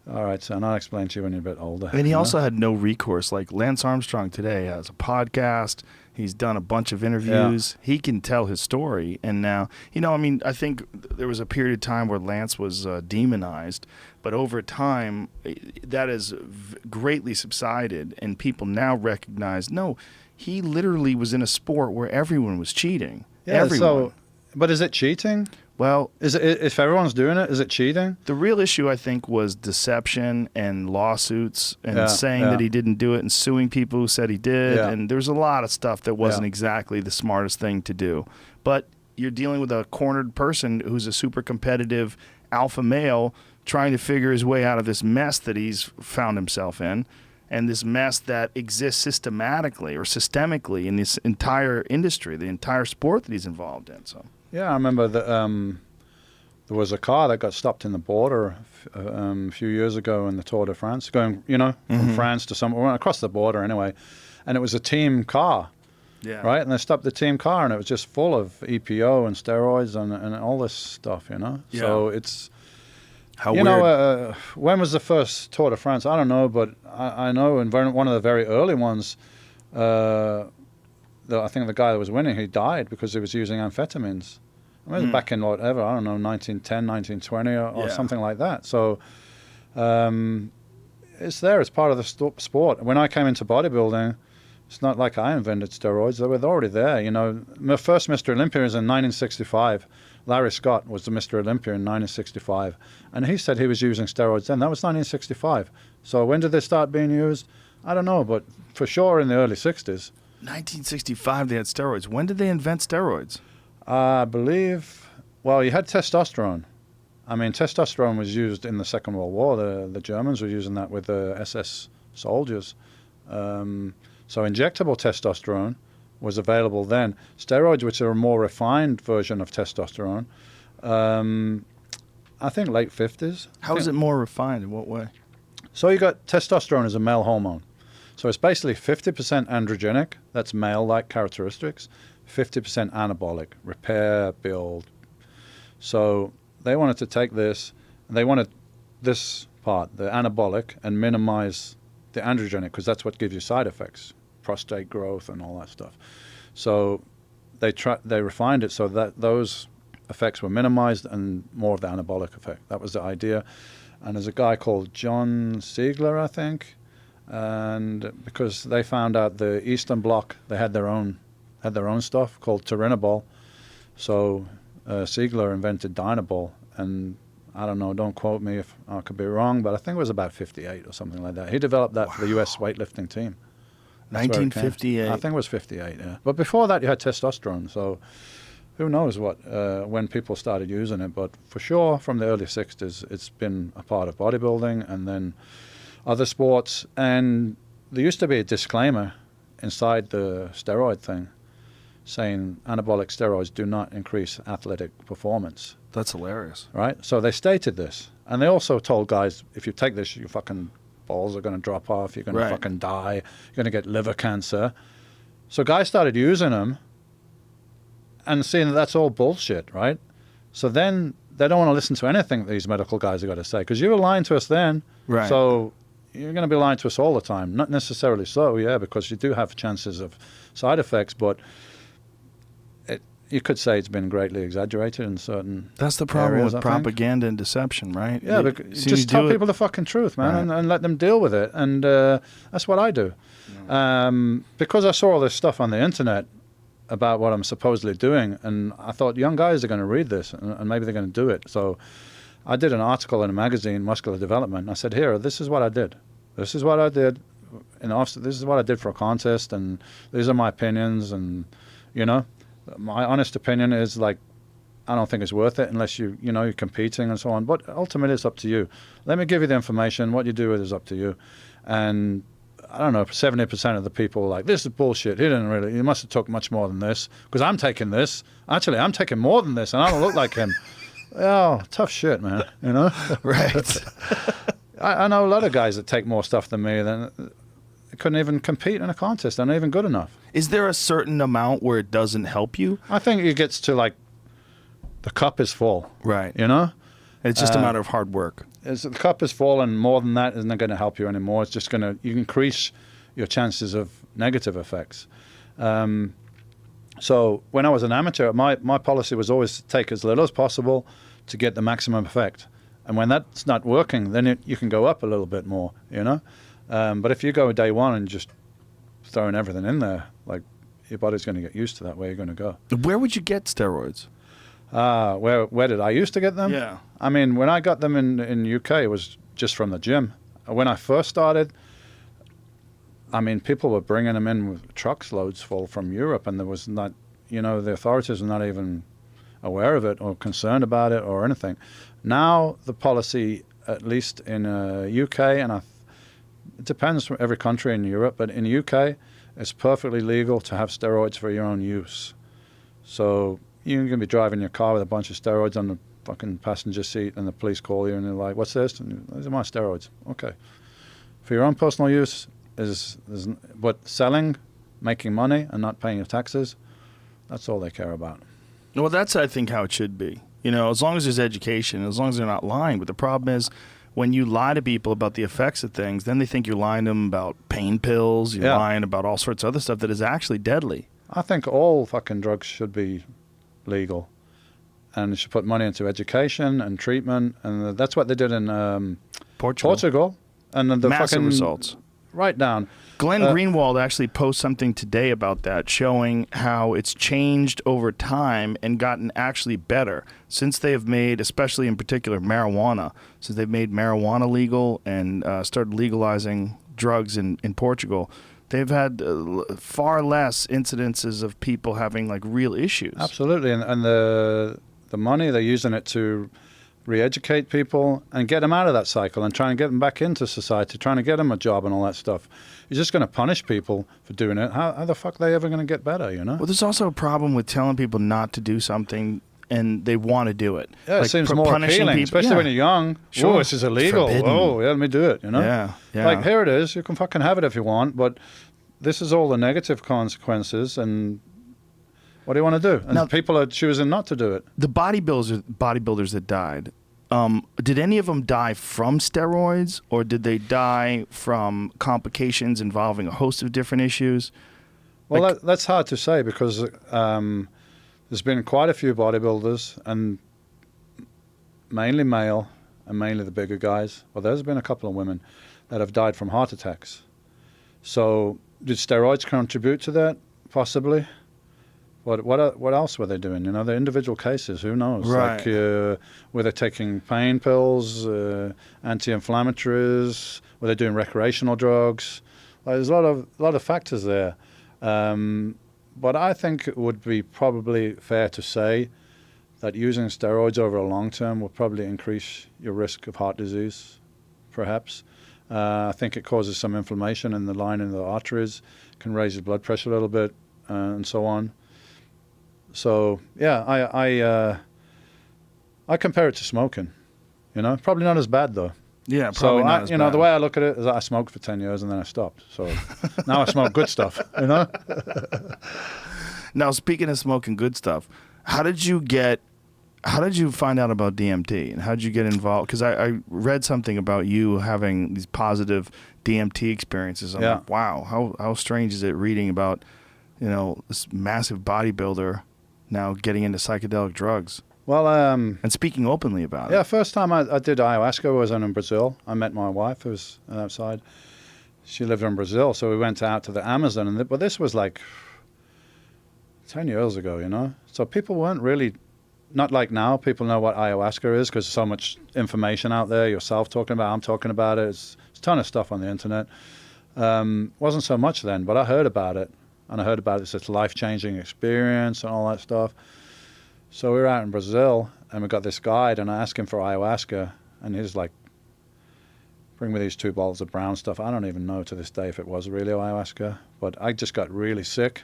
all right, son, I'll explain to you when you're a bit older. And he also had no recourse. Like Lance Armstrong today has a podcast. He's done a bunch of interviews. Yeah. He can tell his story. And now, I think there was a period of time where Lance was demonized. But over time, that has greatly subsided. And people now recognize, no, he literally was in a sport where everyone was cheating. Yeah, everyone. But is it cheating? Well, if everyone's doing it, is it cheating? The real issue, I think, was deception and lawsuits and saying that he didn't do it and suing people who said he did. Yeah. And there's a lot of stuff that wasn't exactly the smartest thing to do. But you're dealing with a cornered person who's a super competitive alpha male trying to figure his way out of this mess that he's found himself in, and this mess that exists systematically or systemically in this entire industry, the entire sport that he's involved in. So. Yeah, I remember that there was a car that got stopped in the border a few years ago in the Tour de France, going, from France to somewhere, across the border anyway, and it was a team car, right? And they stopped the team car, and it was just full of EPO and steroids and all this stuff, Yeah. So it's, how weird. When was the first Tour de France? I don't know, but I know in one of the very early ones, I think the guy that was winning, he died because he was using amphetamines. I mean, it was back in whatever, I don't know, 1910, 1920 or something like that. So it's there. It's part of the sport. When I came into bodybuilding, it's not like I invented steroids. They were already there. My first Mr. Olympia was in 1965. Larry Scott was the Mr. Olympia in 1965. And he said he was using steroids then. That was 1965. So when did they start being used? I don't know, but for sure in the early 60s. 1965 they had steroids. When did they invent steroids? I believe, well, you had testosterone. I mean, testosterone was used in the Second World War. The Germans were using that with the SS soldiers. So injectable testosterone was available then. Steroids, which are a more refined version of testosterone, I think late 50s. How is it more refined? In what way? So you got testosterone as a male hormone. So it's basically 50% androgenic, that's male-like characteristics, 50% anabolic, repair, build. So they wanted to take this, and they wanted this part, the anabolic, and minimize the androgenic, because that's what gives you side effects, prostate growth and all that stuff. So they refined it so that those effects were minimized and more of the anabolic effect. That was the idea. And there's a guy called John Siegler, I think, and because they found out the Eastern Bloc, they had their own stuff called Turinabol. So Siegler invented Dynabol, and I don't know, don't quote me if I could be wrong, but I think it was about 58 or something like that. He developed that for the U.S. weightlifting team. 1958. I think it was 58, yeah. But before that, you had testosterone, so who knows when people started using it. But for sure, from the early 60s, it's been a part of bodybuilding and then other sports. And there used to be a disclaimer inside the steroid thing saying anabolic steroids do not increase athletic performance. That's hilarious. Right? So they stated this. And they also told guys, if you take this, your fucking balls are going to drop off, you're going to fucking die, you're going to get liver cancer. So guys started using them and seeing that that's all bullshit, right? So then they don't want to listen to anything these medical guys have got to say, because you were lying to us then. Right. So you're going to be lying to us all the time. Not necessarily so, yeah, because you do have chances of side effects, but you could say it's been greatly exaggerated in certain That's the problem areas, with propaganda and deception, right? Yeah, just tell people the fucking truth, man, and let them deal with it. And that's what I do. Because I saw all this stuff on the internet about what I'm supposedly doing, and I thought young guys are going to read this, and maybe they're going to do it. So I did an article in a magazine, Muscular Development, and I said, here, this is what I did. This is what I did. This is what I did for a contest, and these are my opinions, and, you know, my honest opinion is, like, I don't think it's worth it unless you're competing and so on. But ultimately, it's up to you. Let me give you the information. What you do with it is up to you. And I don't know, 70% of the people are like, this is bullshit. He must have took much more than this, because I'm taking this. Actually, I'm taking more than this, and I don't look like him. Oh, tough shit, man. You know? Right. I know a lot of guys that take more stuff than me. They couldn't even compete in a contest. They're not even good enough. Is there a certain amount where it doesn't help you? I think it gets to, like, the cup is full. Right. You know? It's just a matter of hard work. The cup is full, and more than that isn't going to help you anymore. It's just going to increase your chances of negative effects. So when I was an amateur, my policy was always to take as little as possible to get the maximum effect. And when that's not working, then you can go up a little bit more, you know? But if you go day one and just throwing everything in there, like, your body's going to get used to that way you're going to go. Where would you get steroids? Where did I used to get them? Yeah. I mean, when I got them in UK, it was just from the gym. When I first started, I mean, people were bringing them in with trucks loads full from Europe, and there was not, the authorities were not even aware of it or concerned about it or anything. Now the policy, at least in UK, and it depends from every country in Europe, but in UK, it's perfectly legal to have steroids for your own use. So you're going to be driving your car with a bunch of steroids on the fucking passenger seat, and the police call you and they're like, what's this? And these are my steroids. Okay. For your own personal use, but selling, making money, and not paying your taxes, that's all they care about. Well, that's, I think, how it should be. As long as there's education, as long as they're not lying. But the problem is, when you lie to people about the effects of things, then they think you're lying to them about pain pills, you're lying about all sorts of other stuff that is actually deadly. I think all fucking drugs should be legal, and they should put money into education and treatment, and that's what they did in Portugal. And the massive fucking results. Right down. Glenn Greenwald actually posted something today about that, showing how it's changed over time and gotten actually better since they have made, especially in particular marijuana, since they've made marijuana legal and started legalizing drugs in Portugal. they've had far less incidences of people having like real issues. Absolutely, and the money they're using it to re-educate people and get them out of that cycle and try and get them back into society, trying to get them a job and all that stuff. You're just going to punish people for doing it. How the fuck are they ever going to get better, you know? Well, there's also a problem with telling people not to do something and they want to do it. Yeah, like it seems more appealing, especially when you're young. Sure. Oh, this is illegal. Forbidden. Oh, yeah, let me do it, you know? Yeah, yeah. Like, here it is. You can fucking have it if you want, but this is all the negative consequences, and what do you want to do? And now, people are choosing not to do it. The bodybuilders that died, did any of them die from steroids, or did they die from complications involving a host of different issues? Well, Like- that's hard to say because there's been quite a few bodybuilders, and mainly male, and mainly the bigger guys. Well, there's been a couple of women that have died from heart attacks. So did steroids contribute to that? Possibly. What else were they doing? You know, the individual cases, who knows? Right. Like, were they taking pain pills, anti-inflammatories? Were they doing recreational drugs? Like, there's a lot of factors there. But I think it would be probably fair to say that using steroids over a long term will probably increase your risk of heart disease, perhaps. I think it causes some inflammation in the lining of the arteries, can raise your blood pressure a little bit, and so on. So yeah, I compare it to smoking. You know, probably not as bad though. Yeah, probably so not as you know, bad. the way I look at it is that I smoked for 10 years and then I stopped. So now I smoke good stuff. You know. Now, speaking of smoking good stuff, how did you find out about DMT, and how did you get involved? Because I read something about you having these positive DMT experiences. I'm Yeah. like, wow, how strange is it reading about, you know, this massive bodybuilder now getting into psychedelic drugs Well, and speaking openly about yeah, it. first time I did ayahuasca was in Brazil. I met my wife, who was outside. She lived in Brazil, so we went out to the Amazon. But this was like 10 years ago, you know. So people weren't really, not like now. People know what ayahuasca is because there's so much information out there. Yourself talking about it, I'm talking about it. It's a ton of stuff on the internet. Wasn't so much then, but I heard about it. And I heard about this life-changing experience and all that stuff. So we were out in Brazil, and we got this guide, and I asked him for ayahuasca, and he's like, bring me these 2 bottles of brown stuff. I don't even know to this day if it was really ayahuasca, but I just got really sick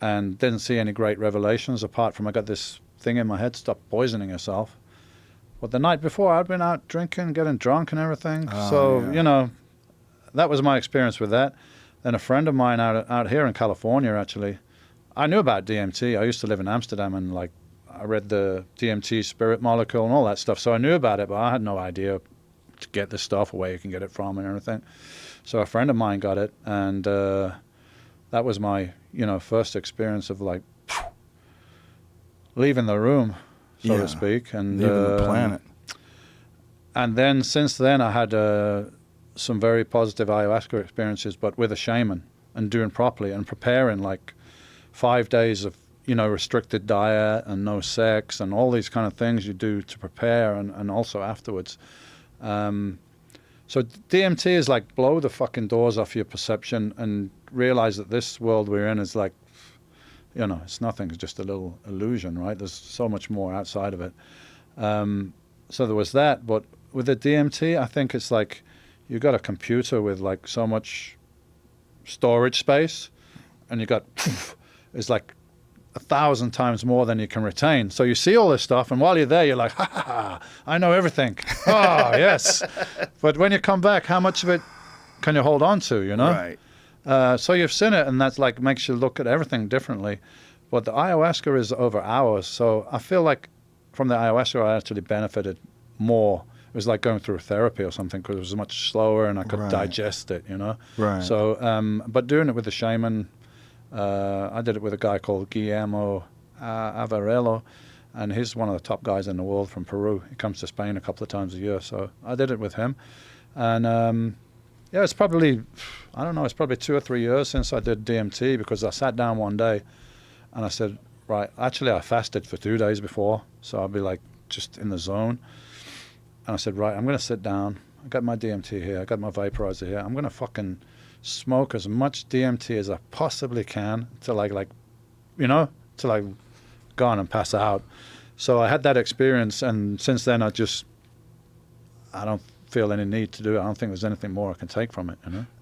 and didn't see any great revelations apart from I got this thing in my head, stop poisoning yourself. But the night before, I'd been out drinking, getting drunk and everything. Oh, so, yeah. you know, that was my experience with that. Then a friend of mine out here in California, actually, I knew about DMT. I used to live in Amsterdam, and like I read the DMT spirit molecule and all that stuff. So I knew about it, but I had no idea to get this stuff or where you can get it from and everything. So a friend of mine got it, and that was my, you know, first experience of like leaving the room, so Yeah. to speak, and Leaving the planet. And then since then, I had some very positive ayahuasca experiences, but with a shaman and doing properly and preparing like 5 days of, you know, restricted diet and no sex and all these kind of things you do to prepare and also afterwards. So DMT is like blow the fucking doors off your perception and realize that this world we're in is like, you know, it's nothing. It's just a little illusion, right? There's so much more outside of it. So there was that. But with the DMT, I think it's like you got a computer with like so much storage space, and you got it's like 1,000 times more than you can retain. So you see all this stuff, and while you're there, you're like, ha ha ha, I know everything. Oh, yes. But when you come back, how much of it can you hold on to, you know? Right. So you've seen it, and that's like makes you look at everything differently. But the ayahuasca is over hours, so I feel like from the ayahuasca I actually benefited more. It was like going through therapy or something because it was much slower and I could Right. digest it, you know. Right. So, but doing it with the shaman, I did it with a guy called Guillermo Avarello, and he's one of the top guys in the world from Peru. He comes to Spain a couple of times a year, so I did it with him. And yeah, it's probably, I don't know, it's probably 2 or 3 years since I did DMT because I sat down one day and I said, right, actually I fasted for 2 days before, so I'll be like just in the zone. And I said, right, I'm going to sit down I got my DMT here. I got my vaporizer here. I'm going to fucking smoke as much DMT as I possibly can till till I go on and pass out. So I had that experience, and since then I don't feel any need to do it. I don't think there's anything more I can take from it,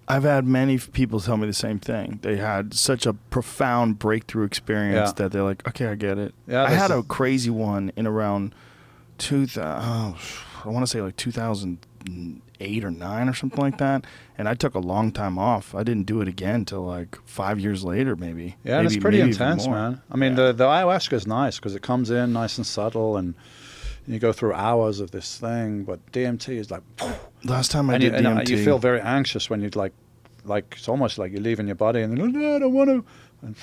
I've had many people tell me the same thing. They had such a profound breakthrough experience that they're like, okay, I get it. Yeah, I had a crazy one in around 2008 or 9 or something like that, and I took a long time off. I didn't do it again till like 5 years later, maybe. Yeah, and it's pretty intense, man. I mean, the ayahuasca is nice because it comes in nice and subtle, and you go through hours of this thing. But DMT is like, last time I did DMT, you feel very anxious when you like it's almost like you're leaving your body, and then no, I don't want to, and,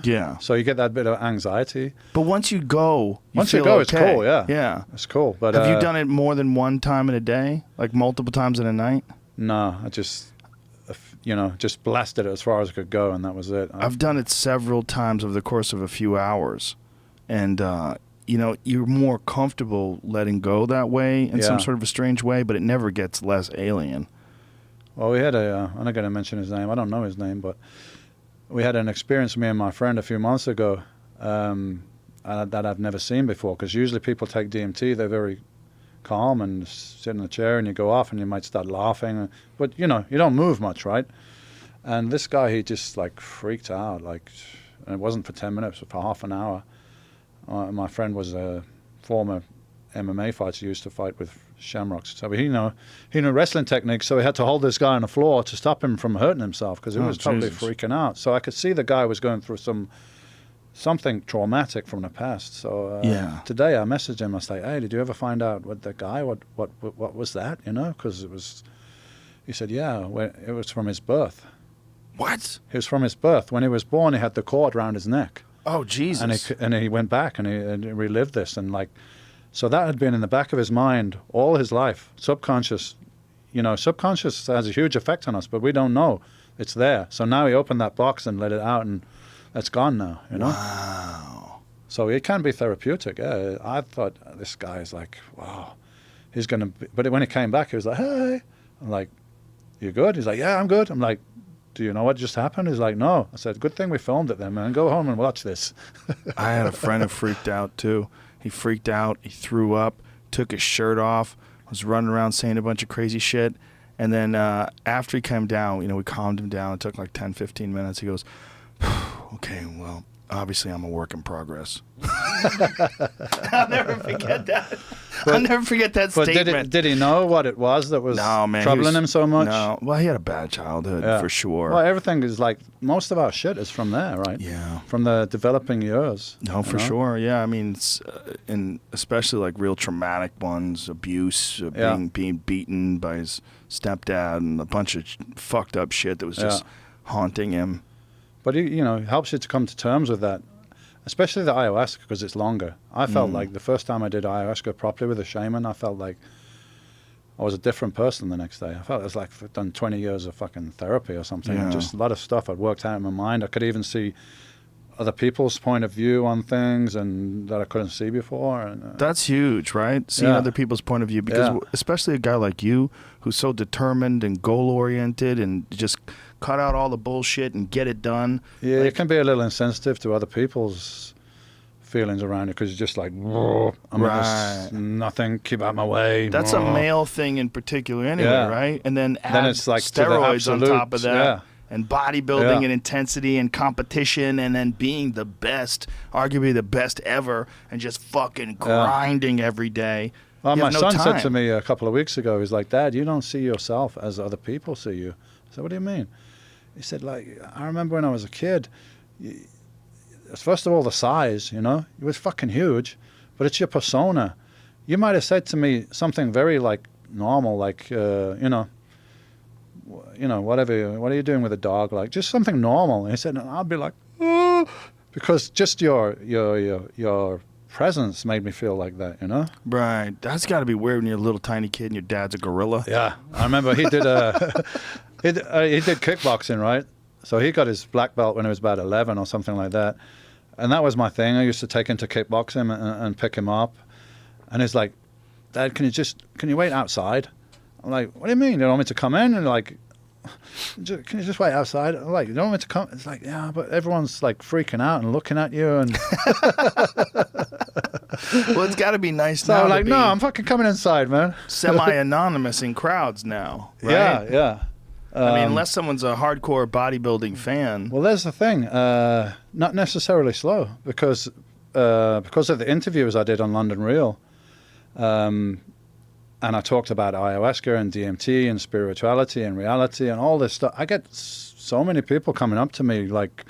Yeah. So you get that bit of anxiety. But once you go, it's okay. cool. Yeah. Yeah. It's cool. But have you done it more than one time in a day, like multiple times in a night? No, I just blasted it as far as I could go, and that was it. I've done it several times over the course of a few hours, and you're more comfortable letting go that way in some sort of a strange way, but it never gets less alien. Well, we had I'm not going to mention his name. I don't know his name, but we had an experience, me and my friend, a few months ago that I've never seen before, because usually people take DMT, they're very calm and sit in a chair, and you go off and you might start laughing, but you don't move much, right? And this guy, he just like freaked out, and it wasn't for 10 minutes, but for half an hour. My friend was a former MMA fighter. He used to fight with Shamrocks, so he knew wrestling techniques, so he had to hold this guy on the floor to stop him from hurting himself, because he was totally freaking out. So I could see the guy was going through something traumatic from the past. So today I messaged him. I was like, hey, did you ever find out what was that? Because he said, yeah, it was from his birth. What? It was from his birth. When he was born, he had the cord around his neck. Oh, Jesus. And he went back and he relived this, and so that had been in the back of his mind all his life. Subconscious has a huge effect on us, but we don't know it's there. So now he opened that box and let it out, and it's gone now, Wow. So it can be therapeutic. Yeah, I thought this guy is like, wow, he's going to be, but when he came back, he was like, hey. I'm like, you good? He's like, yeah, I'm good. I'm like, do you know what just happened? He's like, no. I said, good thing we filmed it then, man. Go home and watch this. I had a friend who freaked out too. He freaked out. He threw up, took his shirt off, was running around saying a bunch of crazy shit. And then after he came down, we calmed him down. It took like 10, 15 minutes. He goes, okay, well, obviously I'm a work in progress. I'll never forget that. I'll never forget that statement. But did he know what it was that was troubling him so much? No. Well, he had a bad childhood, for sure. Well, everything is most of our shit is from there, right? Yeah. From the developing years. No, for sure. Yeah, I mean, it's, and especially like real traumatic ones, abuse, being beaten by his stepdad, and a bunch of fucked up shit that was just haunting him. But it helps you to come to terms with that, especially the ayahuasca, because it's longer. I felt like the first time I did ayahuasca properly with a shaman, I felt like I was a different person the next day. I felt it was like I'd done 20 years of fucking therapy or something. Yeah. And just a lot of stuff I'd worked out in my mind. I could even see other people's point of view on things and that I couldn't see before. And, that's huge, right? Seeing other people's point of view, because especially a guy like you who's so determined and goal-oriented and just cut out all the bullshit and get it done. Yeah, it can be a little insensitive to other people's feelings around it, because you're just like, nothing, keep out my way. That's a male thing in particular anyway, right? And then add it's like steroids on top of that. Yeah. And bodybuilding and intensity and competition, and then being the best, arguably the best ever, and just fucking grinding every day. Well, my son said to me a couple of weeks ago, he's like, Dad, you don't see yourself as other people see you. I said, what do you mean? He said, I remember when I was a kid, first of all, the size, it was fucking huge, but it's your persona. You might have said to me something very normal, whatever, what are you doing with a dog? Just something normal. And he said, I'd be like, oh, because just your presence made me feel like that, Right. That's got to be weird when you're a little tiny kid and your dad's a gorilla. Yeah. I remember he did he did kickboxing, right? So he got his black belt when he was about 11 or something like that. And that was my thing. I used to take him to kickboxing and pick him up. And he's like, Dad, can you wait outside? I'm like, what do you mean? You don't want me to come in? And like, can you just wait outside? I'm like, you don't want me to come? It's like, yeah, but everyone's like freaking out and looking at you. And Well, it's got to be nice so now. I'm like, to no, be I'm fucking coming inside, man. semi-anonymous in crowds now, right? Yeah, yeah. I mean, unless someone's a hardcore bodybuilding fan. Well, there's the thing. Not necessarily slow because of the interviews I did on London Real, and I talked about ayahuasca and DMT and spirituality and reality and all this stuff. I get so many people coming up to me like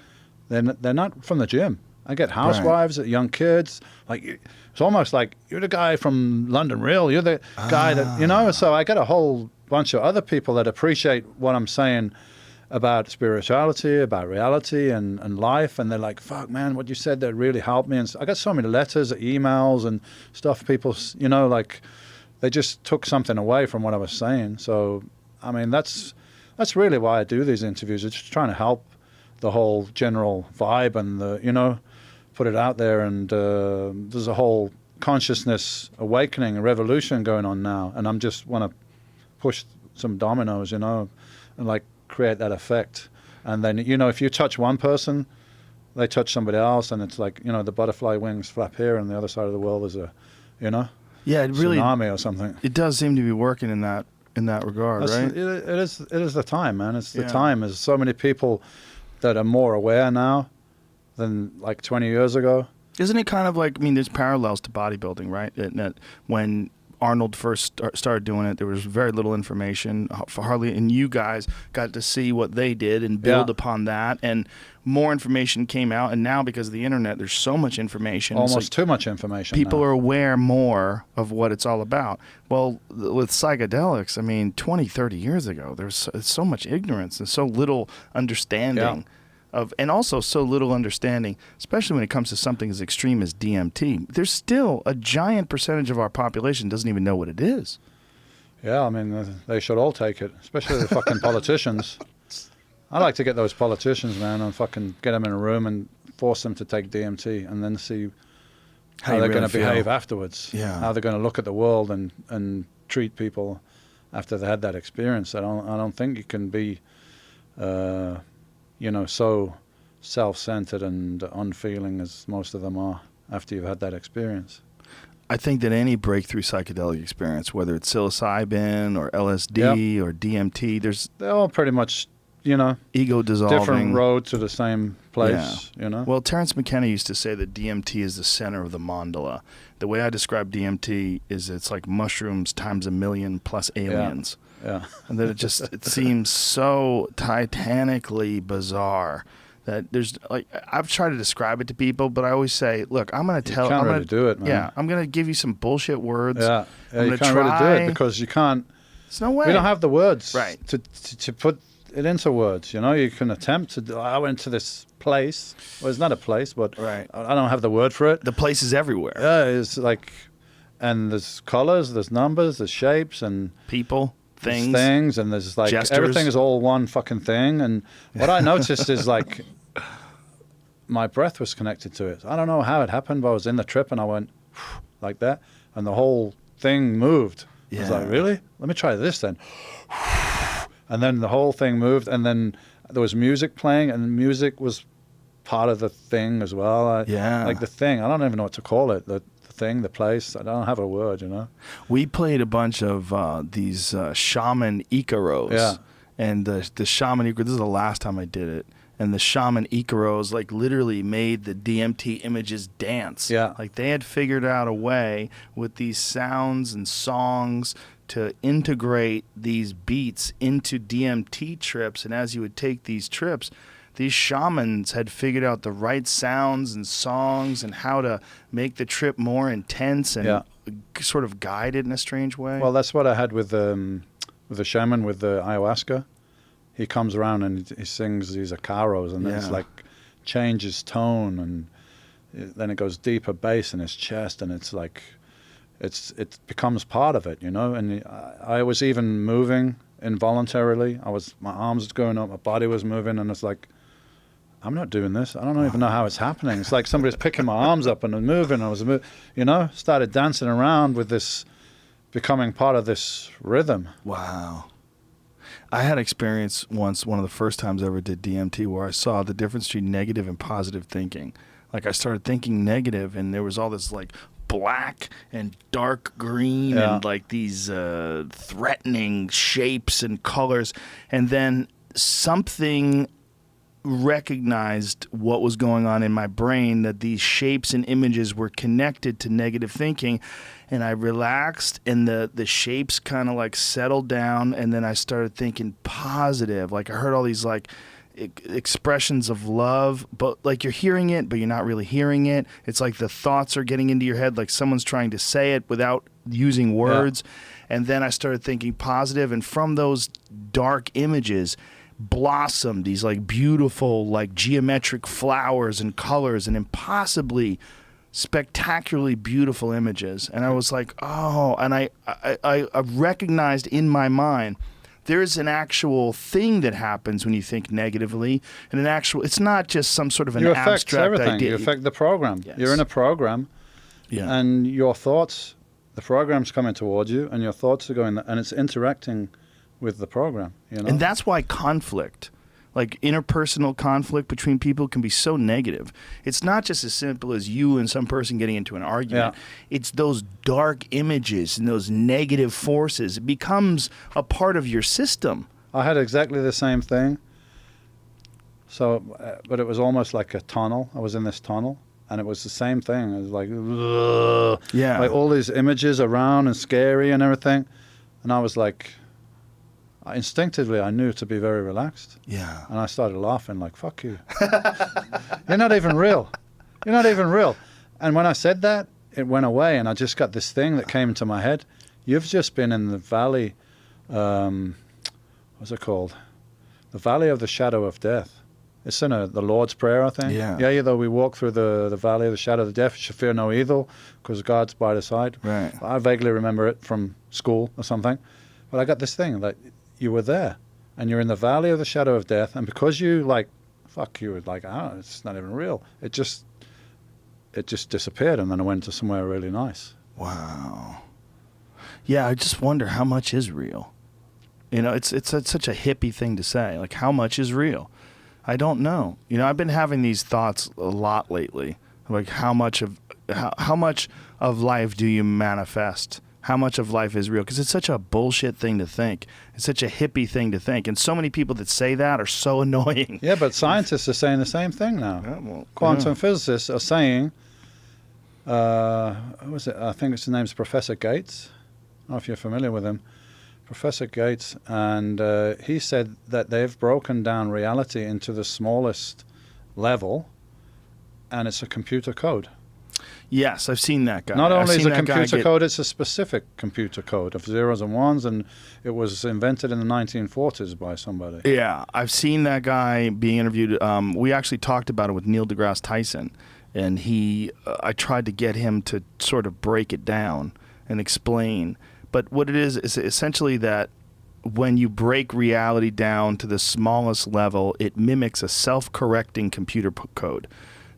they're not from the gym. I get housewives, young kids. Like it's almost like you're the guy from London Real. You're the guy that So I get a whole bunch of other people that appreciate what I'm saying about spirituality, about reality and life, and they're like, fuck, man, what you said that really helped me. And I got so many letters, emails and stuff, people, like they just took something away from what I was saying. So, I mean, that's really why I do these interviews. It's just trying to help the whole general vibe and, put it out there. And there's a whole consciousness awakening, a revolution going on now. And I'm just want to push some dominoes, and like create that effect. And then, if you touch one person, they touch somebody else, and it's like, the butterfly wings flap here, and the other side of the world is a, Yeah, it really tsunami or something. It does seem to be working in that regard, right? It is the time, man. It's the time. There's so many people that are more aware now than like 20 years ago. Isn't it kind of like, there's parallels to bodybuilding, right? That when Arnold first started doing it, there was very little information for hardly, and you guys got to see what they did and build upon that, and more information came out. And now, because of the internet, there's so much information, almost too much information. People now are aware more of what it's all about. Well, with psychedelics, 20, 30 years ago, there's so much ignorance and so little understanding. And also so little understanding, especially when it comes to something as extreme as DMT. There's still a giant percentage of our population doesn't even know what it is. Yeah, they should all take it, especially the fucking politicians. I like to get those politicians, man, and fucking get them in a room and force them to take DMT and then see how they're going to behave afterwards. Yeah. How they're going to look at the world and treat people after they had that experience. I don't think you can be so self-centered and unfeeling as most of them are after you've had that experience. I think that any breakthrough psychedelic experience, whether it's psilocybin or LSD or DMT, they're all pretty much, ego dissolving. Different road to the same place, Well, Terence McKenna used to say that DMT is the center of the mandala. The way I describe DMT is it's like mushrooms times 1,000,000 plus aliens. Yeah. And that it seems so titanically bizarre that there's I've tried to describe it to people, but I always say, look, I'm going to tell. I'm going to do it, man. Yeah, I'm going to give you some bullshit words. Yeah, you can't really do it because you can't. There's no way. We don't have the words, right, to put it into words. You can attempt to. I went to this place. Well, it's not a place, but right. I don't have the word for it. The place is everywhere. Yeah, it's like, and there's colors, there's numbers, there's shapes, and people. Things, and there's like gestures. Everything is all one fucking thing. And what I noticed is like my breath was connected to it. I don't know how it happened, but I was in the trip and I went like that, and the whole thing moved. I was like, really? Let me try this then. And then the whole thing moved, and then there was music playing, and music was part of the thing as well. Like the thing. I don't even know what to call it. The place. I don't have a word, We played a bunch of these shaman Icaros, and the shaman Icaro. This is the last time I did it, and the shaman Icaros literally made the DMT images dance. Yeah, they had figured out a way with these sounds and songs to integrate these beats into DMT trips, and as you would take these trips, these shamans had figured out the right sounds and songs and how to make the trip more intense and sort of guide it in a strange way. Well, that's what I had with the shaman with the ayahuasca. He comes around and he sings these acaros, and then it's like changes tone, and then it goes deeper bass in his chest, and it's like it becomes part of it, And I was even moving involuntarily. My arms was going up, my body was moving, and it's like, I'm not doing this. I don't even know how it's happening. It's like somebody's picking my arms up and moving. I was, started dancing around with this becoming part of this rhythm. Wow. I had experience once, one of the first times I ever did DMT, where I saw the difference between negative and positive thinking. Like I started thinking negative, and there was all this like black and dark green and like these threatening shapes and colors. And then something recognized what was going on in my brain, that these shapes and images were connected to negative thinking, and I relaxed, and the shapes kind of like settled down, and then I started thinking positive. Like I heard all these like expressions of love, but like you're hearing it but you're not really hearing it. It's like the thoughts are getting into your head, like someone's trying to say it without using words. And then I started thinking positive, and from those dark images blossomed these like beautiful like geometric flowers and colors and impossibly spectacularly beautiful images. And I was like, oh, and I recognized in my mind there's an actual thing that happens when you think negatively, and it's not just some sort of an abstract everything. idea. You affect the program. Yes. You're in a program, and your thoughts, the program's coming towards you, and your thoughts are going, and it's interacting with the program, you know? And that's why conflict, like interpersonal conflict between people, can be so negative. It's not just as simple as you and some person getting into an argument. It's those dark images and those negative forces. It becomes a part of your system. I had exactly the same thing. So, but it was almost like a tunnel. I was in this tunnel, and it was the same thing. It was like, ugh, like all these images around and scary and everything. And I was like, instinctively, I knew to be very relaxed. Yeah. And I started laughing like, fuck you. You're not even real. You're not even real. And when I said that, it went away, and I just got this thing that came into my head. You've just been in the valley, what's it called? The valley of the shadow of death. It's in the Lord's Prayer, I think. Yeah, though we walk through the valley of the shadow of death, you should fear no evil, because God's by the side. Right. I vaguely remember it from school or something. But I got this thing that you were there, and you're in the valley of the shadow of death, and because you were like, oh, it's not even real. It just disappeared, and then I went to somewhere really nice. Wow. Yeah, I just wonder how much is real. You know, it's such a hippie thing to say. Like, how much is real? I don't know. You know, I've been having these thoughts a lot lately. Like, how much of life do you manifest? How much of life is real? Because it's such a bullshit thing to think. It's such a hippie thing to think. And so many people that say that are so annoying. Yeah, but scientists are saying the same thing now. Yeah, well, Quantum physicists are saying, who was it? I think his name's Professor Gates. I don't know if you're familiar with him. Professor Gates, and he said that they've broken down reality into the smallest level, and it's a computer code. Yes, I've seen that guy. Not only is it a computer code, it's a specific computer code of zeros and ones, and it was invented in the 1940s by somebody. Yeah, I've seen that guy being interviewed. We actually talked about it with Neil deGrasse Tyson, and I tried to get him to sort of break it down and explain. But what it is essentially that when you break reality down to the smallest level, it mimics a self-correcting computer code.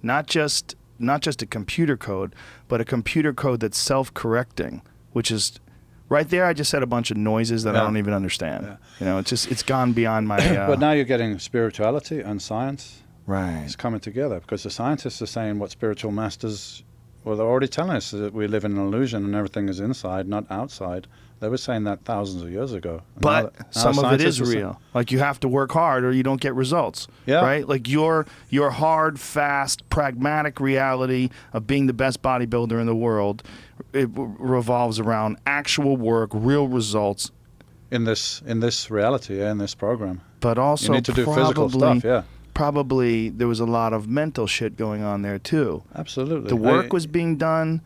Not just a computer code, but a computer code that's self-correcting, which is right there. I just said a bunch of noises that I don't even understand. Yeah. You know, it's gone beyond my. But now you're getting spirituality and science. Right. It's coming together because the scientists are saying what spiritual masters. Well, they're already telling us that we live in an illusion and everything is inside, not outside. They were saying that thousands of years ago. But some of it is real. Like, you have to work hard or you don't get results. Yeah. Right? Like, your hard, fast, pragmatic reality of being the best bodybuilder in the world, it revolves around actual work, real results. In this reality, in this program. But also you need to do physical stuff, yeah. Probably there was a lot of mental shit going on there, too. Absolutely. The work was being done,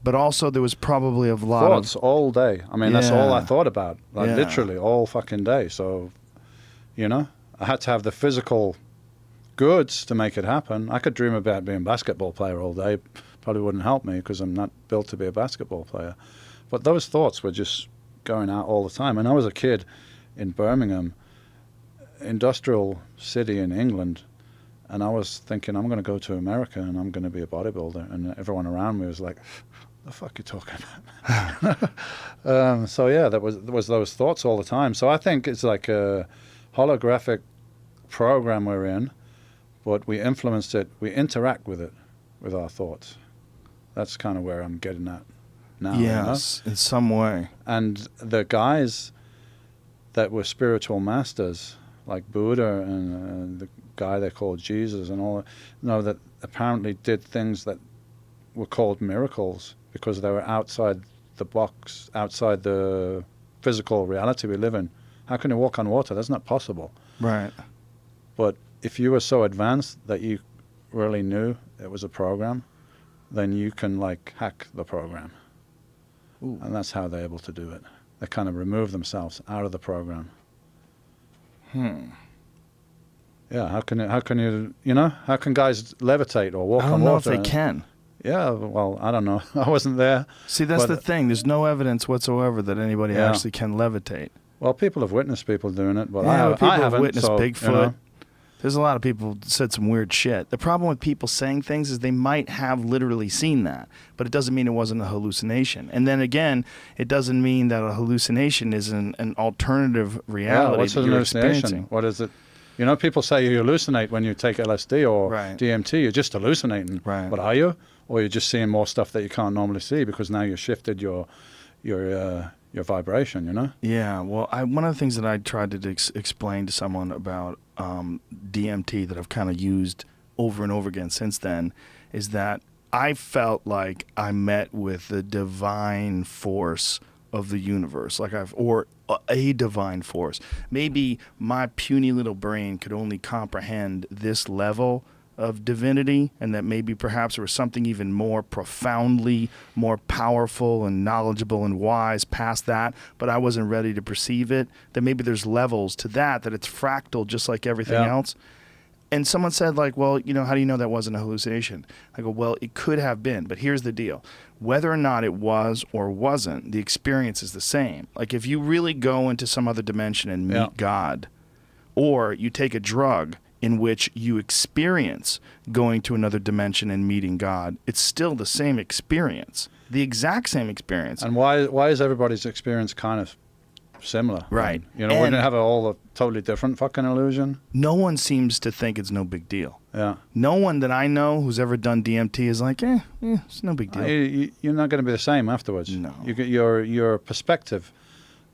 but also there was probably a lot thoughts all day. I mean, that's all I thought about, literally all fucking day. So, you know, I had to have the physical goods to make it happen. I could dream about being a basketball player all day. Probably wouldn't help me because I'm not built to be a basketball player. But those thoughts were just going out all the time. And I was a kid in Birmingham, industrial city in England, and I was thinking, I'm going to go to America and I'm going to be a bodybuilder. And everyone around me was like, the fuck you talking about? So yeah, there was those thoughts all the time. So I think it's like a holographic program we're in, but we influence it, we interact with it, with our thoughts. That's kind of where I'm getting at now. Yes, in some way. And the guys that were spiritual masters, like Buddha and the guy they called Jesus and all, that apparently did things that were called miracles because they were outside the box, outside the physical reality we live in. How can you walk on water? That's not possible. Right. But if you were so advanced that you really knew it was a program, then you can like hack the program. Ooh. And that's how they're able to do it. They kind of remove themselves out of the program. Yeah, how can guys levitate or walk on water? I don't know if they can. Yeah, well, I don't know. I wasn't there. See, that's the thing. There's no evidence whatsoever that anybody actually can levitate. Well, people have witnessed people doing it, but Yeah, I haven't witnessed so, Bigfoot. you know. There's a lot of people that said some weird shit. The problem with people saying things is they might have literally seen that, but it doesn't mean it wasn't a hallucination. And then again, it doesn't mean that a hallucination is an alternative reality what's that an you're hallucination? experiencing. What is it? You know, people say you hallucinate when you take LSD or Right. DMT. You're just hallucinating. Right. But are you? Or you're just seeing more stuff that you can't normally see because now you've shifted your vibration, you know? Yeah, well, one of the things that I tried to explain to someone about DMT that I've kind of used over and over again since then is that I felt like I met with the divine force of the universe, or a divine force. Maybe my puny little brain could only comprehend this level of divinity, and that maybe perhaps there was something even more profoundly more powerful and knowledgeable and wise past that, but I wasn't ready to perceive it. That maybe there's levels to that it's fractal just like everything else. And someone said, like, well, how do you know that wasn't a hallucination? I go, well, it could have been, but here's the deal. Whether or not it was or wasn't, the experience is the same. Like, if you really go into some other dimension and meet God, or you take a drug in which you experience going to another dimension and meeting God, it's still the same experience, the exact same experience. And why is everybody's experience kind of similar? Right. Wouldn't it have all a totally different fucking illusion? No one seems to think it's no big deal. Yeah. No one that I know who's ever done DMT is like, it's no big deal. You're not going to be the same afterwards. No. Your perspective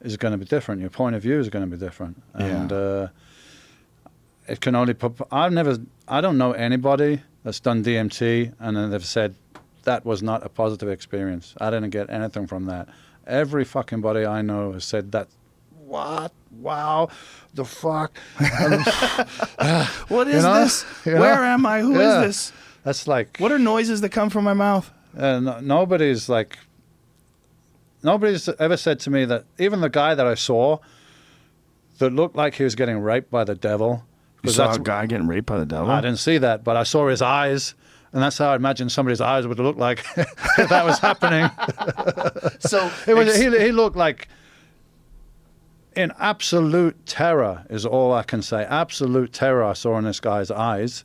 is going to be different. Your point of view is going to be different. And it can only I don't know anybody that's done DMT and then they've said that was not a positive experience. I didn't get anything from that. Every fucking body I know has said that. What? Wow. The fuck? What is this? Where am I? Who is this? That's like... What are noises that come from my mouth? Nobody's ever said to me that, even the guy that I saw that looked like he was getting raped by the devil. You saw a guy getting raped by the devil? I didn't see that, but I saw his eyes, and that's how I imagine somebody's eyes would look like if that was happening. So he looked like in absolute terror is all I can say. Absolute terror I saw in this guy's eyes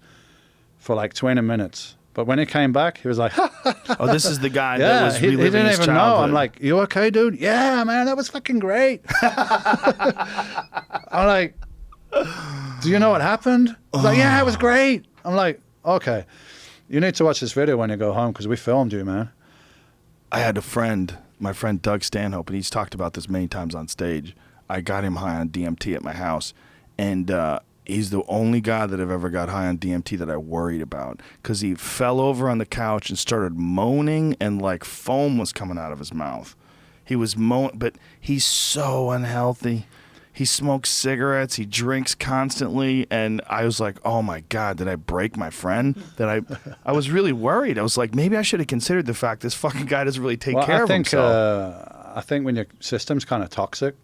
for like 20 minutes. But when he came back, he was like, oh, this is the guy that was reliving he didn't his even know. childhood. I'm like, you okay, dude? Yeah, man, that was fucking great. I'm like, do you know what happened? He's like, yeah, it was great. I'm like, okay. You need to watch this video when you go home because we filmed you, man. I had my friend Doug Stanhope, and he's talked about this many times on stage. I got him high on DMT at my house, and he's the only guy that I've ever got high on DMT that I worried about because he fell over on the couch and started moaning, and like foam was coming out of his mouth. He was moaning, but he's so unhealthy. He smokes cigarettes. He drinks constantly. And I was like, oh, my God, did I break my friend? I was really worried. I was like, maybe I should have considered the fact this fucking guy doesn't really take care of himself. I think when your system's kind of toxic,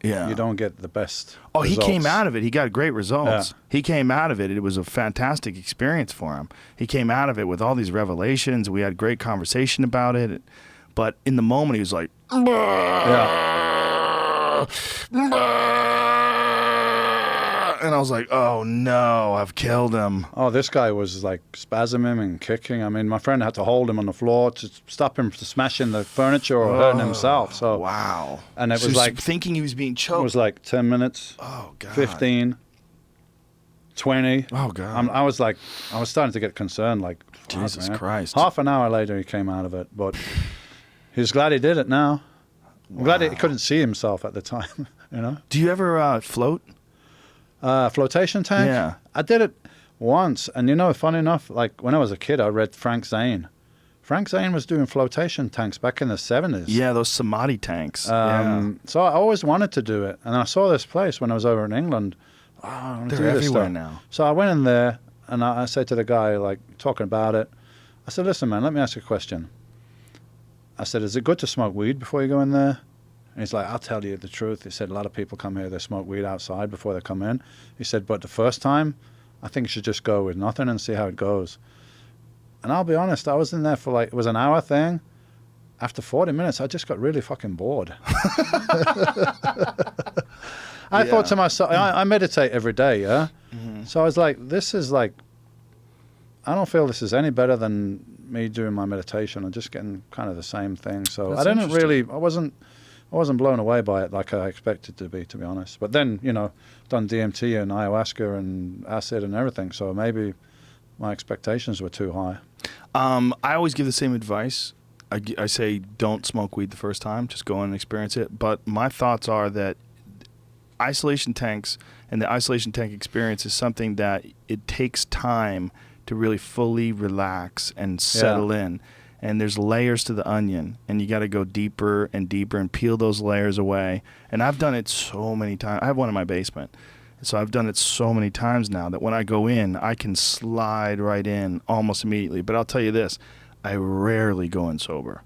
you don't get the best results. He came out of it. He got great results. Yeah. He came out of it. It was a fantastic experience for him. He came out of it with all these revelations. We had great conversation about it. But in the moment, he was like, and I was like, oh no, I've killed him. Oh, this guy was like spasming and kicking. I mean, my friend had to hold him on the floor to stop him from smashing the furniture or hurting himself. So wow. And it So was he like thinking he was being it choked. was like 10 minutes, Oh god. 15, 20. Oh god. I was starting to get concerned. Like, fuck, Jesus man. Christ. Half an hour later, he came out of it, but he's glad he did it now. I'm glad he couldn't see himself at the time. You know. Do you ever float? Flotation tank. Yeah. I did it once, and you know, funny enough, like when I was a kid, I read Frank Zane. Frank Zane was doing flotation tanks back in the 70s. Yeah, those samadhi tanks. So I always wanted to do it, and I saw this place when I was over in England. Oh, I want to They're do this everywhere stuff. now. So I went in there, and I said to the guy, like, talking about it, I said, listen, man, let me ask you a question. I said, is it good to smoke weed before you go in there? And he's like, I'll tell you the truth. He said, a lot of people come here, they smoke weed outside before they come in. He said, but the first time, I think you should just go with nothing and see how it goes. And I'll be honest, I was in there for like, it was an hour thing. After 40 minutes, I just got really fucking bored. I thought to myself, I meditate every day, yeah? Mm-hmm. So I was like, this is like, I don't feel this is any better than me doing my meditation. I'm just getting kind of the same thing. So That's I didn't really, I wasn't blown away by it like I expected to be honest. But then, you know, done DMT and ayahuasca and acid and everything. So maybe my expectations were too high. I always give the same advice. I say don't smoke weed the first time. Just go in and experience it. But my thoughts are that isolation tanks and the isolation tank experience is something that it takes time to really fully relax and settle in. And there's layers to the onion, and you got to go deeper and deeper and peel those layers away. And I've done it so many times. I have one in my basement. So I've done it so many times now that when I go in, I can slide right in almost immediately. But I'll tell you this, I rarely go in sober.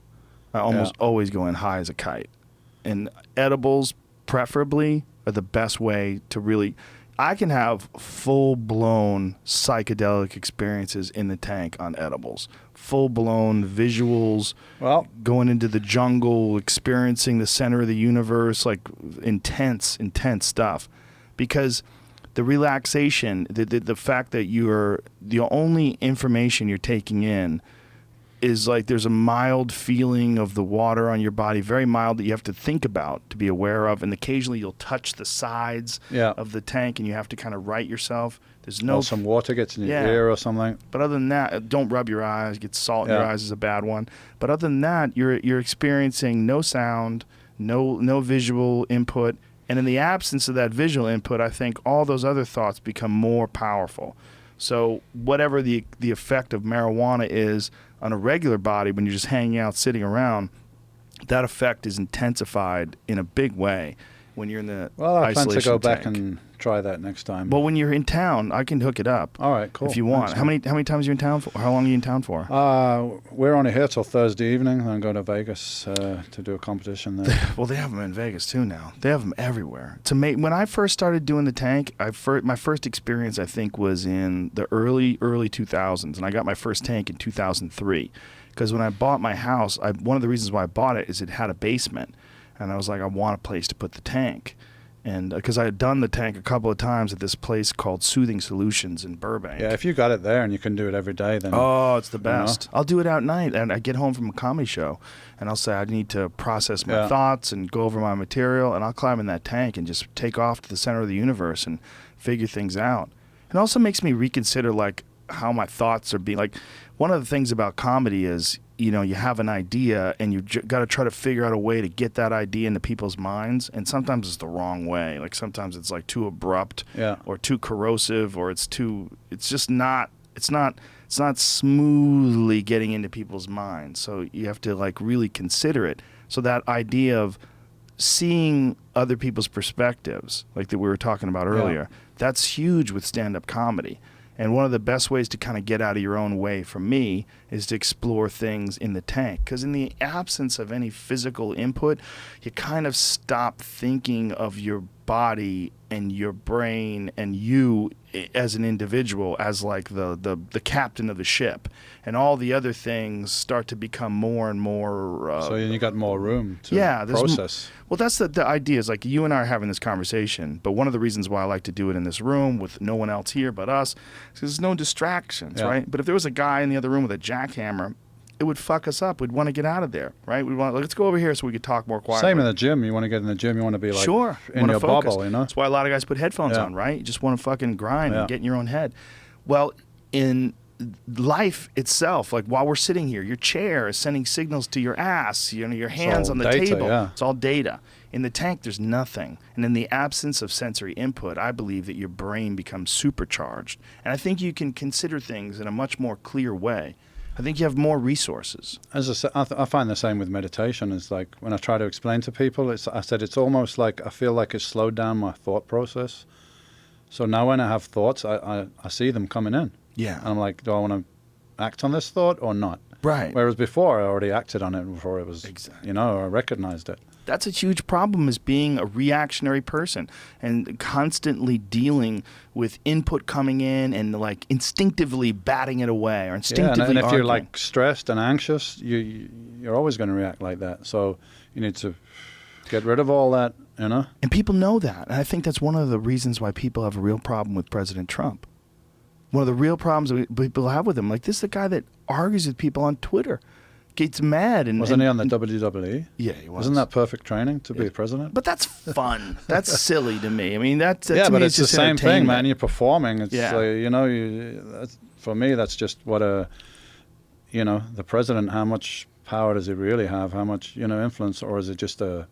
I almost always go in high as a kite. And edibles, preferably, are the best way to really... I can have full-blown psychedelic experiences in the tank on edibles. Full-blown visuals, going into the jungle, experiencing the center of the universe, like intense stuff. Because the relaxation, the fact that the only information you're taking in is like there's a mild feeling of the water on your body, very mild, that you have to think about, to be aware of. And occasionally you'll touch the sides of the tank and you have to kind of right yourself. There's no... some water gets in your ear or something. But other than that, don't rub your eyes. Get salt in your eyes is a bad one. But other than that, you're experiencing no sound, no visual input. And in the absence of that visual input, I think all those other thoughts become more powerful. So whatever the effect of marijuana is on a regular body when you're just hanging out, sitting around, that effect is intensified in a big way when you're in the I plan isolation to go back tank. and try that next time. Well, when you're in town, I can hook it up. All right, cool. If you want. Thanks, How many times are you in town for? How long are you in town for? We're only here till Thursday evening, and I'm going to Vegas to do a competition there. Well, they have them in Vegas too now. They have them everywhere. It's amazing. When I first started doing the tank, my first experience, I think, was in the early 2000s, and I got my first tank in 2003. Because when I bought my house, one of the reasons why I bought it is it had a basement, and I was like, I want a place to put the tank. And because I had done the tank a couple of times at this place called Soothing Solutions in Burbank. Yeah, if you got it there and you can do it every day, then... Oh, it's the best. I'll do it at night, and I get home from a comedy show, and I'll say I need to process my thoughts and go over my material, and I'll climb in that tank and just take off to the center of the universe and figure things out. It also makes me reconsider, like, how my thoughts are being... Like, one of the things about comedy is... You know, you have an idea and you got to try to figure out a way to get that idea into people's minds. And sometimes it's the wrong way. Like sometimes it's like too abrupt or too corrosive, or it's just not smoothly getting into people's minds. So you have to like really consider it. So that idea of seeing other people's perspectives, like that we were talking about earlier, that's huge with stand-up comedy. And one of the best ways to kind of get out of your own way, for me, is to explore things in the tank. Because in the absence of any physical input, you kind of stop thinking of your body and your brain and you as an individual as like the captain of the ship, and all the other things start to become more and more so you got more room to process. Well, that's the idea, is like you and I are having this conversation, but one of the reasons why I like to do it in this room with no one else here but us is there's no distractions, right? But if there was a guy in the other room with a jackhammer, it would fuck us up. We'd want to get out of there, right? We'd want, let's go over here so we could talk more quietly. Same in the gym. You want to get in the gym. You want to be like in your bubble, you know? That's why a lot of guys put headphones on, right? You just want to fucking grind and get in your own head. Well, in life itself, like while we're sitting here, your chair is sending signals to your ass, you know, your hands on the table. It's all data. In the tank, there's nothing. And in the absence of sensory input, I believe that your brain becomes supercharged. And I think you can consider things in a much more clear way. I think you have more resources. As I said, I find the same with meditation. It's like when I try to explain to people, I said it's almost like I feel like it's slowed down my thought process. So now when I have thoughts, I see them coming in. Yeah. And I'm like, do I want to act on this thought or not? Right. Whereas before, I already acted on it before it was, you know, I recognized it. That's a huge problem, is being a reactionary person and constantly dealing with input coming in and like instinctively batting it away or instinctively and if arguing. you're like stressed and anxious, you're always going to react like that. So you need to get rid of all that, you know. And people know that. And I think that's one of the reasons why people have a real problem with President Trump. One of the real problems that people have with him, like this is the guy that argues with people on Twitter. Gets mad and wasn't he on the WWE? Yeah, he was. Wasn't that perfect training to be president? But that's fun. That's silly to me. I mean, that yeah, to but me it's is the just same thing, man. You're performing. It's you know, for me, that's just what the president. How much power does he really have? How much influence, or is it just a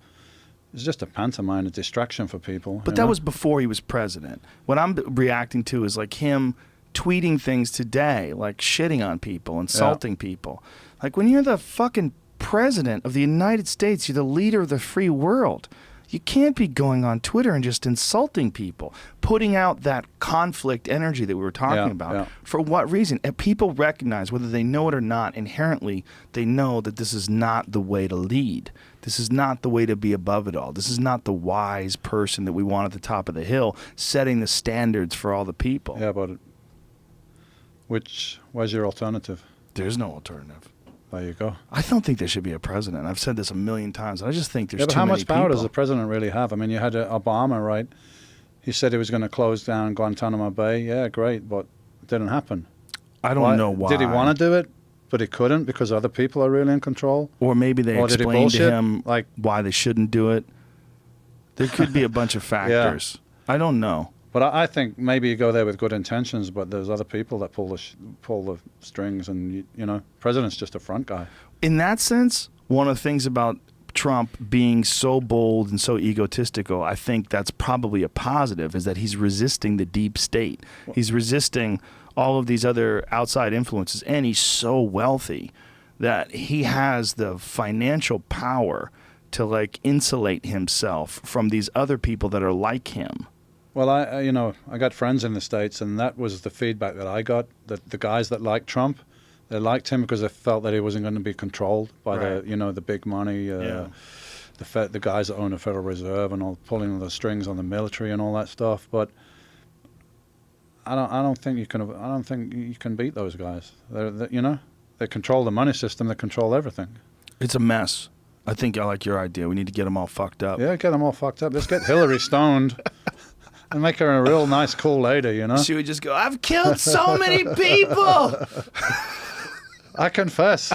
pantomime, a distraction for people? But that was before he was president. What I'm reacting to is like him tweeting things today, like shitting on people, insulting people. Like when you're the fucking president of the United States, you're the leader of the free world. You can't be going on Twitter and just insulting people, putting out that conflict energy that we were talking about. Yeah. For what reason? And people recognize, whether they know it or not, inherently, they know that this is not the way to lead. This is not the way to be above it all. This is not the wise person that we want at the top of the hill, setting the standards for all the people. Yeah, but where's your alternative? There's no alternative. There you go. I don't think there should be a president. I've said this a million times. I just think there's but too many people. How much power does the president really have? I mean, you had Obama, right? He said he was going to close down Guantanamo Bay. Yeah, great, but it didn't happen. I don't know why. Did he want to do it, but he couldn't because other people are really in control? Or maybe they explained to him why they shouldn't do it. There could be a bunch of factors. I don't know. But I think maybe you go there with good intentions, but there's other people that pull the strings, and president's just a front guy. In that sense, one of the things about Trump being so bold and so egotistical, I think that's probably a positive, is that he's resisting the deep state. He's resisting all of these other outside influences, and he's so wealthy that he has the financial power to like insulate himself from these other people that are like him. Well, I got friends in the States, and that was the feedback that I got, that the guys that liked Trump, they liked him because they felt that he wasn't going to be controlled by the big money, the guys that own the Federal Reserve and all pulling the strings on the military and all that stuff. But I don't think you can beat those guys. They control the money system, they control everything. It's a mess. I think I like your idea. We need to get them all fucked up. Yeah, get them all fucked up. Let's get Hillary stoned. And make her a real nice, cool lady, She would just go, I've killed so many people! I confess.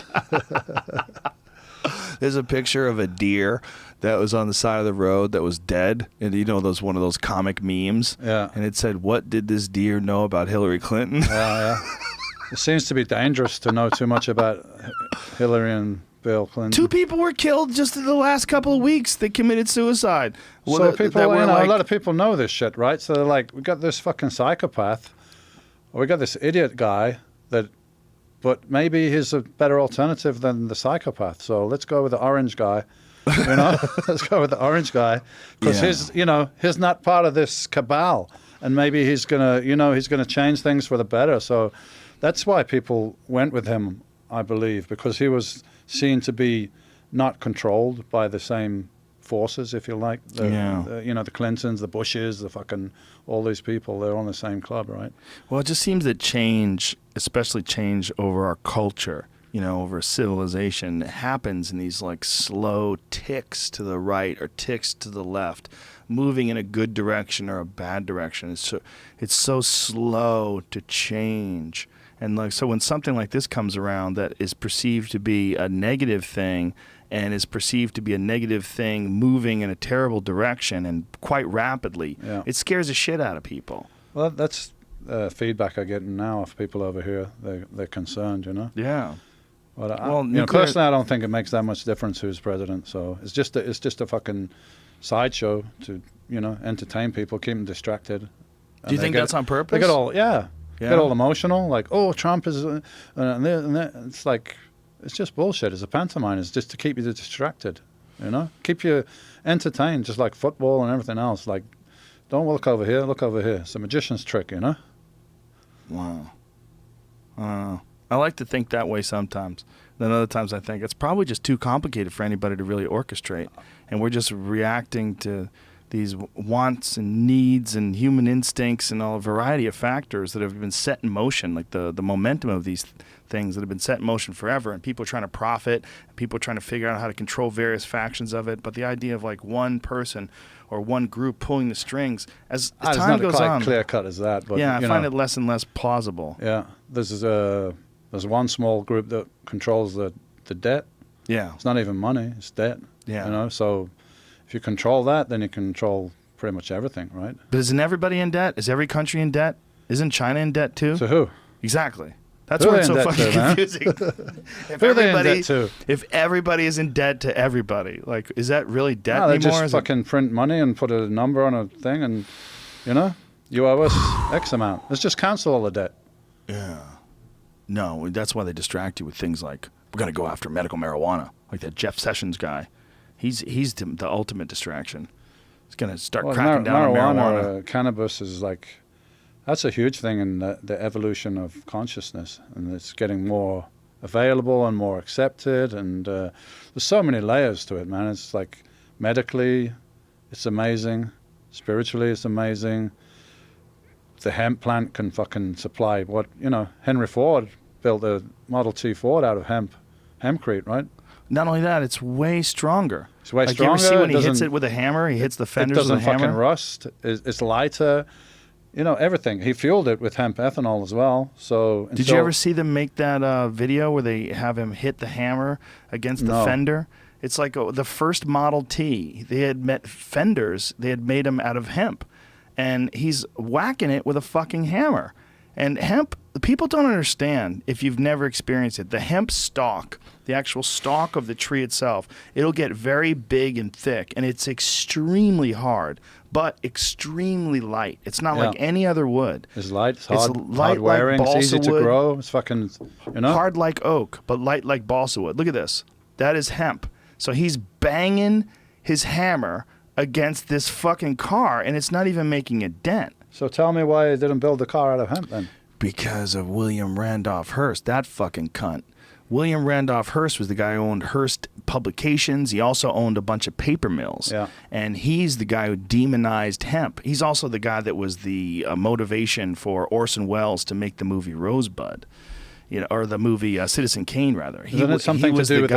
There's a picture of a deer that was on the side of the road that was dead. And one of those comic memes? Yeah. And it said, what did this deer know about Hillary Clinton? Yeah. It seems to be dangerous to know too much about Hillary and Bill Clinton. 2 people were killed just in the last couple of weeks. They committed suicide. So people, a lot of people know this shit, right? So they're like, we got this fucking psychopath, or we got this idiot guy but maybe he's a better alternative than the psychopath. So let's go with the orange guy. Let's go with the orange guy because he's not part of this cabal, and maybe he's gonna change things for the better. So that's why people went with him, I believe, because he was seen to be not controlled by the same forces, if you like. The Clintons, the Bushes, the fucking all these people. They're on the same club, right? Well, it just seems that change, especially change over our culture, over civilization, happens in these like slow ticks to the right or ticks to the left, moving in a good direction or a bad direction. It's so slow to change. And so when something like this comes around that is perceived to be a negative thing and is perceived to be a negative thing moving in a terrible direction and quite rapidly, it scares the shit out of people. Well, that's feedback I get now of people over here. They're concerned, Yeah. But personally, I don't think it makes that much difference who's president. So it's just a fucking sideshow to entertain people, keep them distracted. Do you think that's on purpose? They get all get all emotional, like, oh, Trump is, and it's like, it's just bullshit. It's a pantomime. It's just to keep you distracted, keep you entertained, just like football and everything else. Like, don't look over here, look over here. It's a magician's trick, Wow. I like to think that way sometimes. Then other times I think it's probably just too complicated for anybody to really orchestrate. And we're just reacting to these wants and needs and human instincts and a variety of factors that have been set in motion, like the momentum of these things that have been set in motion forever. And people are trying to profit, and people are trying to figure out how to control various factions of it. But the idea of like one person or one group pulling the strings as time goes on. It's not quite clear cut as that. But, I find it less and less plausible. Yeah. There's one small group that controls the debt. Yeah. It's not even money, it's debt. Yeah. So if you control that, then you control pretty much everything, right? But isn't everybody in debt? Is every country in debt? Isn't China in debt too? To who? Exactly. That's where it's so fucking confusing. If everybody is in debt to everybody, like, is that really debt anymore? They just fucking print money and put a number on a thing and, you owe us X amount. Let's just cancel all the debt. Yeah. No, that's why they distract you with things like, we're going to go after medical marijuana, like that Jeff Sessions guy. He's the ultimate distraction. He's going to start cracking down on marijuana. Cannabis is like, that's a huge thing in the evolution of consciousness, and it's getting more available and more accepted, and there's so many layers to it, man. It's like medically, it's amazing. Spiritually, it's amazing. The hemp plant can fucking supply what, Henry Ford built a Model T Ford out of hempcrete, right? Not only that, it's way stronger. It's way stronger. You ever see when he hits it with a hammer? He hits the fenders with a hammer. It doesn't fucking rust. It's lighter. Everything. He fueled it with hemp ethanol as well. So did you ever see them make that video where they have him hit the hammer against the fender? It's like the first Model T. They had met fenders. They had made them out of hemp. And he's whacking it with a fucking hammer. And hemp, people don't understand, if you've never experienced it, the hemp stalk, the actual stalk of the tree itself, it'll get very big and thick, and it's extremely hard, but extremely light. It's not like any other wood. It's light, it's hard wearing, like it's easy to grow, it's fucking, hard like oak, but light like balsa wood. Look at this. That is hemp. So he's banging his hammer against this fucking car, and it's not even making a dent. So tell me why they didn't build the car out of hemp then? Because of William Randolph Hearst, that fucking cunt. William Randolph Hearst was the guy who owned Hearst Publications. He also owned a bunch of paper mills. Yeah. And he's the guy who demonized hemp. He's also the guy that was the motivation for Orson Welles to make the movie Rosebud, or the movie Citizen Kane, rather. Isn't it something to do with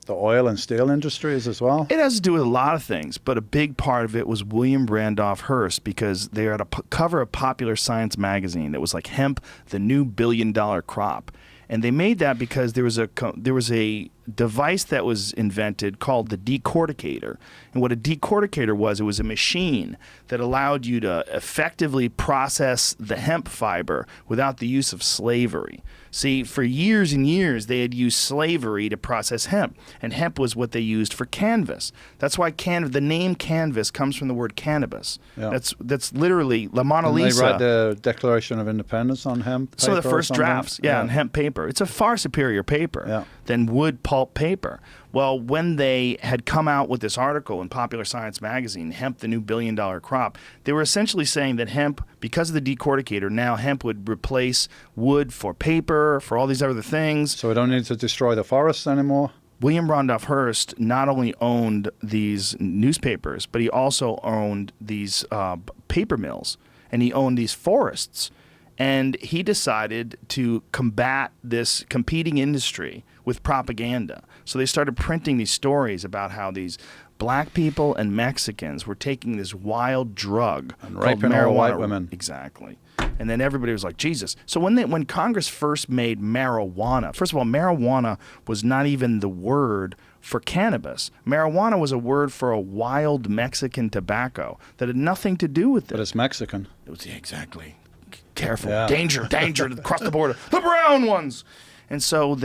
the oil and steel industries as well? It has to do with a lot of things, but a big part of it was William Randolph Hearst, because they were at a cover of Popular Science magazine that was like hemp, the new billion-dollar crop. And they made that because there was a device that was invented called the decorticator. And what a decorticator was, it was a machine that allowed you to effectively process the hemp fiber without the use of slavery. See, for years and years, they had used slavery to process hemp, and hemp was what they used for canvas. That's why the name canvas comes from the word cannabis. Yeah. That's literally La Mona Lisa. They write the Declaration of Independence on hemp paper. Some of the first drafts, on hemp paper. It's a far superior paper than wood pulp paper. Well, when they had come out with this article in Popular Science magazine, Hemp, the new billion-dollar crop, they were essentially saying that hemp, because of the decorticator, now hemp would replace wood for paper, for all these other things. So we don't need to destroy the forests anymore? William Randolph Hearst not only owned these newspapers, but he also owned these paper mills, and he owned these forests. And he decided to combat this competing industry with propaganda. So they started printing these stories about how these black people and Mexicans were taking this wild drug And called raping marijuana. all white women. Exactly. And then everybody was like, Jesus. So when Congress first made marijuana, first of all, marijuana was not even the word for cannabis. Marijuana was a word for a wild Mexican tobacco that had nothing to do with it. But it's Mexican. It was exactly. Careful. Yeah. Danger across the border. The brown ones. And so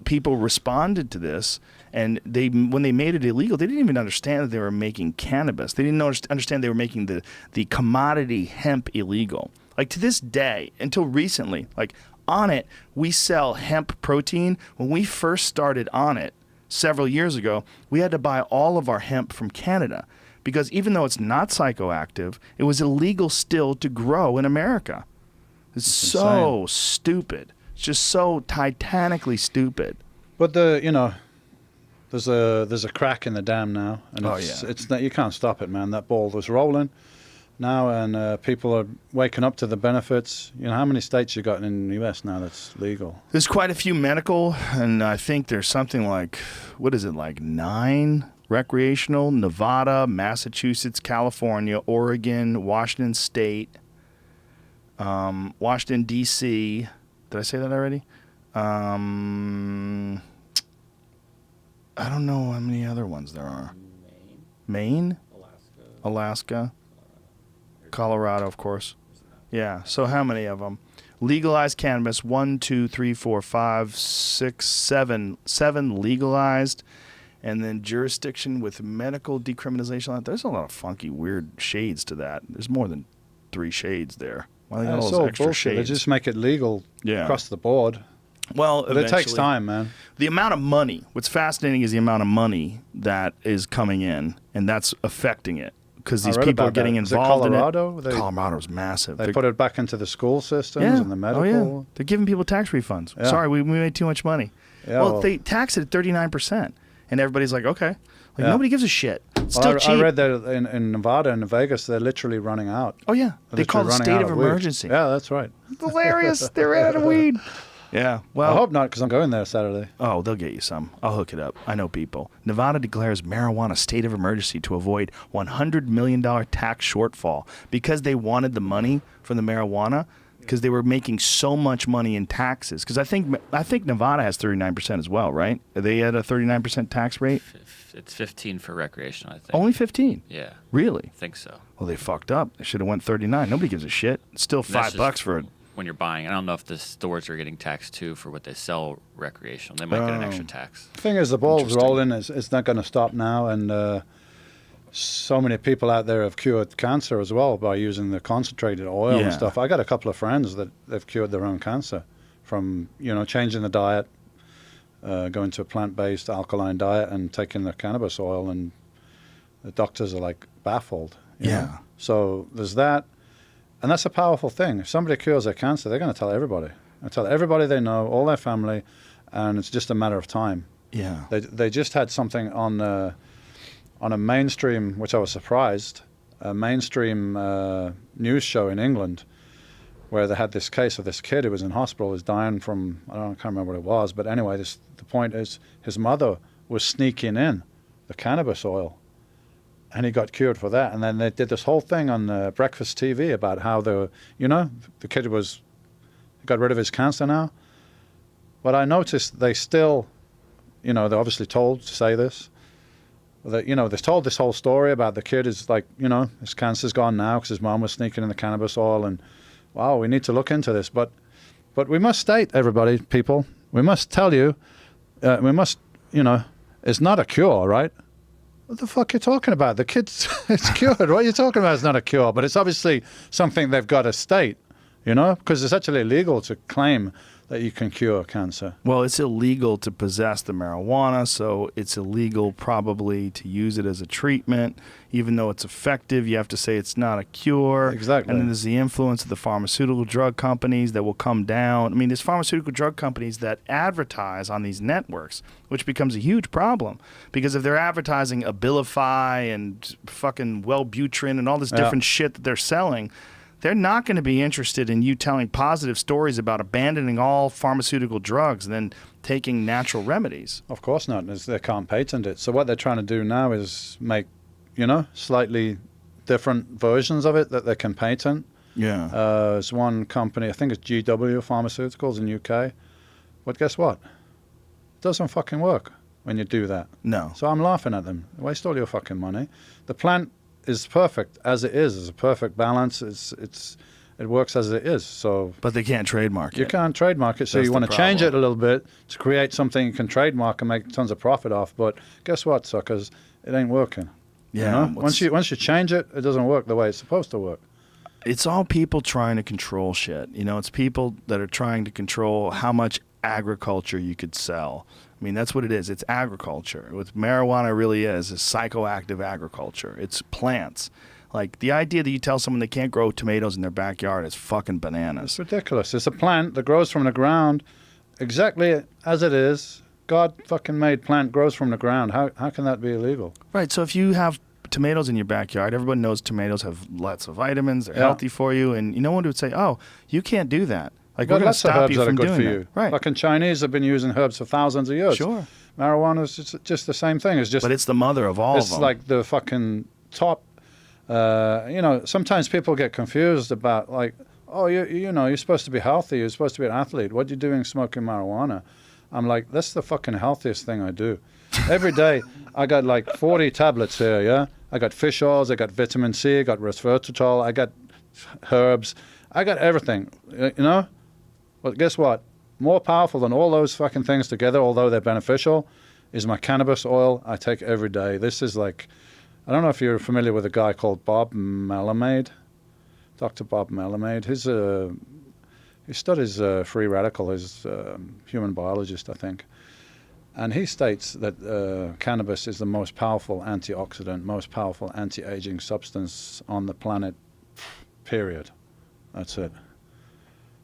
people responded to this, and when they made it illegal, they didn't even understand that they were making cannabis. They didn't understand they were making the commodity hemp illegal. Like to this day, until recently, like on it, we sell hemp protein. When we first started on it several years ago, we had to buy all of our hemp from Canada. Because even though it's not psychoactive, it was illegal still to grow in America. It's so stupid. It's just so titanically stupid. But there's a crack in the dam now, and it's you can't stop it, man. That ball was rolling now, and people are waking up to the benefits. You know, how many states you got in the U.S. now that's legal? There's quite a few medical, and I think there's something like, what is it, like 9 recreational: Nevada, Massachusetts, California, Oregon, Washington State, Washington, D.C. Did I say that already? I don't know how many other ones there are. Maine? Alaska. Colorado, of course. Yeah, so how many of them? Legalized cannabis, 1, 2, 3, 4, 5, 6, 7. 7 legalized. And then jurisdiction with medical decriminalization. There's a lot of funky, weird shades to that. There's more than 3 shades there. Why they got all those extra bullshit. shades? They just make it legal across the board. Well, but it takes time, man. The amount of money. What's fascinating is the amount of money that is coming in, and that's affecting it because these people are getting involved in it. Colorado's massive. They put it back into the school systems and the medical. Oh, yeah. They're giving people tax refunds. Yeah. Sorry, we made too much money. Yeah, well, they tax it at 39%. And everybody's like, okay. Like, nobody gives a shit. It's still cheap. I read that in Nevada and Vegas, they're literally running out. Oh, yeah. They call it a state of emergency. Yeah, that's right. Hilarious. They're out of weed. Yeah. Well, I hope not, because I'm going there Saturday. Oh, they'll get you some. I'll hook it up. I know people. Nevada declares marijuana state of emergency to avoid $100 million tax shortfall because they wanted the money from the marijuana. Because they were making so much money in taxes. Because I think Nevada has 39% as well, right? Are they at a 39% tax rate? It's 15 for recreational, I think. Only 15? Yeah. Really? I think so. Well, they fucked up. They should have went 39. Nobody gives a shit. It's still $5 for it. When you're buying, I don't know if the stores are getting taxed too for what they sell recreational. They might get an extra tax. The thing is, the ball's rolling. It's not going to stop now, and so many people out there have cured cancer as well by using the concentrated oil and stuff. I got a couple of friends that they've cured their own cancer from changing the diet, going to a plant-based alkaline diet, and taking the cannabis oil, and the doctors are like baffled. You know? So there's that. And that's a powerful thing. If somebody cures their cancer, they're going to tell everybody. They'll tell everybody they know, all their family, and it's just a matter of time. Yeah. They just had something on a mainstream, which I was surprised, a mainstream news show in England, where they had this case of this kid who was in hospital, was dying from, I can't remember what it was, but anyway, the point is his mother was sneaking in the cannabis oil. And he got cured for that. And then they did this whole thing on breakfast TV about how the kid got rid of his cancer now. But I noticed they still, they're obviously told to say this. That, they told this whole story about the kid is like, his cancer's gone now because his mom was sneaking in the cannabis oil. And, wow, we need to look into this. But we must state, everybody, people, we must tell you, it's not a cure, right? What the fuck are you talking about? The kid's it's cured. What are you talking about? It's not a cure, but it's obviously something they've got to state. You know, because it's actually illegal to claim that you can cure cancer. Well, it's illegal to possess the marijuana, so it's illegal probably to use it as a treatment. Even though it's effective, you have to say it's not a cure. Exactly. And then there's the influence of the pharmaceutical drug companies that will come down. I mean, there's pharmaceutical drug companies that advertise on these networks, which becomes a huge problem. Because if they're advertising Abilify and fucking Wellbutrin and all this different shit that they're selling, they're not going to be interested in you telling positive stories about abandoning all pharmaceutical drugs and then taking natural remedies. Of course not. They can't patent it. So what they're trying to do now is make, you know, slightly different versions of it that they can patent. Yeah. There's one company, I think it's GW Pharmaceuticals in UK. But guess what? It doesn't fucking work when you do that. No. So I'm laughing at them. Waste all your fucking money. The plant is perfect as it is. It's a perfect balance. It works as it is. So, but they can't trademark you it. can't trademark it. So That's you the want to change it problem. a little bit to create something you can trademark and make tons of profit off. But guess what, suckers? It ain't working. Yeah. You know? Once you change it, it doesn't work the way it's supposed to work. It's all people trying to control shit. You know, it's people that are trying to control how much agriculture you could sell. I mean, that's what it is. It's agriculture. What marijuana really is psychoactive agriculture. It's plants. Like, the idea that you tell someone they can't grow tomatoes in their backyard is fucking bananas. It's ridiculous. It's a plant that grows from the ground exactly as it is. God fucking made plant grows from the ground. How can that be illegal? Right. So if you have tomatoes in your backyard, everyone knows tomatoes have lots of vitamins. They're healthy for you. And no one would say, oh, you can't do that. Like, we're going to lots of stop herbs you that are from good doing for that. you. Right. Fucking Chinese have been using herbs for thousands of years. Sure. Marijuana is just the same thing. It's just, But it's the mother of all of it's them. like the fucking top. You know, sometimes people get confused about, like, oh, you know, you're supposed to be healthy. You're supposed to be an athlete. What are you doing smoking marijuana? I'm like, that's the fucking healthiest thing I do. Every day, I got like 40 tablets here, yeah? I got fish oils, I got vitamin C, I got resveratrol, I got herbs. I got everything, you know? But guess what? More powerful than all those fucking things together, although they're beneficial, is my cannabis oil I take every day. This is like, I don't know if you're familiar with a guy called Bob Malamade, Dr. Bob Malamade. He studies free radical. He's a human biologist, I think. And he states that cannabis is the most powerful antioxidant, most powerful anti-aging substance on the planet, period. That's it.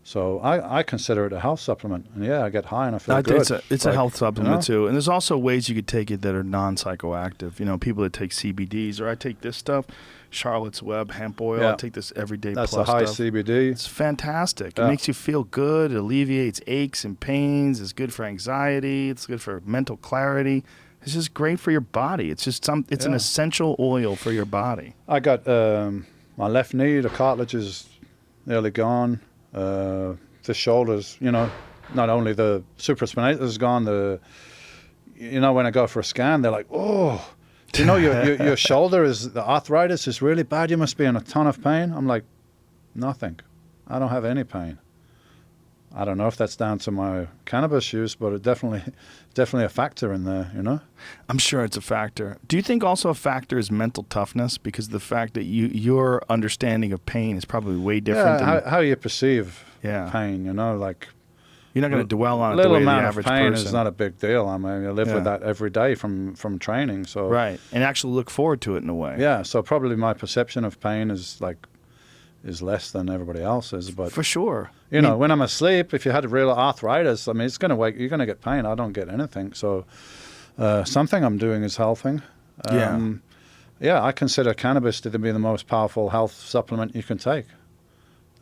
So I consider it a health supplement. And yeah, I get high and I feel good. It's a health supplement too. And there's also ways you could take it that are non-psychoactive. You know, people that take CBDs, or I take this stuff, Charlotte's Web hemp oil. Yeah. I take this everyday That's plus the high stuff. CBD. It's fantastic. Yeah. It makes you feel good. It alleviates aches and pains. It's good for anxiety. It's good for mental clarity. It's just great for your body. It's just it's an essential oil for your body. I got my left knee, the cartilage is nearly gone. The shoulders, you know, not only the supraspinatus is gone, you know, when I go for a scan, they're like, oh, do you know your shoulder is, the arthritis is really bad. You must be in a ton of pain. I'm like, nothing. I don't have any pain. I don't know if that's down to my cannabis use, but it definitely a factor in there, you know? I'm sure it's a factor. Do you think also a factor is mental toughness? Because the fact that your understanding of pain is probably way different than how you perceive pain, you know, like you're not going to dwell on it a the little way the amount of average pain person. is not a big deal. I mean, I live with that every day from training. So right, and actually look forward to it in a way. Yeah, so probably my perception of pain is less than everybody else's. But for sure, you know, when I'm asleep, if you had real arthritis, I mean, it's going to wake. You're going to get pain. I don't get anything. So something I'm doing is helping. Yeah, I consider cannabis to be the most powerful health supplement you can take.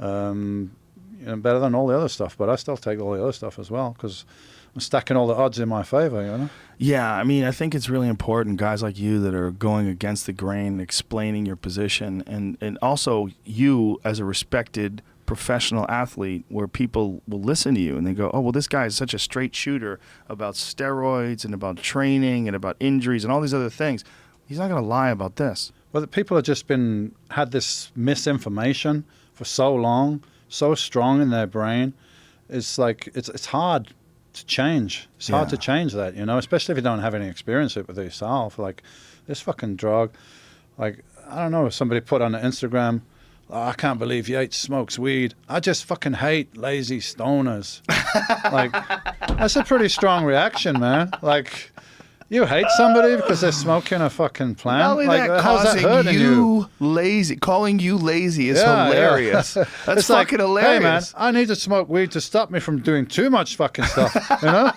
You know, better than all the other stuff, but I still take all the other stuff as well because I'm stacking all the odds in my favor, you know? Yeah, I mean, I think it's really important, guys like you that are going against the grain, explaining your position, and also you as a respected professional athlete where people will listen to you and they go, oh, well, this guy is such a straight shooter about steroids and about training and about injuries and all these other things. He's not going to lie about this. Well, the people have just had this misinformation for so long, so strong in their brain. It's like it's hard to change. It's hard to change that, you know, especially if you don't have any experience with it yourself. Like this fucking drug, like I don't know, if somebody put on Instagram, oh, I can't believe Yates smokes weed. I just fucking hate lazy stoners. Like, that's a pretty strong reaction, man. Like, you hate somebody because they're smoking a fucking plant? Not only Like, that, how's that hurting you? lazy, calling you lazy is Yeah, hilarious. yeah. That's It's like, fucking hilarious. hey, man, I need to smoke weed to stop me from doing too much fucking stuff, you know?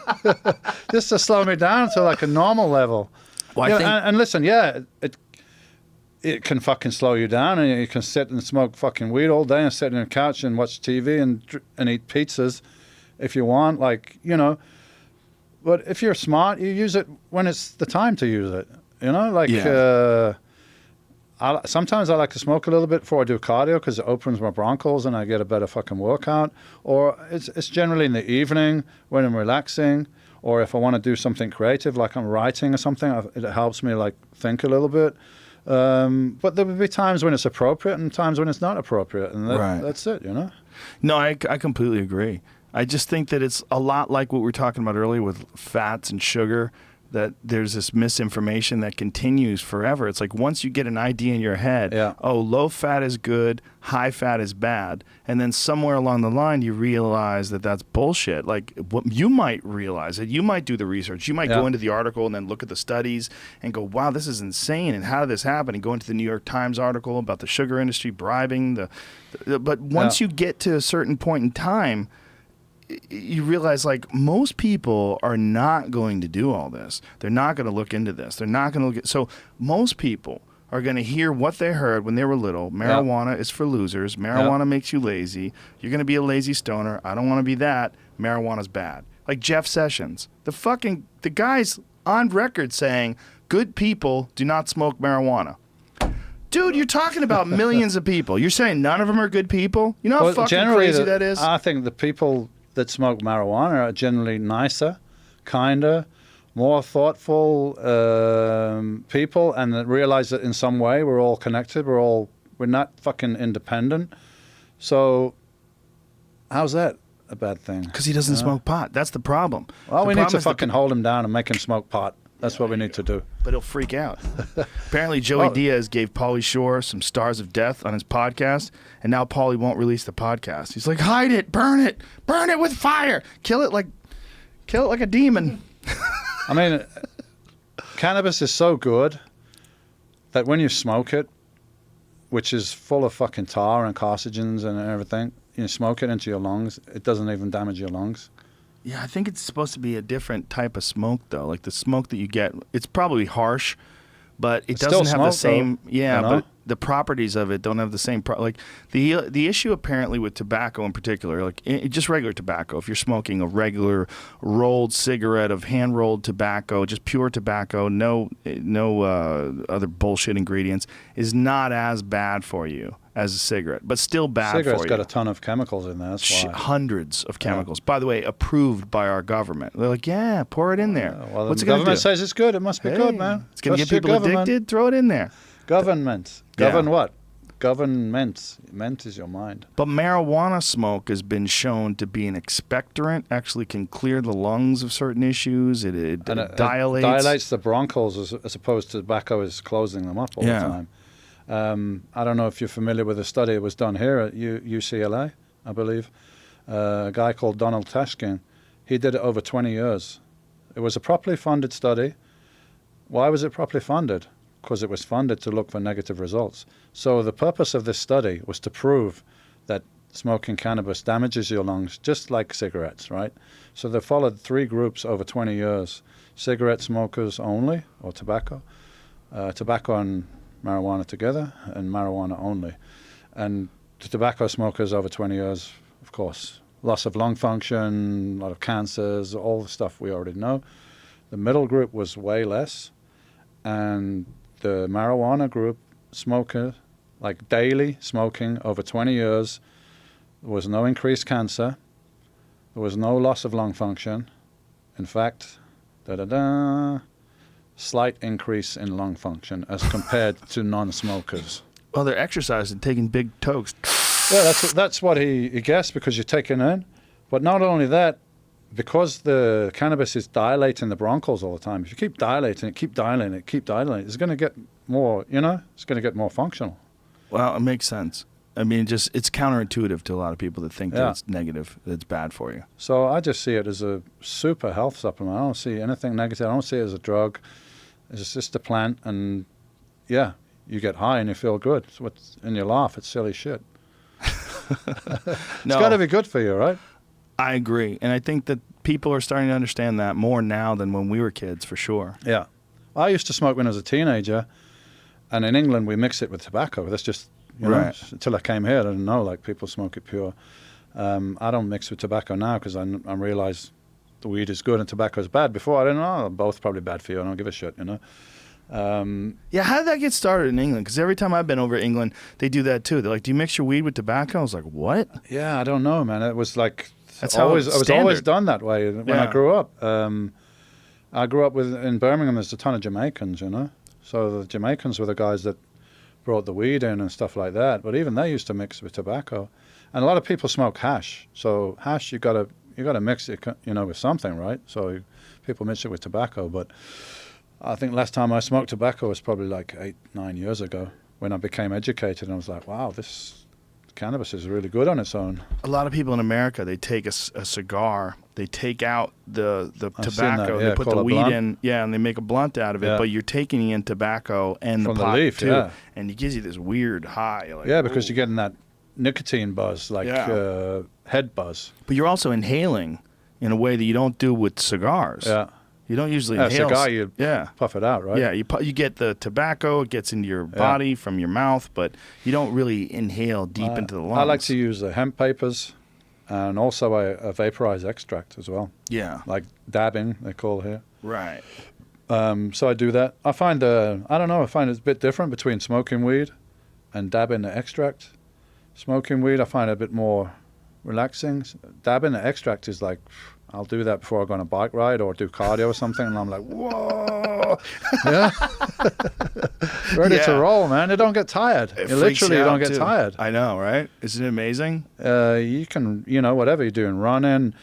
Just to slow me down to like a normal level. Well, You I know, think, and listen, yeah, it can fucking slow you down, and you can sit and smoke fucking weed all day and sit on a couch and watch TV and eat pizzas if you want, like, you know. But if you're smart, you use it when it's the time to use it, you know. Like, sometimes I like to smoke a little bit before I do cardio because it opens my bronchos and I get a better fucking workout. Or it's generally in the evening when I'm relaxing, or if I want to do something creative, like I'm writing or something, it helps me like think a little bit. But there will be times when it's appropriate and times when it's not appropriate, and that's it, you know? no, I completely agree. I just think that it's a lot like what we were talking about earlier with fats and sugar, that there's this misinformation that continues forever. It's like once you get an idea in your head, oh, low fat is good, high fat is bad, and then somewhere along the line you realize that that's bullshit. Like, what you might realize it, you might do the research, you might go into the article and then look at the studies and go, wow, this is insane, and how did this happen? And go into the New York Times article about the sugar industry bribing but once you get to a certain point in time, you realize, like, most people are not going to do all this. They're not going to look into this. They're not going to look at. So most people are going to hear what they heard when they were little. Marijuana is for losers. Marijuana makes you lazy. You're going to be a lazy stoner. I don't want to be that. Marijuana's bad. Like Jeff Sessions, the guy's on record saying good people do not smoke marijuana. Dude, you're talking about millions of people. You're saying none of them are good people? You know how fucking crazy that is? I think the people that smoke marijuana are generally nicer, kinder, more thoughtful people, and that realize that in some way we're all connected. We're not fucking independent. So how's that a bad thing? Because he doesn't smoke pot. That's the problem. Well, we need to fucking hold him down and make him smoke pot. That's what we need to do. But he'll freak out. Apparently, Joey Diaz gave Pauly Shore some stars of death on his podcast, and now Pauly won't release the podcast. He's like, hide it, burn it with fire, kill it like a demon. I mean, cannabis is so good that when you smoke it, which is full of fucking tar and carcinogens and everything, you smoke it into your lungs, it doesn't even damage your lungs. Yeah, I think it's supposed to be a different type of smoke, though. Like the smoke that you get, it's probably harsh, but it doesn't have the same. Though, yeah, you know? But the properties of it don't have the same. Like the issue apparently with tobacco in particular, like just regular tobacco. If you're smoking a regular rolled cigarette of hand rolled tobacco, just pure tobacco, no other bullshit ingredients, is not as bad for you as a cigarette, but still bad for you. Cigarette's got a ton of chemicals in there. That's why. Hundreds of chemicals. By the way, approved by our government. They're like, yeah, pour it in there. Well, what's the it going to do? government says it's good. It must be good, man. It's going to get people addicted. Throw it in there. Government. Govern what? Government. Ment is your mind. But marijuana smoke has been shown to be an expectorant. Actually, can clear the lungs of certain issues. It dilates. It dilates the bronchos as opposed to tobacco is closing them up all the time. I don't know if you're familiar with a study that was done here at UCLA, I believe. A guy called Donald Tashkin. He did it over 20 years. It was a properly funded study. Why was it properly funded? Because it was funded to look for negative results. So the purpose of this study was to prove that smoking cannabis damages your lungs just like cigarettes, right? So they followed 3 groups over 20 years. Cigarette smokers only, or tobacco. Tobacco and marijuana together, and marijuana only. And the tobacco smokers over 20 years, of course, loss of lung function, a lot of cancers, all the stuff we already know. The middle group was way less, and the marijuana group smoker, like daily smoking over 20 years, there was no increased cancer, there was no loss of lung function. In fact, slight increase in lung function as compared to non-smokers. Well, they're exercising, taking big toast. Yeah, that's what he guessed, because you're taking in. But not only that, because the cannabis is dilating the bronchos all the time, if you keep dilating it, it's going to get more, it's going to get more functional. Well, it makes sense. I mean, it's counterintuitive to a lot of people that think that it's negative, that it's bad for you. So I just see it as a super health supplement. I don't see anything negative. I don't see it as a drug. It's just a plant, and yeah, you get high and you feel good. And you laugh. It's silly shit. It's got to be good for you, right? I agree. And I think that people are starting to understand that more now than when we were kids, for sure. Yeah. I used to smoke when I was a teenager, and in England we mix it with tobacco. That's just, you know, until I came here, I didn't know, like, people smoke it pure. I don't mix with tobacco now because I realize the weed is good and tobacco is bad. Before, I didn't know. They're both probably bad for you. I don't give a shit, you know. Yeah, how did that get started in England? Because every time I've been over to England, they do that too. They're like, do you mix your weed with tobacco? I was like, what? Yeah, I don't know, man. It was like, That's how it was always done that way when I grew up. I grew up in Birmingham. There's a ton of Jamaicans, you know. So the Jamaicans were the guys that brought the weed in and stuff like that. But even they used to mix with tobacco. And a lot of people smoke hash. So hash, you gotta mix it, you know, with something, right? So people mix it with tobacco. But I think last time I smoked tobacco was probably like 8-9 years ago when I became educated, and I was like, wow, this cannabis is really good on its own. A lot of people in America, they take a cigar, they take out the tobacco, they put the weed in, and they make a blunt out of it, but you're taking in tobacco and from the pot leaf, too, and it gives you this weird high. Like, because you're getting that nicotine buzz, like head buzz. But you're also inhaling in a way that you don't do with cigars. Yeah. You don't usually inhale. Cigar, you puff it out, right? Yeah, you get the tobacco, it gets into your body from your mouth, but you don't really inhale deep into the lungs. I like to use the hemp papers and also a vaporized extract as well. Yeah. Like dabbing, they call it here. Right. So I do that. I find, I find it's a bit different between smoking weed and dabbing the extract. Smoking weed, I find it a bit more relaxing. Dabbing the extract is like, I'll do that before I go on a bike ride or do cardio or something, and I'm like, whoa, ready to roll, man. You don't get tired. You literally don't get tired. I know, right? Isn't it amazing? You can, whatever you're doing, running.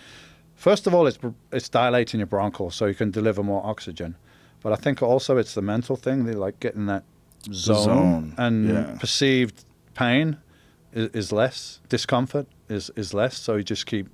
First of all, it's dilating your bronchioles so you can deliver more oxygen. But I think also it's the mental thing. They like getting that zone. And perceived pain is less. Discomfort is less. So you just keep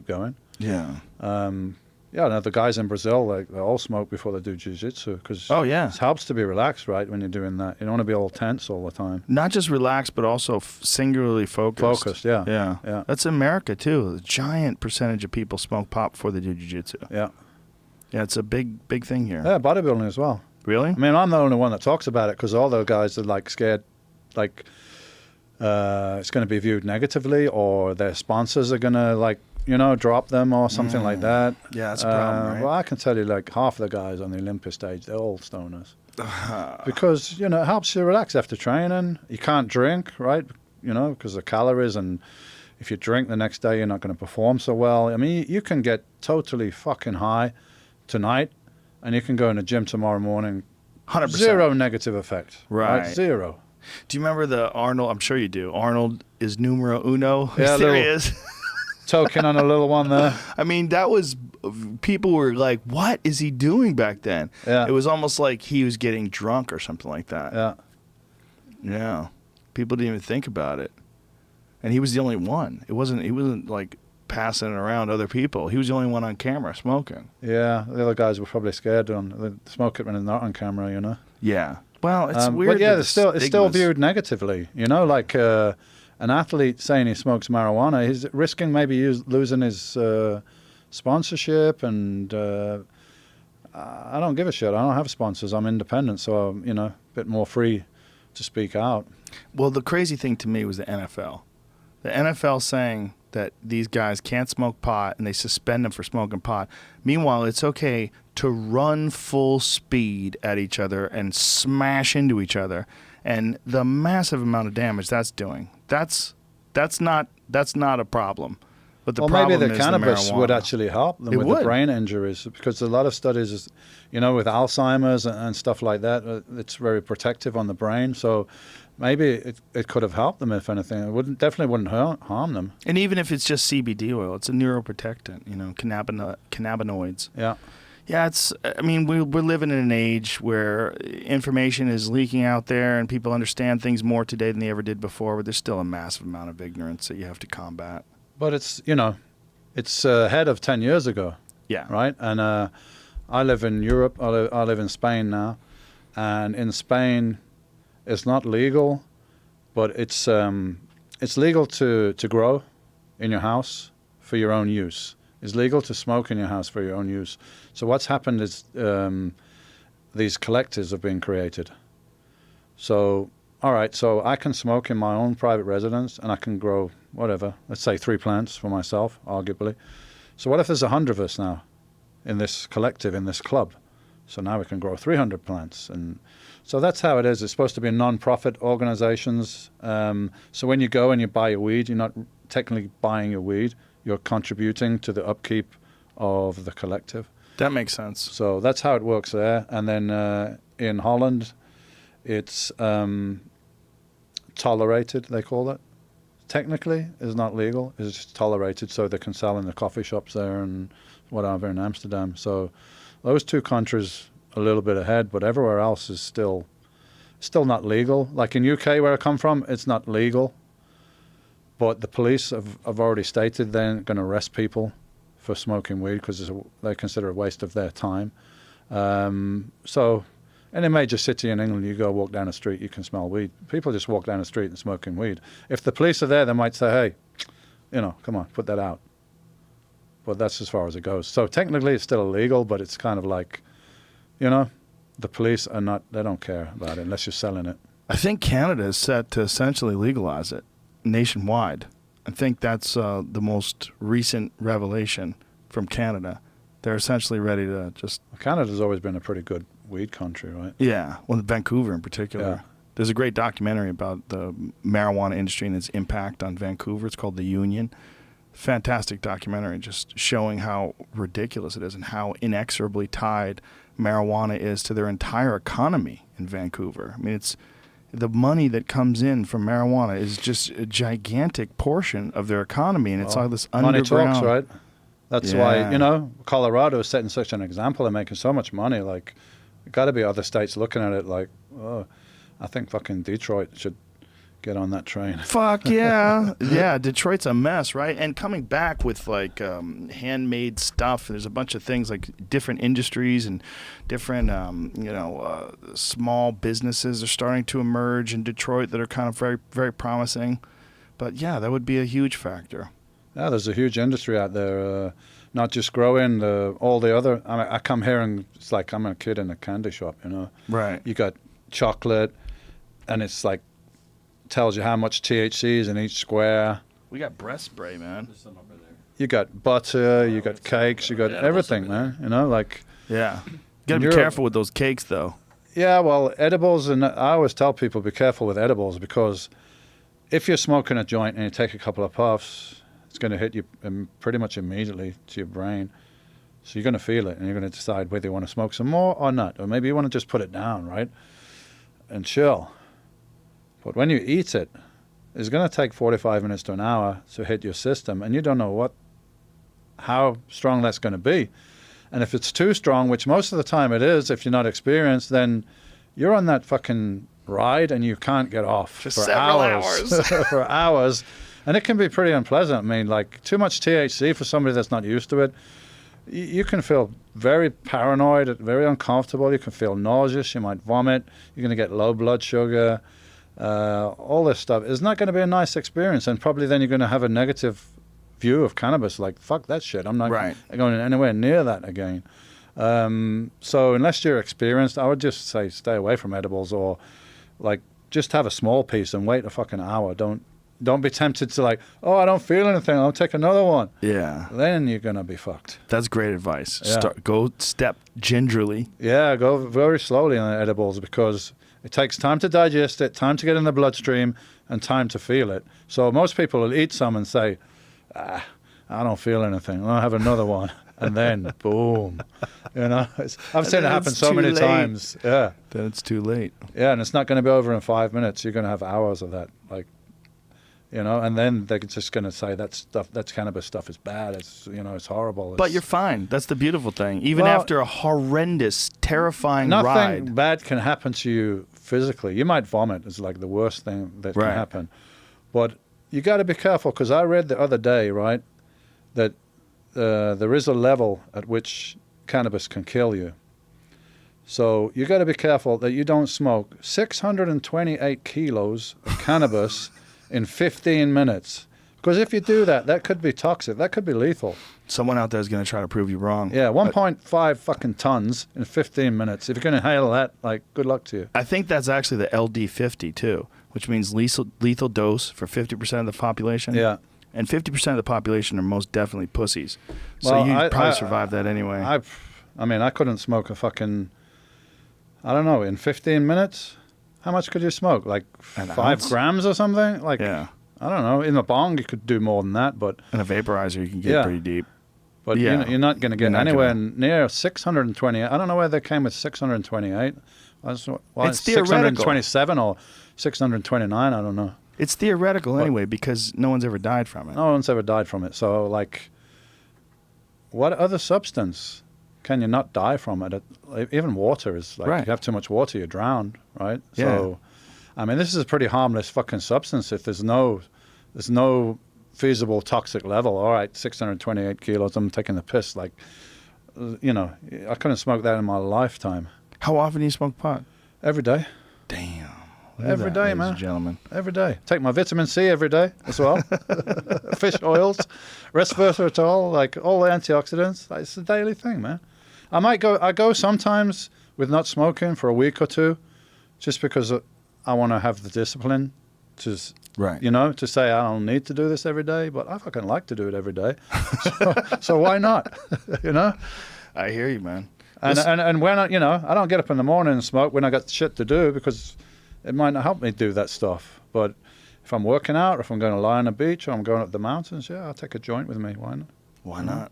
going. Yeah. The guys in Brazil, they all smoke before they do jiu-jitsu because it helps to be relaxed, right, when you're doing that. You don't want to be all tense all the time. Not just relaxed, but also singularly focused. Focused, yeah. That's America, too. A giant percentage of people smoke pot before they do jiu-jitsu. Yeah. Yeah, it's a big thing here. Yeah, bodybuilding as well. Really? I mean, I'm the only one that talks about it because all those guys are, like, scared, like, it's going to be viewed negatively or their sponsors are going to, like, drop them or something like that. Yeah, that's a problem, right? Well, I can tell you, like, half of the guys on the Olympus stage, they're all stoners. Because, it helps you relax after training. You can't drink, right? Because of calories, and if you drink the next day, you're not going to perform so well. I mean, you can get totally fucking high tonight, and you can go in the gym tomorrow morning. 100%. Zero negative effect. Right. Zero. Do you remember the Arnold? I'm sure you do. Arnold is numero uno. Yeah, there he is. Token on a little one there. I mean, that was, people were like, what is he doing back then? Yeah. It was almost like he was getting drunk or something like that. Yeah. Yeah. People didn't even think about it. And he was the only one. He wasn't like passing it around other people. He was the only one on camera smoking. Yeah. The other guys were probably scared to smoke it when they're not on camera, Yeah. Well, it's weird. But yeah, it's still viewed negatively, like an athlete saying he smokes marijuana, he's risking maybe losing his sponsorship, and I don't give a shit. I don't have sponsors. I'm independent, so I'm, a bit more free to speak out. Well, the crazy thing to me was the NFL. The NFL saying that these guys can't smoke pot, and they suspend them for smoking pot. Meanwhile, it's okay to run full speed at each other and smash into each other, and the massive amount of damage that's doing. That's not a problem. But the problem maybe the is cannabis the would actually help them with the brain injuries, because a lot of studies, with Alzheimer's and stuff like that, it's very protective on the brain. So maybe it could have helped them, if anything. It definitely wouldn't harm them. And even if it's just CBD oil, it's a neuroprotectant, cannabinoids. Yeah. Yeah, I mean, we're living in an age where information is leaking out there and people understand things more today than they ever did before, but there's still a massive amount of ignorance that you have to combat. But it's, it's ahead of 10 years ago. Yeah. Right? And I live in Europe. I live in Spain now. And in Spain, it's not legal, but it's legal to grow in your house for your own use. It's legal to smoke in your house for your own use. So what's happened is these collectives have been created. So, all right, so I can smoke in my own private residence and I can grow whatever, let's say 3 plants for myself, arguably. So what if there's 100 of us now in this collective, in this club? So now we can grow 300 plants. And so that's how it is. It's supposed to be non-profit organizations. So when you go and you buy your weed, you're not technically buying your weed. You're contributing to the upkeep of the collective. That makes sense. So that's how it works there. And then in Holland, it's tolerated, they call it. Technically, it's not legal. It's just tolerated, so they can sell in the coffee shops there and whatever in Amsterdam. So those 2 countries a little bit ahead, but everywhere else is still not legal. Like in UK, where I come from, it's not legal. But the police have already stated they're going to arrest people for smoking weed because they consider it a waste of their time. So in a major city in England, you go walk down the street, you can smell weed. People just walk down the street and smoking weed. If the police are there, they might say, hey, come on, put that out. But that's as far as it goes. So technically it's still illegal, but it's kind of like, the police are not, they don't care about it unless you're selling it. I think Canada is set to essentially legalize it nationwide. I think that's the most recent revelation from Canada. They're essentially ready to just... Canada's always been a pretty good weed country, right? Yeah, well, Vancouver in particular. Yeah. There's a great documentary about the marijuana industry and its impact on Vancouver. It's called The Union. Fantastic documentary, just showing how ridiculous it is and how inexorably tied marijuana is to their entire economy in Vancouver. I mean, it's the money that comes in from marijuana is just a gigantic portion of their economy, and it's all this underground. Money talks, right? That's why, Colorado is setting such an example and making so much money. Like, got to be other states looking at it like, oh, I think fucking Detroit should get on that train. Fuck yeah. Yeah, Detroit's a mess, right? And coming back with like handmade stuff, there's a bunch of things like different industries and different, small businesses are starting to emerge in Detroit that are kind of very, very promising. But yeah, that would be a huge factor. Yeah, there's a huge industry out there, not just growing, all the other, I come here and it's like I'm a kid in a candy shop, Right. You got chocolate and it's like, tells you how much THC is in each square. We got breast spray, man. There's some over there. You got butter, you got cakes, you got everything, man. Yeah. You gotta be careful with those cakes, though. Yeah, well, edibles, and I always tell people be careful with edibles because if you're smoking a joint and you take a couple of puffs, it's going to hit you pretty much immediately to your brain. So you're going to feel it, and you're going to decide whether you want to smoke some more or not. Or maybe you want to just put it down, right, and chill. But when you eat it, it's going to take 45 minutes to an hour to hit your system, and you don't know how strong that's going to be. And if it's too strong, which most of the time it is, if you're not experienced, then you're on that fucking ride and you can't get off for several hours. For hours. And it can be pretty unpleasant. I mean, like too much THC for somebody that's not used to it, you can feel very paranoid, very uncomfortable. You can feel nauseous. You might vomit. You're going to get low blood sugar. All this stuff is not going to be a nice experience, and probably then you're going to have a negative view of cannabis, like fuck that shit, I'm not going anywhere near that again. So unless you're experienced, I would just say stay away from edibles, or like just have a small piece and wait a fucking hour. Don't be tempted to like, oh, I don't feel anything, I'll take another one. Yeah, then you're gonna be fucked. That's great advice. Yeah. Go step gingerly. Yeah, go very slowly on edibles, because it takes time to digest it, time to get in the bloodstream, and time to feel it. So most people will eat some and say, I don't feel anything, I'll have another one. And then, boom. I've seen it happen so many times. Yeah. Then it's too late. Yeah, and it's not going to be over in 5 minutes. You're going to have hours of that. Like, You know, and then they're just going to say that cannabis stuff is bad. It's, you know, it's horrible. But you're fine. That's the beautiful thing. Even Well, after a horrendous, terrifying nothing ride. bad can happen to you physically. You might vomit. It's like the worst thing that Right. can happen. But you got to be careful, because I read the other day, right, that there is a level at which cannabis can kill you. So you got to be careful that you don't smoke 628 kilos of cannabis in 15 minutes. Because if you do that, that could be toxic. That could be lethal. Someone out there is going to try to prove you wrong. Yeah, 1.5 fucking tons in 15 minutes. If you can inhale that, like, good luck to you. I think that's actually the LD50 too, which means lethal dose for 50% of the population. Yeah. And 50% of the population are most definitely pussies. So Well, you'd probably survive that anyway. I mean, I couldn't smoke a fucking, I don't know, in 15 minutes? How much could you smoke? Like An 5 ounce? grams or something? Like, Yeah. I don't know. In a bong, you could do more than that, but In a vaporizer, you can get Yeah. pretty deep. you're not going to get You're not anywhere gonna- near 628. I don't know where they came with 628. It's theoretical. 627 or 629, I don't know. It's theoretical anyway because no one's ever died from it. No one's ever died from it. So, like, what other substance can you not die from it? Even water is like, Right. you have too much water, you drown, right? Yeah. So, I mean, this is a pretty harmless fucking substance if there's no feasible toxic level. All right, 628 kilos, I'm taking the piss. Like, you know, I couldn't smoke that in my lifetime. How often do you smoke pot? Every day. Damn. Look at Every that, day, ladies man. and gentlemen. Every day. Take my vitamin C every day as well. Fish oils, resveratrol, like all the antioxidants. It's a daily thing, man. I go sometimes with not smoking for a week or two, just because I want to have the discipline to, Right. you know, to say I don't need to do this every day, but I fucking like to do it every day. So why not? You know? I hear you, man. And when I don't get up in the morning and smoke when I got shit to do, because it might not help me do that stuff. But if I'm working out, or if I'm going to lie on the beach, or I'm going up the mountains, yeah, I'll take a joint with me. Why not? Why not?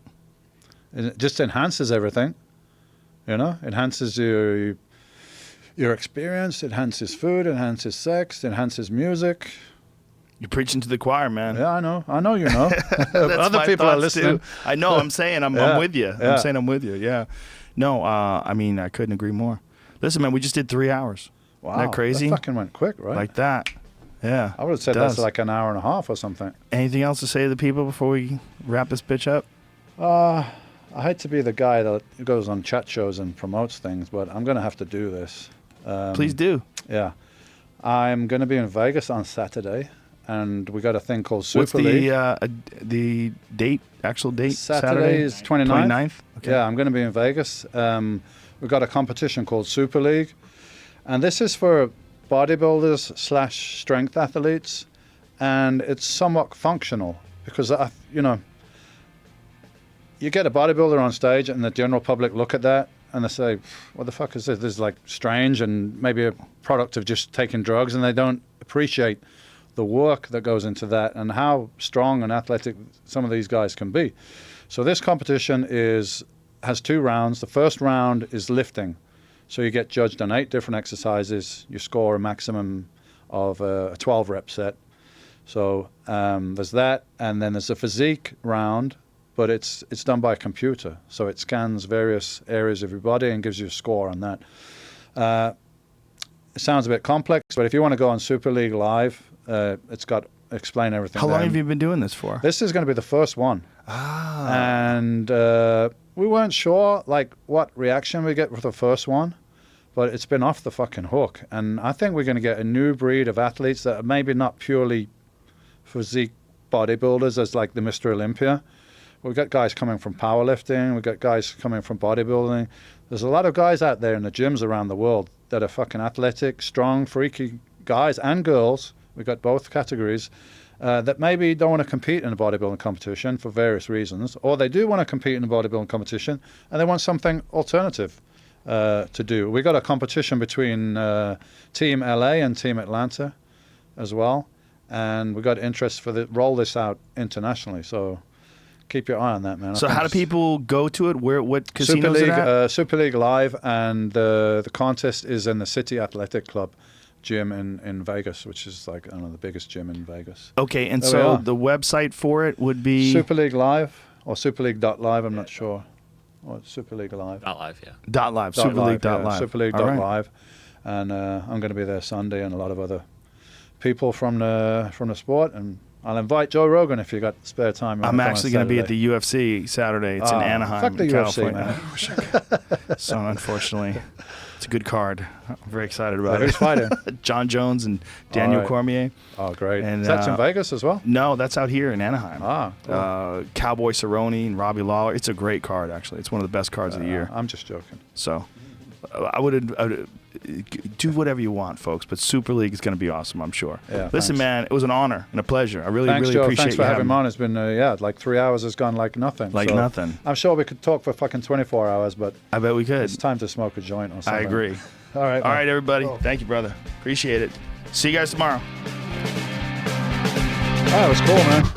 It just enhances everything. You know, enhances your experience, enhances food, enhances sex, enhances music. You're preaching to the choir, man. Yeah, I know you know. That's Other my people are thoughts, listening. too. I know. I'm saying I'm Yeah, with you. yeah. I'm saying I'm with you. Yeah. No, I mean, I couldn't agree more. Listen, man, we just did 3 hours. Wow, Isn't that crazy? That fucking went quick, right? Like that. Yeah. I would have said it that's does. like an hour and a half or something. Anything else to say to the people before we wrap this bitch up? I hate to be the guy that goes on chat shows and promotes things, but I'm going to have to do this. Please do. Yeah. I'm going to be in Vegas on Saturday, and we got a thing called Super What's League. the date, actual date? Saturday is 29th. 29th? Okay. Yeah, I'm going to be in Vegas. We've got a competition called Super League, and this is for bodybuilders / strength athletes, and it's somewhat functional because, you get a bodybuilder on stage and the general public look at that and they say, what the fuck is this? This is like strange and maybe a product of just taking drugs, and they don't appreciate the work that goes into that and how strong and athletic some of these guys can be. So this competition has 2 rounds. The first round is lifting. So you get judged on 8 different exercises. You score a maximum of a 12 rep set. So there's that, and then there's a physique round, but it's done by a computer. So it scans various areas of your body and gives you a score on that. It sounds a bit complex, but if you want to go on Super League Live, it's got explain everything. How long there. have you been doing this for? This is going to be the first one. And we weren't sure like what reaction we get with the first one, but it's been off the fucking hook. And I think we're going to get a new breed of athletes that are maybe not purely physique bodybuilders as like the Mr. Olympia. We've got guys coming from powerlifting. We've got guys coming from bodybuilding. There's a lot of guys out there in the gyms around the world that are fucking athletic, strong, freaky guys and girls. We've got both categories that maybe don't want to compete in a bodybuilding competition for various reasons, or they do want to compete in a bodybuilding competition and they want something alternative to do. We got a competition between Team LA and Team Atlanta as well, and we got interest for roll this out internationally. So keep your eye on that, man. So how do people go to it? What casinos Super League, is it at? Super League Live, and the contest is in the City Athletic Club gym in Vegas, which is like, I don't know, the biggest gym in Vegas. Okay, and There we so are. the website for it would be Super League Live or superleague.live, I'm not sure. Or Super League Live. Not live, yeah. .live, superleague.live. Superleague.live. All right. And I'm going to be there Sunday, and a lot of other people from the sport. And I'll invite Joe Rogan if you got spare time. I'm actually going to be at the UFC Saturday. It's in Anaheim, fuck the UFC, California. man. So unfortunately, it's a good card. I'm very excited about Who's it. fighting? John Jones and Daniel All right. Cormier. Oh, great. And, Is that in Vegas as well? No, that's out here in Anaheim. Cool. Cowboy Cerrone and Robbie Lawler. It's a great card, actually. It's one of the best cards of the year. I'm just joking. So I would do whatever you want, folks. But Super League is going to be awesome, I'm sure. Yeah, Listen, thanks. man, it was an honor and a pleasure. I really, Thanks, really Joe. appreciate Thanks for you having me me. on. It's been, like 3 hours has gone like nothing. Like So nothing. I'm sure we could talk for fucking 24 hours, but I bet we could. it's time to smoke a joint or something. I agree. All right. All man. right, everybody. Thank you, brother. Appreciate it. See you guys tomorrow. Oh, it was cool, man.